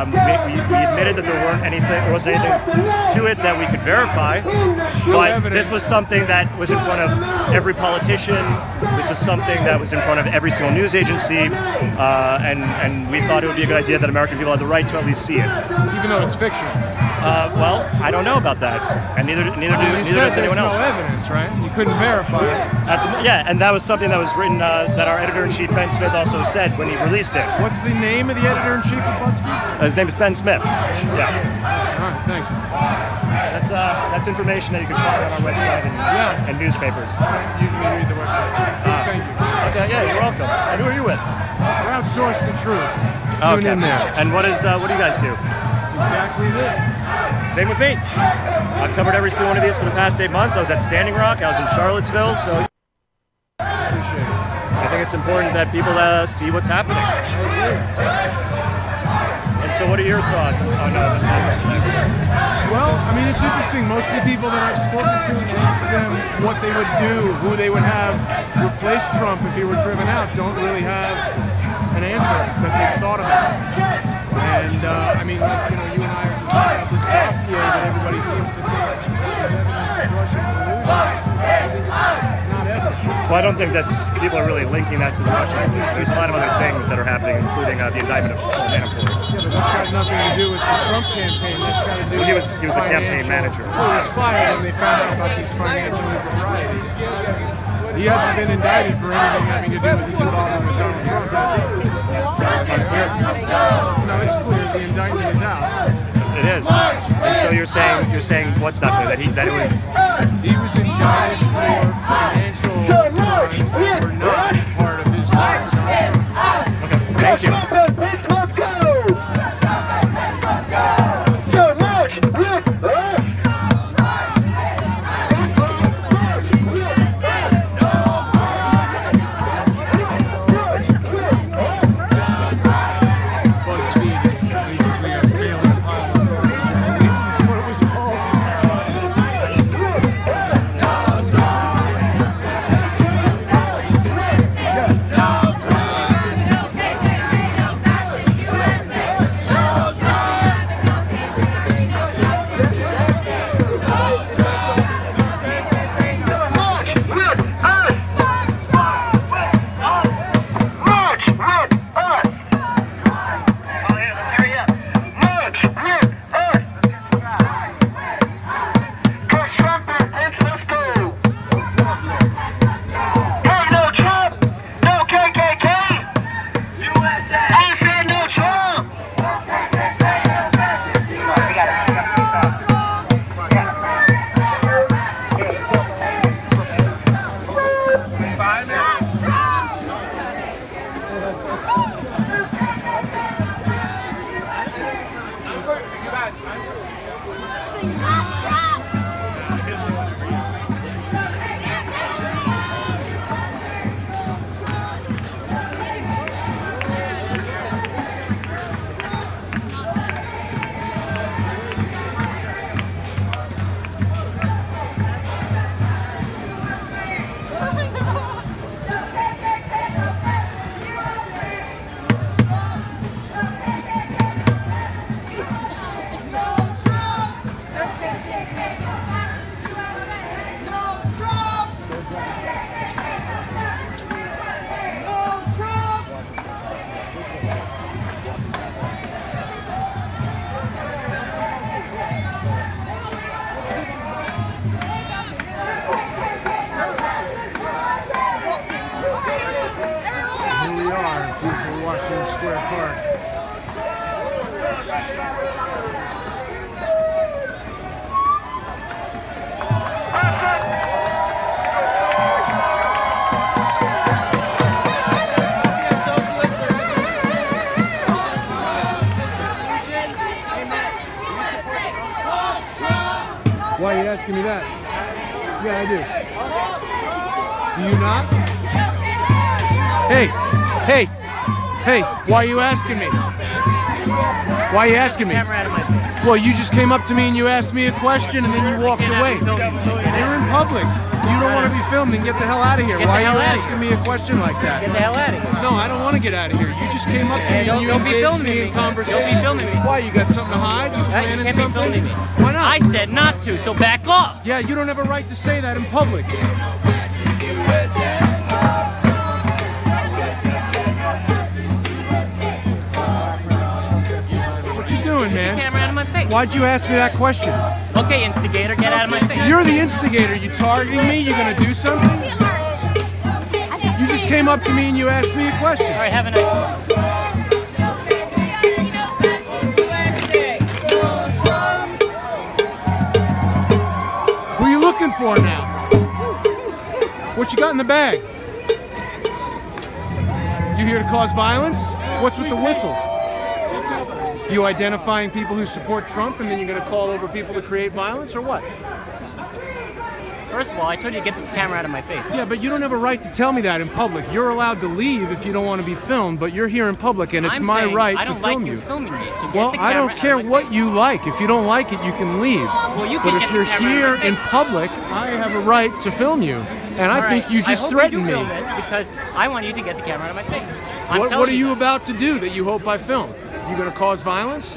we admitted that there wasn't anything to it that we could verify. But this was something that was in front of every politician. This was something that was in front of every single news agency, and we thought it would be a good idea that American people had the right to at least see it. Even though it's fiction. Well, I don't know about that, and neither does anyone else. No evidence, right? You couldn't verify it. Yeah, and that was something that was written that our editor-in-chief Ben Smith also said when he released it. What's the name of the editor-in-chief of BuzzFeed? His name is Ben Smith. Yeah. All right, thanks. That's information that you can find on our website and newspapers. I usually read the website. Thank you. Okay, yeah, you're welcome. And who are you with? Crowdsource the truth. Tune in there. And what do you guys do? Exactly this. Same with me. I've covered every single one of these for the past 8 months. I was at Standing Rock. I was in Charlottesville. So appreciate it. I think it's important that people see what's happening. And so, what are your thoughts on what's happening tonight? Well, I mean, it's interesting. Most of the people that I've spoken to and asked them what they would do, who they would have replace Trump if he were driven out, don't really have an answer that they've thought about. And I mean, like, you know, you and I are about this dossier that everybody seems to think is evidence of Russian collusion. Not evidence. Well, I don't think people are really linking that to the Russian collusion. There's a lot of other things that are happening, including the indictment of Manafort. Yeah, but that's got nothing to do with the Trump campaign. That's got to do with he was the campaign manager. Well, he was fired when they found out about these financial improprieties. He hasn't been indicted for anything having to do with his involvement with Donald Trump, has he? No, it's clear. The indictment is out. It is. And so you're saying what's not clear? That it was. He was indicted for financial crimes that were not part of his life. Okay. Thank you. Why are you asking me that? Yeah, I do. Do you not? Hey, why are you asking me? Why are you asking me? Well, you just came up to me and you asked me a question and then you walked away. You're in public. You don't want to be filmed, and get the hell out of here. Why are you asking me a question like that? Get the hell out of here. No, I don't want to get out of here. You just came up to me and you engaged me in conversation. Don't be filming me. Why, you got something to hide? You planning can't something? be filming me. Why not? I said not to, so back off. Yeah, you don't have a right to say that in public. What you doing, man? Get the camera out of my face. Why'd you ask me that question? Okay, instigator, get out of my face. You're the instigator. You targeting me? You gonna do something? You just came up to me and you asked me a question. All right, have a nice one. Who are you looking for now? What you got in the bag? You here to cause violence? What's with the whistle? You identifying people who support Trump and then you're going to call over people to create violence, or what? First of all, I told you to get the camera out of my face. Yeah, but you don't have a right to tell me that in public. You're allowed to leave if you don't want to be filmed, but you're here in public and it's my right to film you. Filming me, so get Well, the I don't camera care out of my what face. you like. If you don't like it, you can leave. Well, you but can if get the you're camera here out of my in face. public, I have a right to film you. And I think you just threatened me. I hope you do film this because I want you to get the camera out of my face. What are you about to do that you hope I film? You going to cause violence?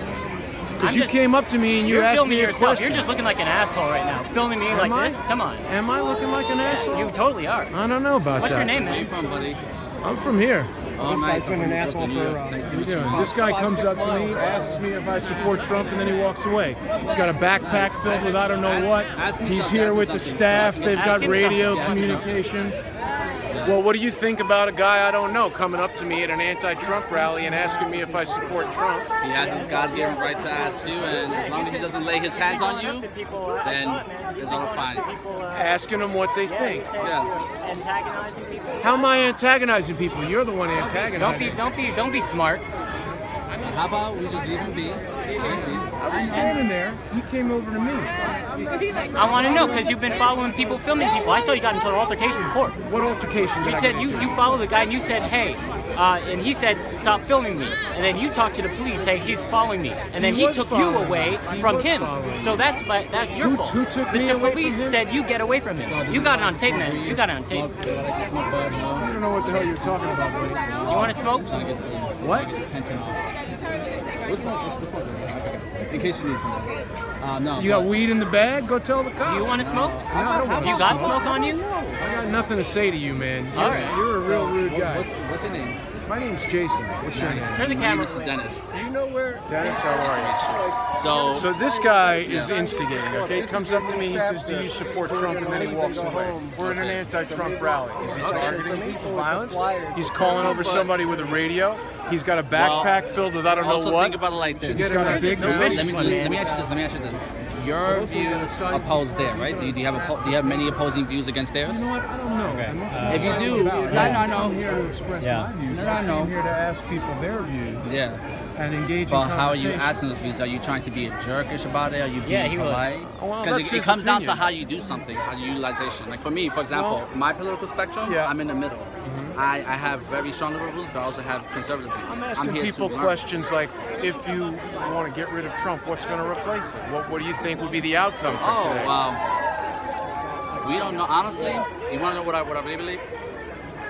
Because you came up to me and you asked me a question. You're just looking like an asshole right now. Filming me like this? Come on. Am I looking like an asshole? You totally are. I don't know about What's that. your name, man? Where you from, buddy? I'm from here. This guy's been an asshole for This guy comes up to me, asks me if I support Trump, and then he walks away. He's got a backpack filled with I don't know what. He's here with the staff. They've got radio communication. Well, what do you think about a guy I don't know coming up to me at an anti-Trump rally and asking me if I support Trump? He has his God-given right to ask you, and as long as he doesn't lay his hands on you, then it's all fine. Asking them what they think. Yeah. Antagonizing people. How am I antagonizing people? You're the one antagonizing. Don't be smart. How about we just leave him be? I was standing there. He came over to me. I want to know because you've been following people, filming people. I saw you got into an altercation before. What altercation? You said you followed the guy and you said, hey, and he said, stop filming me. And then you talked to the police, hey, he's following me. And then he took you away from him. So that's your fault. Who took me the away police from him? said you get away from him. You got it on tape, man. You got it on tape. I don't know what the hell you're talking about, buddy. You want to smoke? What? Let's smoke. In case you need some. No. You got weed in the bag? Go tell the cops. Do you want to smoke? No, I don't want You got smoke on you? I got nothing to say to you, man. All right. You're a real rude guy. What's your name? My name's Jason. What's your name? Turn the camera. This is Dennis. Do you know where? Dennis, how are you? So this guy is instigating, okay? He comes up to me, he says, do you support Trump? And then he walks away. We're in an anti-Trump rally. Is he targeting me for violence? He's calling over somebody with a radio. He's got a backpack filled with I don't know what. Also think about it like this. He's got a big Let me ask you this. Your views oppose there, right? Do you have many opposing views against theirs? You know what? I don't know. Okay. If you do, I'm here to express my views. I'm here to ask people their views. Yeah. And engage But in how are you conversation. asking those views? Are you trying to be a jerkish about it? Are you being polite? Well, Because that's it his comes down to opinion. how you do something, how you utilization. Like for me, for example, my political spectrum, I'm in the middle. I have very strong liberal views, but I also have conservative views. I'm asking here people to learn. questions like, if you want to get rid of Trump, what's going to replace it? What do you think would be the outcome for today? We don't know. Honestly, you want to know what I really believe?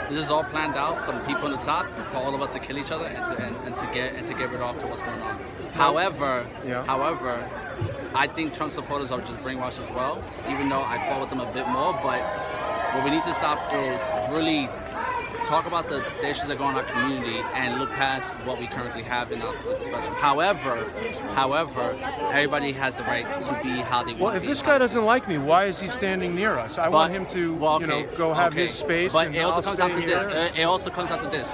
This is all planned out for the people on the top, for all of us to kill each other and to get rid off to what's going on. However, I think Trump supporters are just brainwashed as well, even though I fall with them a bit more. But what we need to stop is really talk about the issues that go on in our community and look past what we currently have in our spectrum. However, everybody has the right to be how they want to be. Well, if this guy doesn't like me, why is he standing near us? I want him to, go have his space. But and it also I'll comes down stay to here. this. It also comes down to this.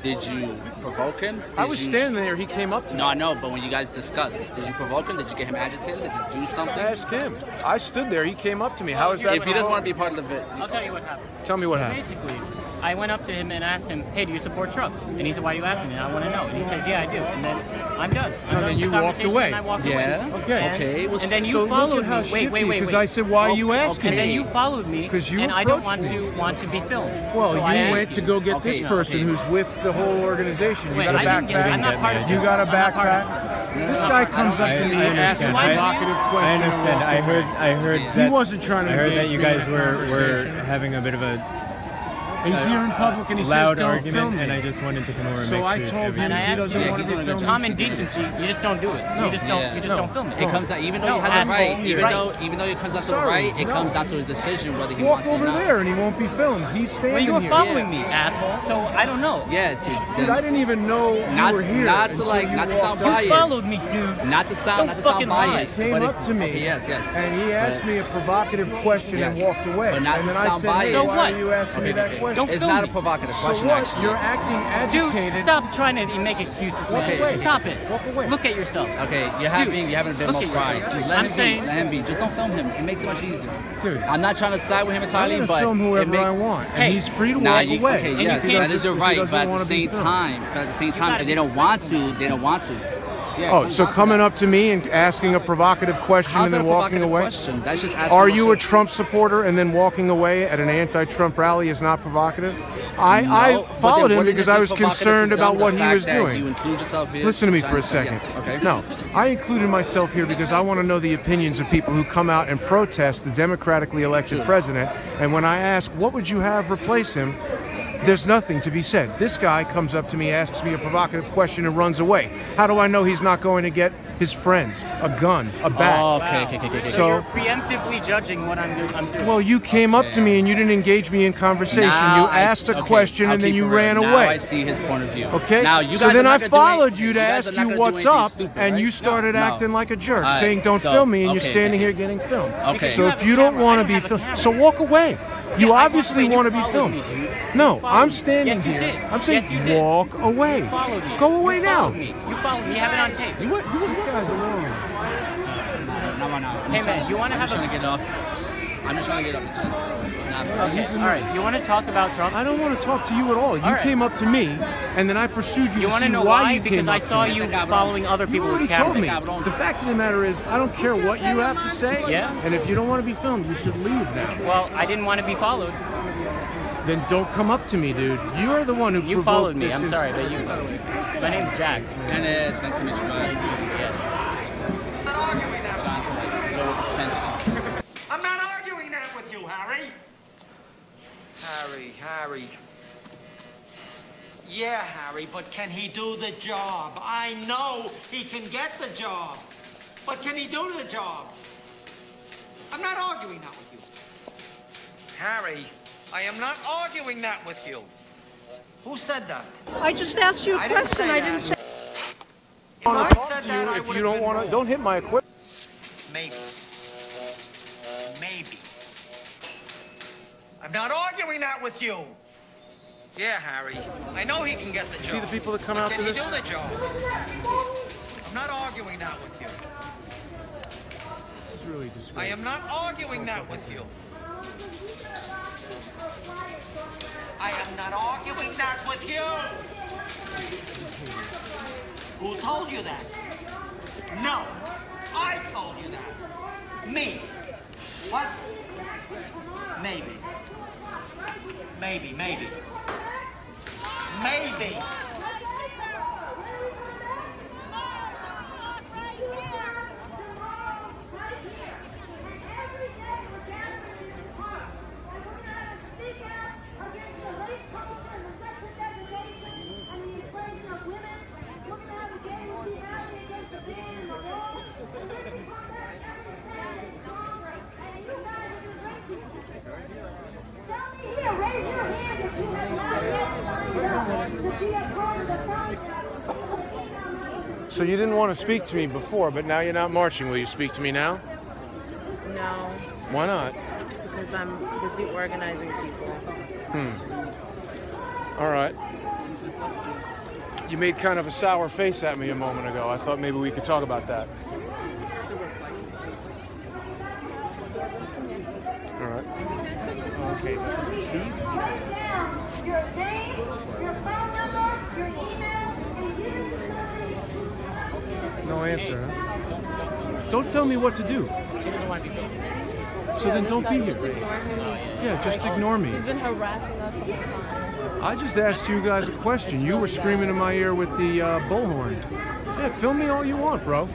Did you provoke him? I was standing there. He came up to me. No, I know, but when you guys discussed, did you provoke him? Did you get him agitated? Did you do something? Ask him. I stood there. He came up to me. How is that? If he doesn't want to be part of the video, I'll tell you what happened. Tell me what happened. Basically, I went up to him and asked him, "Hey, do you support Trump?" And he said, "Why are you asking me?" And I want to know. And he says, "Yeah, I do." And then I'm done. I'm done then with you the walked conversation away. And I walked Yeah. away. Okay. And then you so followed look at how me. Wait. Because I said, "Why are you asking And then me?" you followed me. Because you and I don't approached want to be filmed. Well, so you went to go get this person who's with the whole organization. You Wait, got a I didn't get- backpack. I'm not part of You this. got a I'm not part of backpack. This guy comes up to me and asks a provocative question. I understand. I heard that he wasn't trying to. I heard that engage you me in guys a were conversation. having a bit of a He's here in public and he loud says, "Don't argument, film me." and I just wanted to come over and So make I sure told him And I he asked doesn't you, want to be filmed. common decency, you just don't do it. No. You just don't film it. It comes down, even though you had the right, even though it comes down to the right, it comes down to his decision whether he Walk wants to or over not. there and he won't be filmed. He's standing Well, you were here. following me, asshole. So I don't know. Yeah, Dude, I didn't even know you not were here. not to until like you not to walked sound up. biased. You followed me, dude. Not to sound Don't not to sound fucking lie. biased. He came but up to me. Okay, yes. And he asked me a provocative question and Yes. walked away. But not and to then I sound said, biased. "Hey, So why what? are you asking me that question?" Don't It's film not me. a provocative So question. what? Actually. You're acting agitated. Dude, stop trying to make excuses, Walk man. away. Stop it. Walk away. Look at yourself. Okay, you're having a bit look more at pride. yourself. Just let I'm him saying- be. Let him be. Just don't film him. It makes it much easier. Dude, I'm not trying to side with him entirely, I'm but gonna film it whoever make, I want, and Hey, he's free to Nah, walk you, away. okay, And yes, you can't- that is your if he right. doesn't But at the wanna be same filmed. time, gotta if they don't want to, they don't want to. Yeah, Oh, so coming up to me and asking a provocative question How's and that then a walking provocative away? question? That's just asking Are a you a shit. Trump supporter and then walking away at an anti-Trump rally is not provocative? I No, but followed then him wouldn't because it be I was provocative concerned to about them, the what he fact was that doing. You include yourself here? Listen to me for a second. Yes, okay. No, I included myself here because I want to know the opinions of people who come out and protest the democratically elected president. And when I ask, what would you have replace him? There's nothing to be said. This guy comes up to me, asks me a provocative question, and runs away. How do I know he's not going to get his friends a gun, a bat? Oh, okay. So you're preemptively judging what I'm doing. Well, you came up to me and you didn't engage me in conversation. Now You asked a question and then you ran Now away. I see his point of view. Okay? Now you guys so then are I not gonna do followed anything- you to guys ask are not you gonna do what's anything up, stupid, and right? you started No. acting like a jerk, All right, saying don't so- film me, and you're okay, standing okay. here getting filmed. Okay. So You if have a you don't camera. want I to don't be have a filmed, camera. so walk away. You obviously want to be filmed. Me, dude. No, You followed I'm me. standing Yes, you here. did. I'm saying Yes, you did. walk away. You followed me. Go away You now. followed me. You followed me. You have it on tape. You guys alone. No. Hey, man, you want to I'm have just a... trying to get off. I'm just trying to get off. Okay, all right. You want to talk about Trump? I don't want to talk to you at all. You All right. came up to me, and then I pursued you. You to want see to know why why? you Because came I up to saw me. you following other You people with already cameras. told me. The fact of the matter is, I don't care what you have to say. Yeah. And if you don't want to be filmed, you should leave now. Well, I didn't want to be followed. Then don't come up to me, dude. You are the one who You provoked followed me. this I'm sorry, but you. My name's Jack. And it's nice to meet you, guys. I'm not arguing that with you, Harry. Harry. Yeah, Harry, but can he do the job? I know he can get the job. But can he do the job? I'm not arguing that with you. Harry, I am not arguing that with you. Who said that? I just asked you a I didn't question. say I that. didn't say. If I I talk said to that, you I if would you have don't been want to. wrong. Don't hit my equipment. Maybe. I'm not arguing that with you. Yeah, Harry. I know he can get the job. See the people that come But out can to he this? do the job? I'm not arguing that with you. This is really disgraceful. I am not arguing that with you. I am not arguing that with you. Who told you that? No, I told you that. Me. What? Maybe. Maybe. So you didn't want to speak to me before, but now you're not marching. Will you speak to me now? No, Why not? because I'm busy organizing people. All right. You made kind of a sour face at me a moment ago. I thought maybe we could talk about that. All right. Okay. These people. Your name, your phone number, your email, No answer, huh? Don't tell me what to do. So then don't be here. Yeah, just ignore me. He's been harassing us the whole time. I just asked you guys a question. You were screaming in my ear with the bullhorn. Yeah, film me all you want, bro.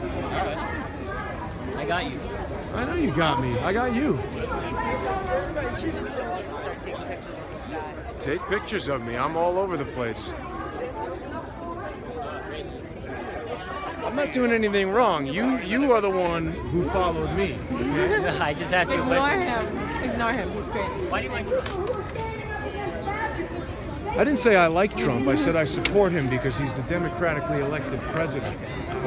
I got you. I know you got me. I got you. Take pictures of me. I'm all over the place. I'm not doing anything wrong. You are the one who followed me. Okay? I just asked you a question. Ignore him. He's crazy. Why do you like Trump? I didn't say I like Trump. I said I support him because he's the democratically elected president.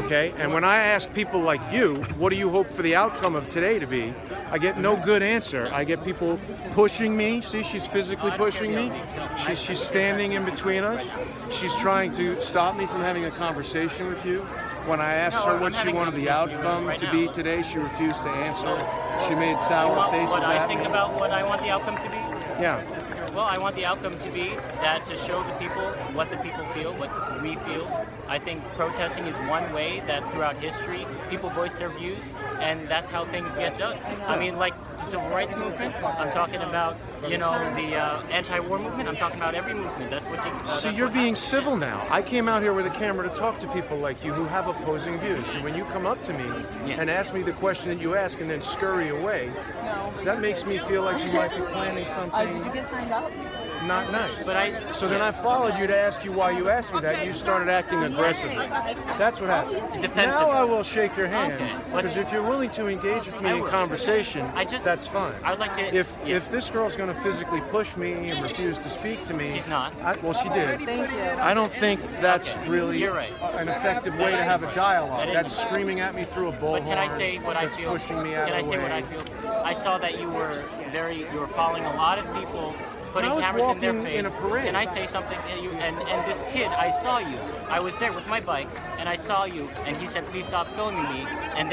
Okay? And when I ask people like you, what do you hope for the outcome of today to be? I get no good answer. I get people pushing me. See, she's physically pushing me. She's standing in between us. She's trying to stop me from having a conversation with you. When I asked her what she wanted the outcome to be today, she refused to answer. She made sour faces What I at think me. about what I want the outcome to be? Yeah. Well, I want the outcome to be that to show the people what the people feel, what we feel. I think protesting is one way that throughout history people voice their views, and that's how things get done. I mean, like the civil rights movement. I'm talking about, you know, the anti-war movement. I'm talking about every movement. That's what. See, you're being civil now. I came out here with a camera to talk to people like you who have opposing views. And when you come up to me and ask me the question that you ask and then scurry away, that makes me feel like you might be planning something. Did you get signed up? Not nice. But so then I followed you to ask you why you asked me that, and you started acting aggressively. That's what happened. Defensive. Now I will shake your hand, Okay. because if you're willing to engage with me in conversation, that's fine. I would like to. If this girl's going to physically push me and refuse to speak to me, she's not. Well, she did. Thank you. I don't think that's really You're right. an effective way to have a dialogue. That is- That's screaming at me through a bullhorn. But can I say what I that's feel? pushing me out Can I of the say way. what I feel? I saw that you were following a lot of people, putting I was cameras in their walking face. in a parade. Can I say something? And this kid, I saw you. I was there with my bike, and I saw you, and he said, "Please stop filming me." And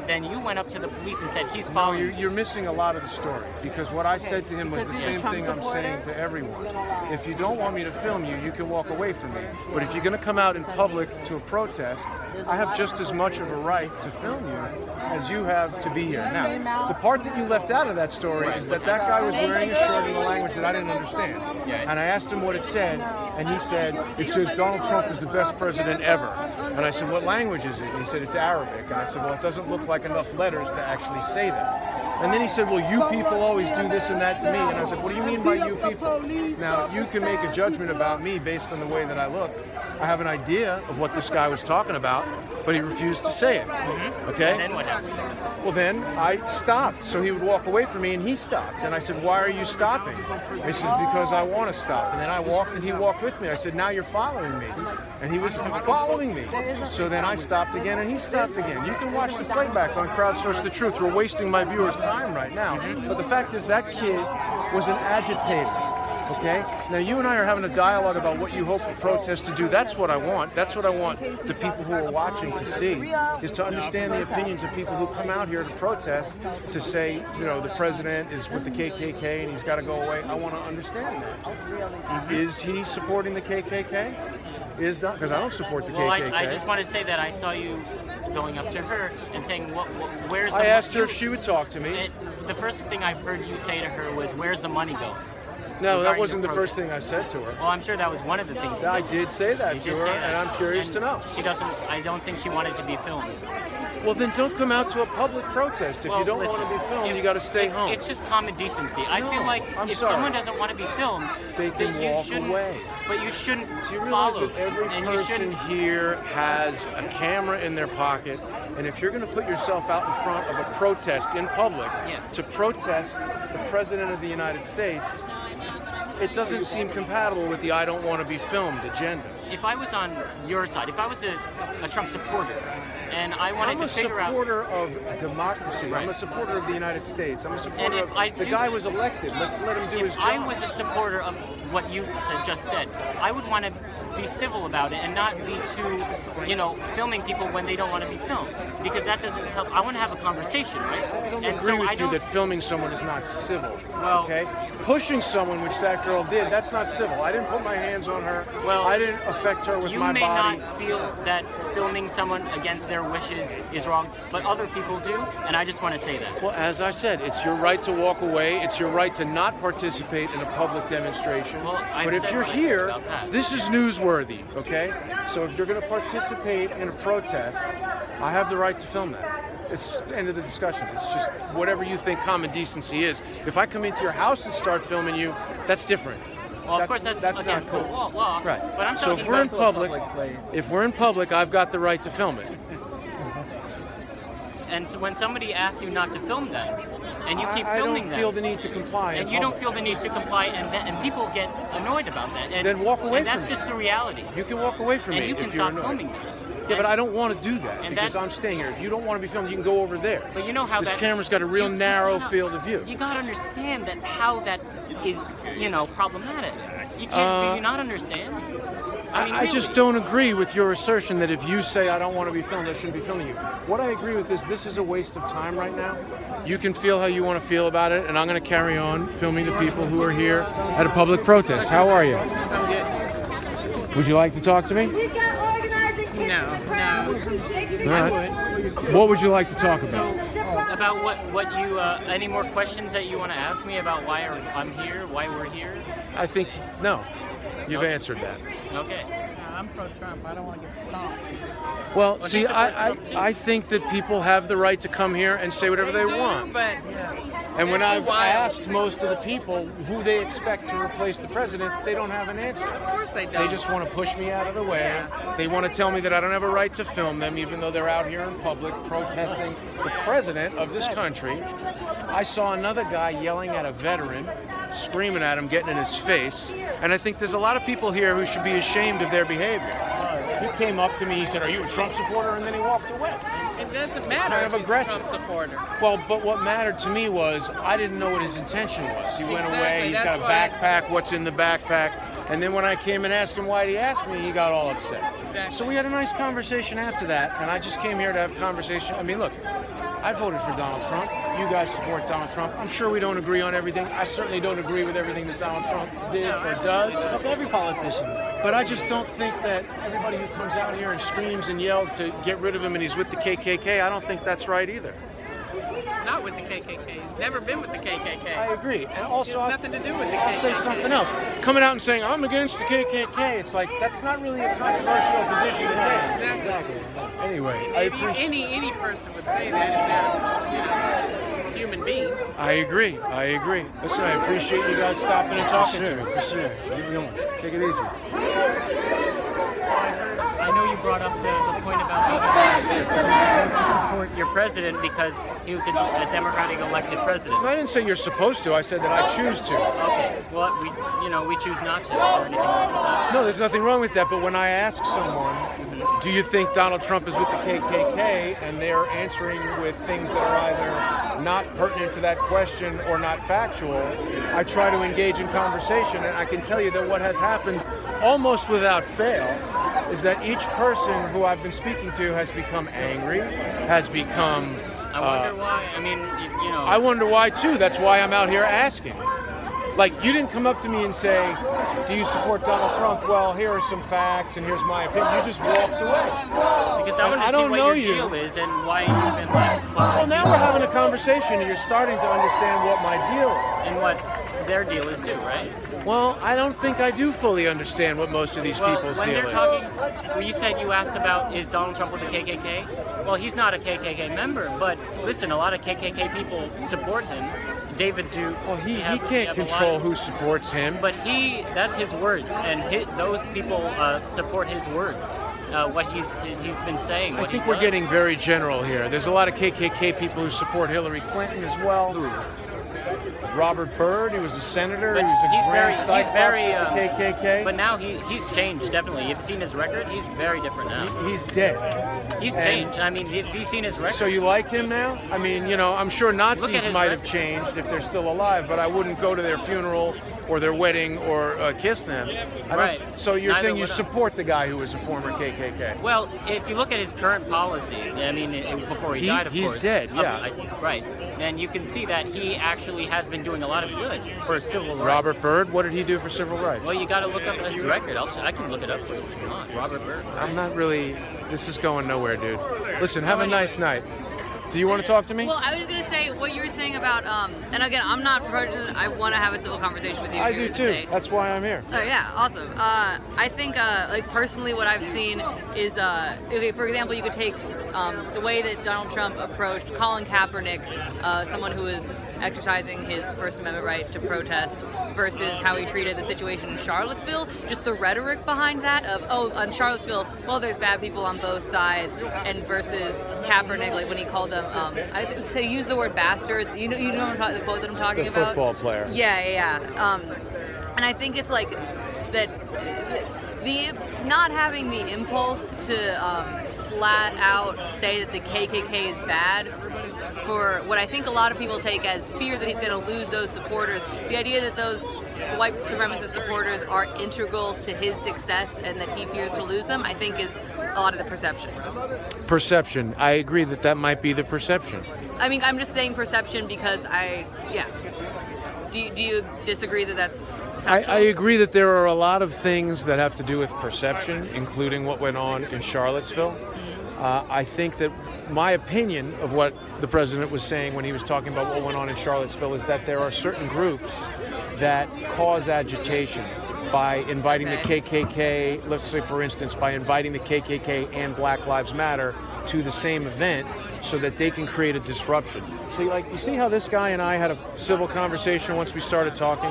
then you went up to the police and said, "He's following." No, you're missing a lot of the story, because what I said to him was the same thing I'm saying to everyone. If you don't want me to film you, you can walk away from me. But if you're going to come out in public to a protest, I have just as much of a right to film you as you have to be here. Now, the part that you left out of that story is that guy was wearing a shirt in a language that I didn't understand. And I asked him what it said, and he said, "It says Donald Trump is the best president ever." And I said, "What language is it?" And he said, "It's Arabic." And I said, "Well, it doesn't look like enough letters to actually say that." And then he said, "Well, you people always do this and that to me." And I said, "What do you mean by you people?" Now, you can make a judgment about me based on the way that I look. I have an idea of what this guy was talking about, but he refused to say it. Okay? And then what happened? Well, then I stopped. So he would walk away from me, and he stopped. And I said, "Why are you stopping?" He says, "Because I want to stop." And then I walked, and he walked with me. I said, "Now you're following me." And he was following me. So then I stopped again, and he stopped again. You can watch the playback on Crowdsource the Truth. We're wasting my viewers' time right now. But the fact is, that kid was an agitator. Okay? Now, you and I are having a dialogue about what you hope the protest to do. That's what I want. That's what I want the people who are watching to see, is to understand the opinions of people who come out here to protest, to say, you know, the president is with the KKK and he's got to go away. I want to understand that. Is he supporting the KKK? Because I don't support the KKK. Well, I just want to say that I saw you going up to her and saying, "Where's the?" I asked her if she would talk to me. The first thing I've heard you say to her was, "Where's the money go?" No, that wasn't the first thing I said to her. Well, I'm sure that was one of the things you I said. did say that to her, and I'm curious to know. She doesn't. I don't think she wanted to be filmed. Well, then don't come out to a public protest. If you don't want to be filmed, you got to stay home. It's just common decency. I feel like if sorry. someone doesn't want to be filmed, they can then you walk shouldn't, away. But you shouldn't Do you realize follow. that every and you person shouldn't. here has a camera in their pocket, and if you're going to put yourself out in front of a protest in public to protest the President of the United States, it doesn't seem compatible with the "I don't want to be filmed" agenda. If I was on your side, if I was a Trump supporter, and I wanted to figure out... I'm a supporter of democracy. Right. I'm a supporter of the United States. I'm a supporter if of... The guy was elected. Let's let him do his If job. I was a supporter of what you just said, I would want to be civil about it and not be too, you know, filming people when they don't want to be filmed, because that doesn't help. I want to have a conversation, right? I don't agree with you that filming someone is not civil. Well, okay, pushing someone, which that girl did, that's not civil. I didn't put my hands on her. Well, I didn't affect her with my body. You may not feel that filming someone against their wishes is wrong, but other people do, and I just want to say that. Well, as I said, it's your right to walk away. It's your right to not participate in a public demonstration. Well, but if you're here, this is newsworthy, okay? So if you're going to participate in a protest, I have the right to film that. It's the end of the discussion. It's just whatever you think common decency is. If I come into your house and start filming you, that's different. Well, of course, that's against not cool. the law. Right. But I'm so talking if we're in about public, I've got the right to film it. And so when somebody asks you not to film them, and you keep filming them, I don't feel the need to comply. And you don't feel the need to comply, and people get annoyed about that. And then walk away from me. And that's just the reality. You can walk away from me. And you can stop filming them. Yeah, but I don't want to do that because I'm staying here. If you don't want to be filmed, you can go over there. But you know how this camera's got a real narrow field of view. You gotta understand that how that is, you know, problematic. You can't. Do you not understand? I mean, I just don't agree with your assertion that if you say I don't want to be filmed, I shouldn't be filming you. What I agree with is this is a waste of time right now. You can feel how you want to feel about it, and I'm going to carry on filming the people who are here at a public protest. How are you? I'm good. Would you like to talk to me? No. All right. What would you like to talk about? About what you, any more questions that you want to ask me about why I'm here, why we're here? I think, no. You've answered that. Okay. No, I'm pro-Trump. I don't want to get stomped. Well, see, I think that people have the right to come here and say whatever they want. But and when I've asked most of the people who they expect to replace the president, they don't have an answer. Of course they don't. They just want to push me out of the way. They want to tell me that I don't have a right to film them, even though they're out here in public protesting the president of this country. I saw another guy yelling at a veteran, screaming at him, getting in his face. And I think there's a lot of people here who should be ashamed of their behavior. He came up to me, he said, "Are you a Trump supporter?" And then he walked away. It doesn't matter if he's a Trump supporter. Well, but what mattered to me was I didn't know what his intention was. He went away, he's got a backpack, what's in the backpack? And then when I came and asked him why he asked me, he got all upset. Exactly. So we had a nice conversation after that, and I just came here to have a conversation. I mean, look, I voted for Donald Trump. You guys support Donald Trump. I'm sure we don't agree on everything. I certainly don't agree with everything that Donald Trump did or does. That's every politician. But I just don't think that everybody who comes out here and screams and yells to get rid of him and he's with the KKK, I don't think that's right either. He's not with the KKK. He's never been with the KKK. I agree. And also, it has nothing to do with the KKK. I'll say something else. Coming out and saying, I'm against the KKK, it's like, that's not really a controversial position to take. Exactly. Anyway, maybe any person would say that if they're, human being. I agree. Listen, I appreciate you guys stopping and talking to me. For sure. Keep it going. Take it easy. I know you brought up the point about being supposed to support your president because he was a Democratic elected president. I didn't say you're supposed to. I said that I choose to. Okay. Well, we choose not to. Is there anything wrong with that? No, there's nothing wrong with that. But when I ask someone, do you think Donald Trump is with the KKK, and they're answering with things that are either not pertinent to that question or not factual, I try to engage in conversation. And I can tell you that what has happened almost without fail is that each person who I've been speaking to has become angry, has become... I wonder why. I mean, you know... I wonder why, too. That's why I'm out here asking. Like, you didn't come up to me and say, do you support Donald Trump? Well, here are some facts, and here's my opinion. You just walked away. Because I want to see what your deal is and why you've been like... Well, now we're having a conversation, and you're starting to understand what my deal is. And what their deal is, too, right? Well, I don't think I do fully understand what most of these people's deal is. Well, you said you asked about, is Donald Trump with the KKK? Well, he's not a KKK member, but listen, a lot of KKK people support him. David Duke. Well, he can't control who supports him. But that's his words, and those people support his words. What he's been saying. I think we're getting very general here. There's a lot of KKK people who support Hillary Clinton as well. Robert Byrd, he was a senator. He was a grand cyclops of the KKK. But now he's changed, definitely. You've seen his record. He's very different now. He's dead. He's changed. I mean, have you seen his record? So you like him now? I mean, you know, I'm sure Nazis might have changed if they're still alive, but I wouldn't go to their funeral or their wedding or kiss them. Right. So you're Neither saying you would I. support the guy who was a former KKK? Well, if you look at his current policies, I mean, before he died, of he's course. dead, yeah. Right. Then you can see that he actually has been doing a lot of good for civil rights. Robert Byrd, what did he do for civil rights? Well, you got to look up his record. I can look it up for you if you want. Robert Byrd. I'm not really. This is going nowhere, dude. Listen, have a nice night. Do you want to talk to me? Well, I was just going to say what you were saying about, and again, I'm not prejudiced. I want to have a civil conversation with you. I do too. That's why I'm here. Oh yeah, awesome. I think, like personally, what I've seen is, okay, for example, you could take the way that Donald Trump approached Colin Kaepernick, someone who was exercising his First Amendment right to protest, versus how he treated the situation in Charlottesville. Just the rhetoric behind that of, oh, on Charlottesville, well, there's bad people on both sides, and versus Kaepernick, like when he called them, to use the word bastards. You know the quote that I'm talking about. The football player. Yeah. And I think it's like that the not having the impulse to flat out say that the KKK is bad, for what I think a lot of people take as fear that he's going to lose those supporters. The idea that those white supremacist supporters are integral to his success and that he fears to lose them, I think is a lot of the perception. Perception. I agree that that might be the perception. I mean, I'm just saying perception because do you disagree that that's... I agree that there are a lot of things that have to do with perception, including what went on in Charlottesville. I think that my opinion of what the president was saying when he was talking about what went on in Charlottesville is that there are certain groups that cause agitation by inviting the KKK, let's say for instance, by inviting the KKK and Black Lives Matter to the same event so that they can create a disruption. See, like, you see how this guy and I had a civil conversation once we started talking?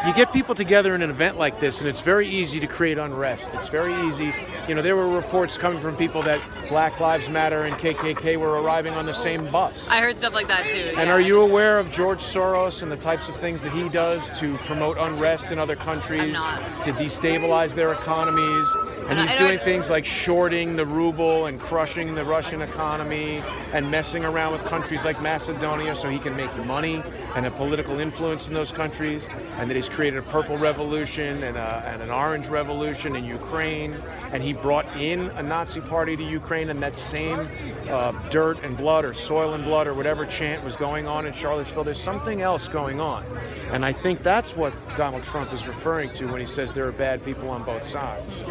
You get people together in an event like this, and it's very easy to create unrest. It's very easy. You know, there were reports coming from people that Black Lives Matter and KKK were arriving on the same bus. I heard stuff like that too. And are you aware of George Soros and the types of things that he does to promote unrest in other countries, to destabilize their economies? And he's doing things like shorting the ruble and crushing the Russian economy and messing around with countries like Macedonia so he can make money and have political influence in those countries. And that he's created a purple revolution and an orange revolution in Ukraine. And he brought in a Nazi party to Ukraine, and that same dirt and blood or soil and blood or whatever chant was going on in Charlottesville. There's something else going on. And I think that's what Donald Trump is referring to when he says there are bad people on both sides.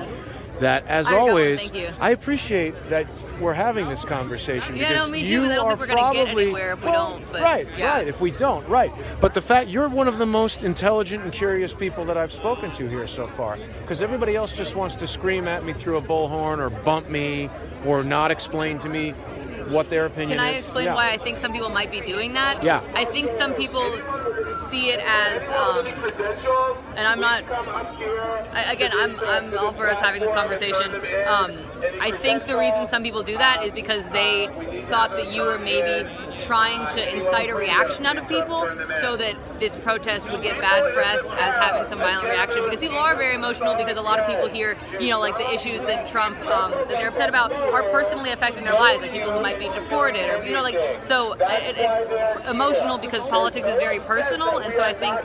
That, as always, I appreciate that we're having this conversation. Yeah, no, me too. I don't think we're going to get anywhere if we don't. But, right, if we don't, right. But the fact, you're one of the most intelligent and curious people that I've spoken to here so far. Because everybody else just wants to scream at me through a bullhorn or bump me or not explain to me what their opinion is. Can I explain why I think some people might be doing that? Yeah. I think some people see it as, and I'm not, again, I'm all for us having this conversation. I think the reason some people do that is because they thought that you were maybe trying to incite a reaction out of people so that this protest would get bad press as having some violent reaction, because people are very emotional, because a lot of people here, you know, like the issues that Trump, that they're upset about are personally affecting their lives, like people who might be deported or, you know, like, so it's emotional because politics is very personal, and so I think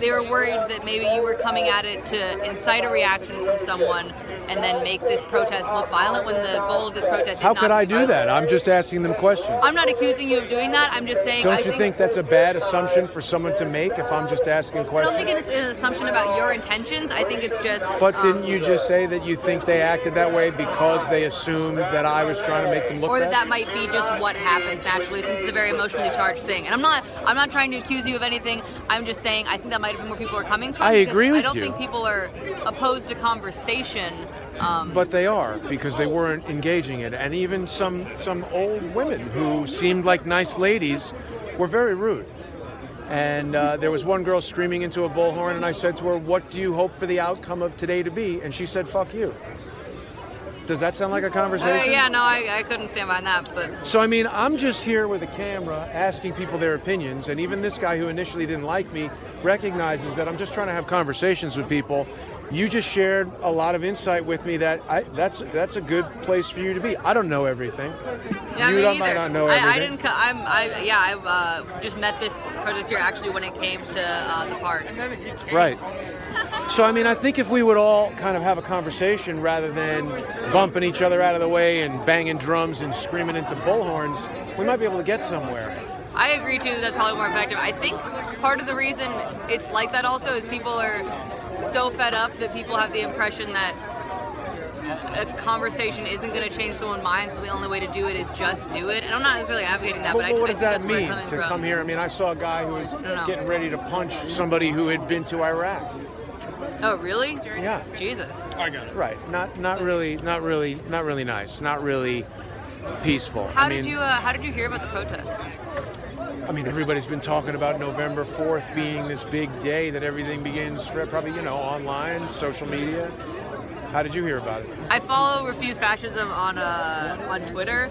they were worried that maybe you were coming at it to incite a reaction from someone and then make this protest look violent when the goal of this protest is not to be violent. How could I do that? I'm just asking them questions. I'm not accusing you of doing that. I'm just saying. Don't you think that's a bad assumption for someone to make if I'm just asking questions? I don't think it's an assumption about your intentions. I think it's just. But didn't you just say that you think they acted that way because they assumed that I was trying to make them look bad? Or that might be just what happens naturally, since it's a very emotionally charged thing. And I'm not trying to accuse you of anything. I'm just saying I think that might have been where people are coming from. I agree with you. I don't think people are opposed to conversation. But they are, because they weren't engaging it. And even some old women who seemed like nice ladies were very rude. And there was one girl screaming into a bullhorn, and I said to her, "What do you hope for the outcome of today to be?" And she said, "Fuck you." Does that sound like a conversation? Yeah, no, I couldn't stand behind that. But so, I mean, I'm just here with a camera asking people their opinions, and even this guy who initially didn't like me recognizes that I'm just trying to have conversations with people, you just shared a lot of insight with me that that's a good place for you to be. I don't know everything. Yeah, you might not know everything. I just met this protester actually when it came to the park. Right. So, I mean, I think if we would all kind of have a conversation rather than bumping each other out of the way and banging drums and screaming into bullhorns, we might be able to get somewhere. I agree too, that's probably more effective. I think part of the reason it's like that also is people are so fed up that people have the impression that a conversation isn't going to change someone's mind, so the only way to do it is just do it. And I'm not necessarily advocating that, but what I does think that that's where mean it's to coming come from. here? I mean, I saw a guy who was getting ready to punch somebody who had been to Iraq. Oh, really? Yeah. Jesus. I got it. Right. Not really nice. Not really peaceful. How did you hear about the protest? I mean, everybody's been talking about November 4th being this big day that everything begins, probably, online, social media. How did you hear about it? I follow Refuse Fascism on Twitter,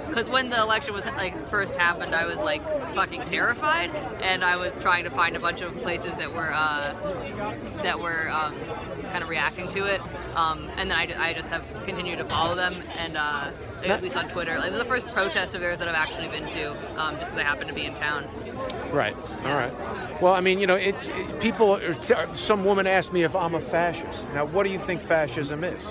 because when the election was first happened, I was fucking terrified, and I was trying to find a bunch of places that were kind of reacting to it, and then I just have continued to follow them, and at least on Twitter, this is the first protest of theirs that I've actually been to, just because I happen to be in town. Right. Yeah. All right. Well, I mean, people. Some woman asked me if I'm a fascist. Now, what do you think fascism is?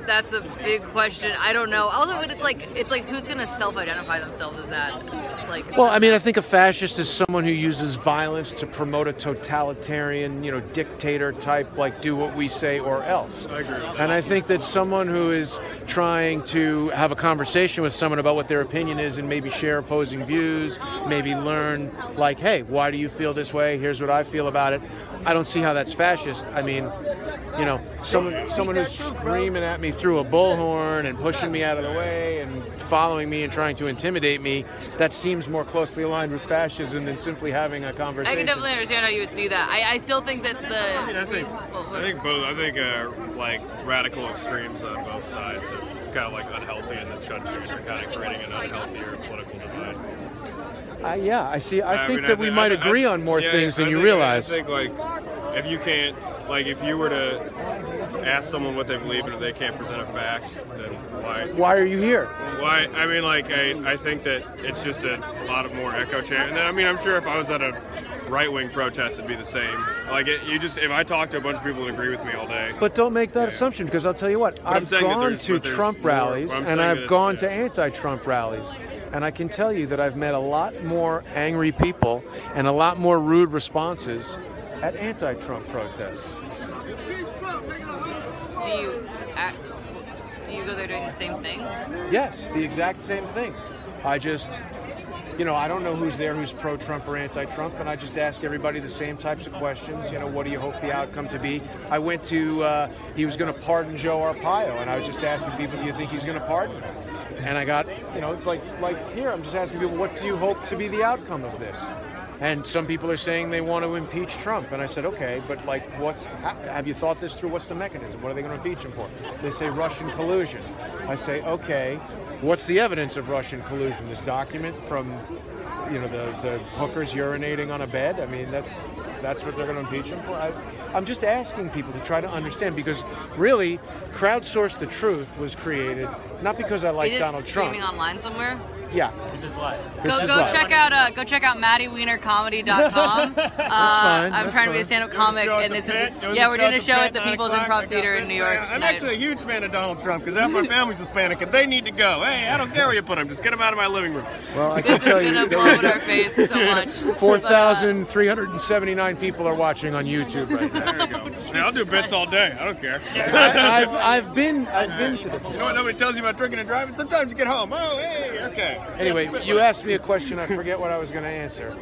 That's a big question. I don't know. Also, it's like who's gonna self-identify themselves as that? Well, I mean, I think a fascist is someone who uses violence to promote a totalitarian, dictator type, do what we say or else. I agree. And I think that someone who is trying to have a conversation with someone about what their opinion is and maybe share opposing views, maybe learn, hey, why do you feel this way? Here's what I feel about it. I don't see how that's fascist. I mean, someone who's screaming at me through a bullhorn and pushing me out of the way and following me and trying to intimidate me, that seems more closely aligned with fascism than simply having a conversation. I can definitely understand how you would see that. I still think that I think both. I think radical extremes on both sides are kind of unhealthy in this country, and are kind of creating an unhealthier political divide. Yeah, I see. I think that we might agree on more things than you realize. I think if you can't, if you were to ask someone what they believe and if they can't present a fact, then why? Why are you here? Why? I mean, I think that it's just a lot of more echo chamber. And then, I mean, I'm sure if I was at a right-wing protest, it'd be the same. If I talk to a bunch of people that agree with me all day. But don't make that assumption, because I'll tell you what, I've gone to Trump rallies and I've gone to anti-Trump rallies. And I can tell you that I've met a lot more angry people and a lot more rude responses at anti-Trump protests. Do you go there doing the same things? Yes, the exact same things. I just, I don't know who's there who's pro-Trump or anti-Trump, and I just ask everybody the same types of questions. What do you hope the outcome to be? I went to, he was going to pardon Joe Arpaio, and I was just asking people, do you think he's going to pardon him? And I got, like here, I'm just asking people, what do you hope to be the outcome of this? And some people are saying they want to impeach Trump. And I said, okay, but have you thought this through? What's the mechanism? What are they going to impeach him for? They say Russian collusion. I say, okay, what's the evidence of Russian collusion? This document from, the hookers urinating on a bed? I mean, that's what they're going to impeach him for? I'm just asking people to try to understand, because really, Crowdsource the Truth was created not because I like Donald Trump. Streaming online somewhere? Yeah. This is live. Go check out MaddieWienerComedy.com. That's fine. I'm trying to be a stand-up comic, and it's we're doing a show at the People's Improv Theater in New York. I'm actually a huge fan of Donald Trump, because half my family's Hispanic and they need to go. Hey, I don't care where you put them, just get them out of my living room. Well, I can tell you, this is gonna blow in our face so much. 4,379 people are watching on YouTube right now. There you go. Hey, I'll do bits all day. I don't care. I've been to the. You know what nobody tells you about drinking and driving? Sometimes you get home. Oh, hey, okay. Anyway, you asked me a question. I forget what I was going to answer.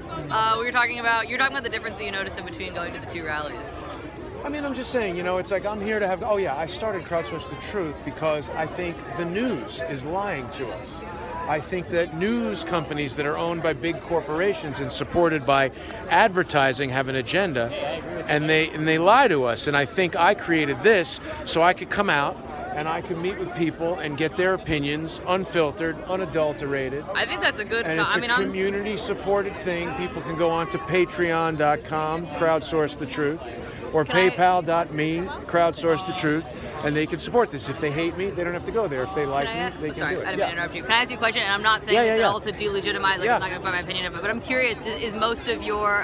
You're talking about the difference that you noticed in between going to the two rallies. I mean, I'm just saying, it's I'm here to have. Oh yeah, I started Crowdsource the Truth because I think the news is lying to us. I think that news companies that are owned by big corporations and supported by advertising have an agenda, and they lie to us. And I think I created this so I could come out and I can meet with people and get their opinions unfiltered, unadulterated. I think that's a good. And it's I mean, a community-supported thing. People can go on to patreon.com, crowdsource the truth, or paypal.me, crowdsource the truth, and they can support this. If they hate me, they don't have to go there. If they like me, they can sorry, do it. I didn't mean to interrupt you. Can I ask you a question? And I'm not saying this at all to delegitimize. Like, I'm not going to find my opinion of it, but I'm curious. Is most of your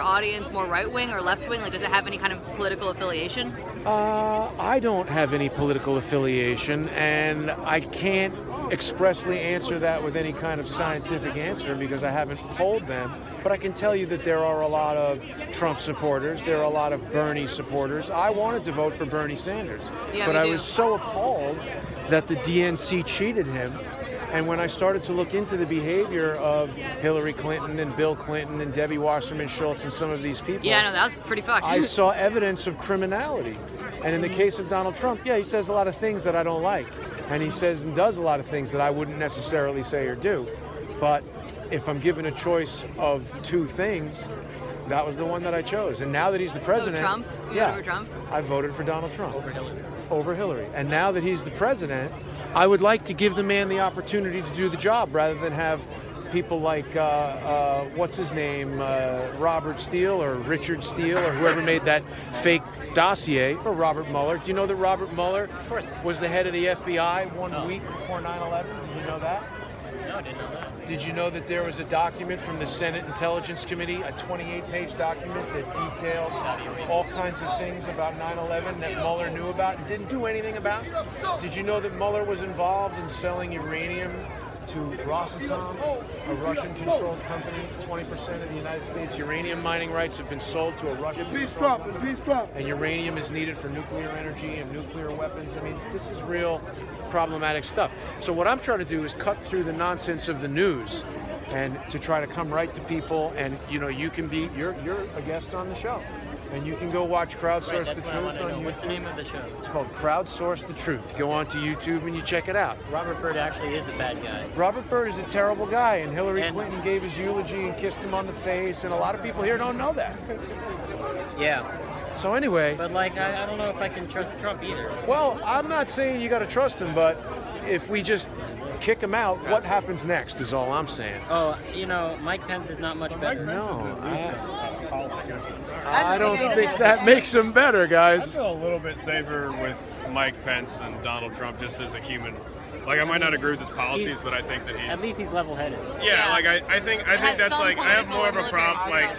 audience more right-wing or left-wing? Like, does it have any kind of political affiliation? I don't have any political affiliation, and I can't expressly answer that with any kind of scientific answer because I haven't polled them. But I can tell you that there are a lot of Trump supporters. There are a lot of Bernie supporters. I wanted to vote for Bernie Sanders, but I was so appalled that the DNC cheated him. And when I started to look into the behavior of Hillary Clinton and Bill Clinton and Debbie Wasserman Schultz and some of these people, yeah, no, that was pretty fucked. I saw evidence of criminality. And in the case of Donald Trump, yeah, he says a lot of things that I don't like. And he says and does a lot of things that I wouldn't necessarily say or do. But if I'm given a choice of two things, that was the one that I chose. And now that he's the president, So Trump? You voted for Trump? I voted for Donald Trump. Over Hillary. And now that he's the president, I would like to give the man the opportunity to do the job rather than have people like, what's his name, Robert Steele or Richard Steele or whoever made that fake dossier, or Robert Mueller. Do you know that Robert Mueller was the head of the FBI 1 week before 9/11? Did you know that? No, I didn't know that. Did you know that there was a document from the Senate Intelligence Committee, a 28-page document that detailed all kinds of things about 9/11 that Mueller knew about and didn't do anything about? Did you know that Mueller was involved in selling uranium to Rosatom, a Russian-controlled company? 20% of the United States uranium mining rights have been sold to a Russian-controlled company. And uranium is needed for nuclear energy and nuclear weapons. I mean, this is real problematic stuff. So what I'm trying to do is cut through the nonsense of the news and to try to come right to people. And, you know, you can be, you're a guest on the show. And you can go watch Crowdsource the Truth on YouTube. What's the name of the show? It's called Crowdsource the Truth. Go on to YouTube and you check it out. Robert Byrd actually is a bad guy. Robert Byrd is a terrible guy, and Hillary Clinton gave his eulogy and kissed him on the face, and a lot of people here don't know that. Yeah. So anyway. But like, I don't know if I can trust Trump either. Well, I'm not saying you got to trust him, but if we just kick him out, what happens next is all I'm saying. Oh, you know, Mike Pence is not much better. No, I don't think that makes him better, guys. I feel a little bit safer with Mike Pence than Donald Trump, just as a human. Like, I might not agree with his policies, but I think that he's... At least he's level-headed. Yeah, like, I think that's, like, I have more of a problem, like,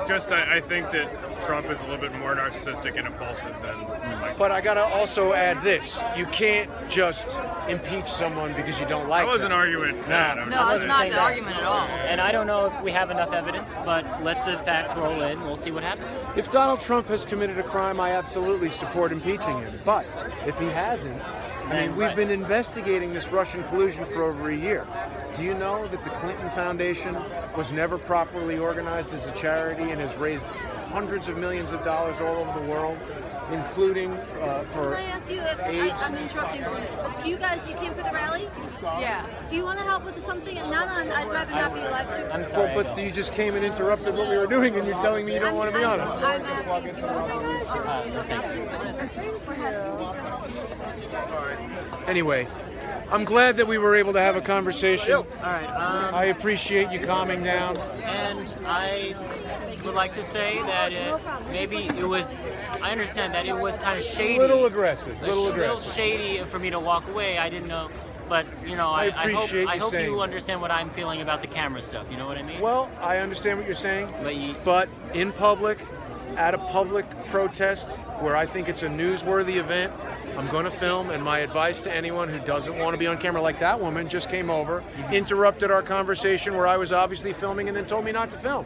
just I think that Trump is a little bit more narcissistic and impulsive than Mike. But I gotta also add this: you can't just impeach someone because you don't like them. I wasn't arguing that. No, that's not the argument at all. And I don't know if we have enough evidence, but let the facts roll in. We'll see what happens. If Donald Trump has committed a crime, I absolutely support impeaching him. But if he hasn't, I mean, we've been investigating this Russian collusion for over a year. Do you know that the Clinton Foundation was never properly organized as a charity and has raised hundreds of millions of dollars all over the world, including for Can I ask you, AIDS? I'm interrupting. Do you guys, you came for the rally? Yeah. Do you want to help with something? And I'd rather not be a live stream. I'm sorry. But you just came and interrupted what we were doing, and you're telling me you don't want to be on it. I'm asking if you want to. Anyway, I'm glad that we were able to have a conversation. All right. I appreciate you calming down. And I would like to say that maybe it was, I understand that it was kind of shady. A little aggressive. A little shady for me to walk away. I didn't know. But, you know, I hope you understand what I'm feeling about the camera stuff. You know what I mean? Well, I understand what you're saying. But in public, at a public protest where I think it's a newsworthy event, I'm going to film, and my advice to anyone who doesn't want to be on camera, like that woman just came over, interrupted our conversation where I was obviously filming and then told me not to film.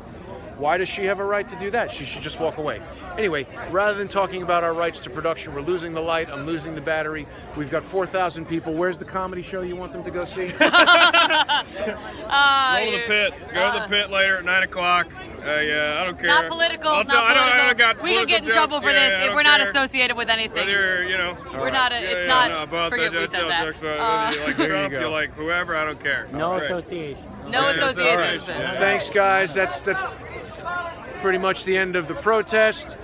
Why does she have a right to do that? She should just walk away. Anyway, rather than talking about our rights to production, we're losing the light, I'm losing the battery. We've got 4,000 people. Where's the comedy show you want them to go see? Roll the pit. Go to the pit later at 9 o'clock. Yeah, I don't care. Not political. I got we could get in trouble for this if we're not associated with anything. Whether, you know, we're not. It's not. Forget we said that. Jokes about whether you like Trump, you like whoever. I don't care. No association. No association. Thanks, guys. That's pretty much the end of the protest.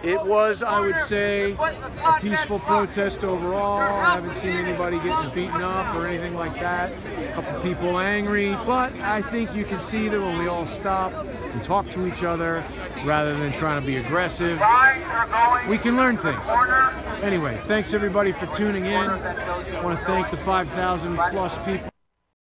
It was, I would say, a peaceful protest overall. I haven't seen anybody getting beaten up or anything like that. A couple people angry, but I think you can see that when we all stop and talk to each other rather than trying to be aggressive, we can learn things. Anyway, thanks everybody for tuning in. I want to thank the 5,000 plus people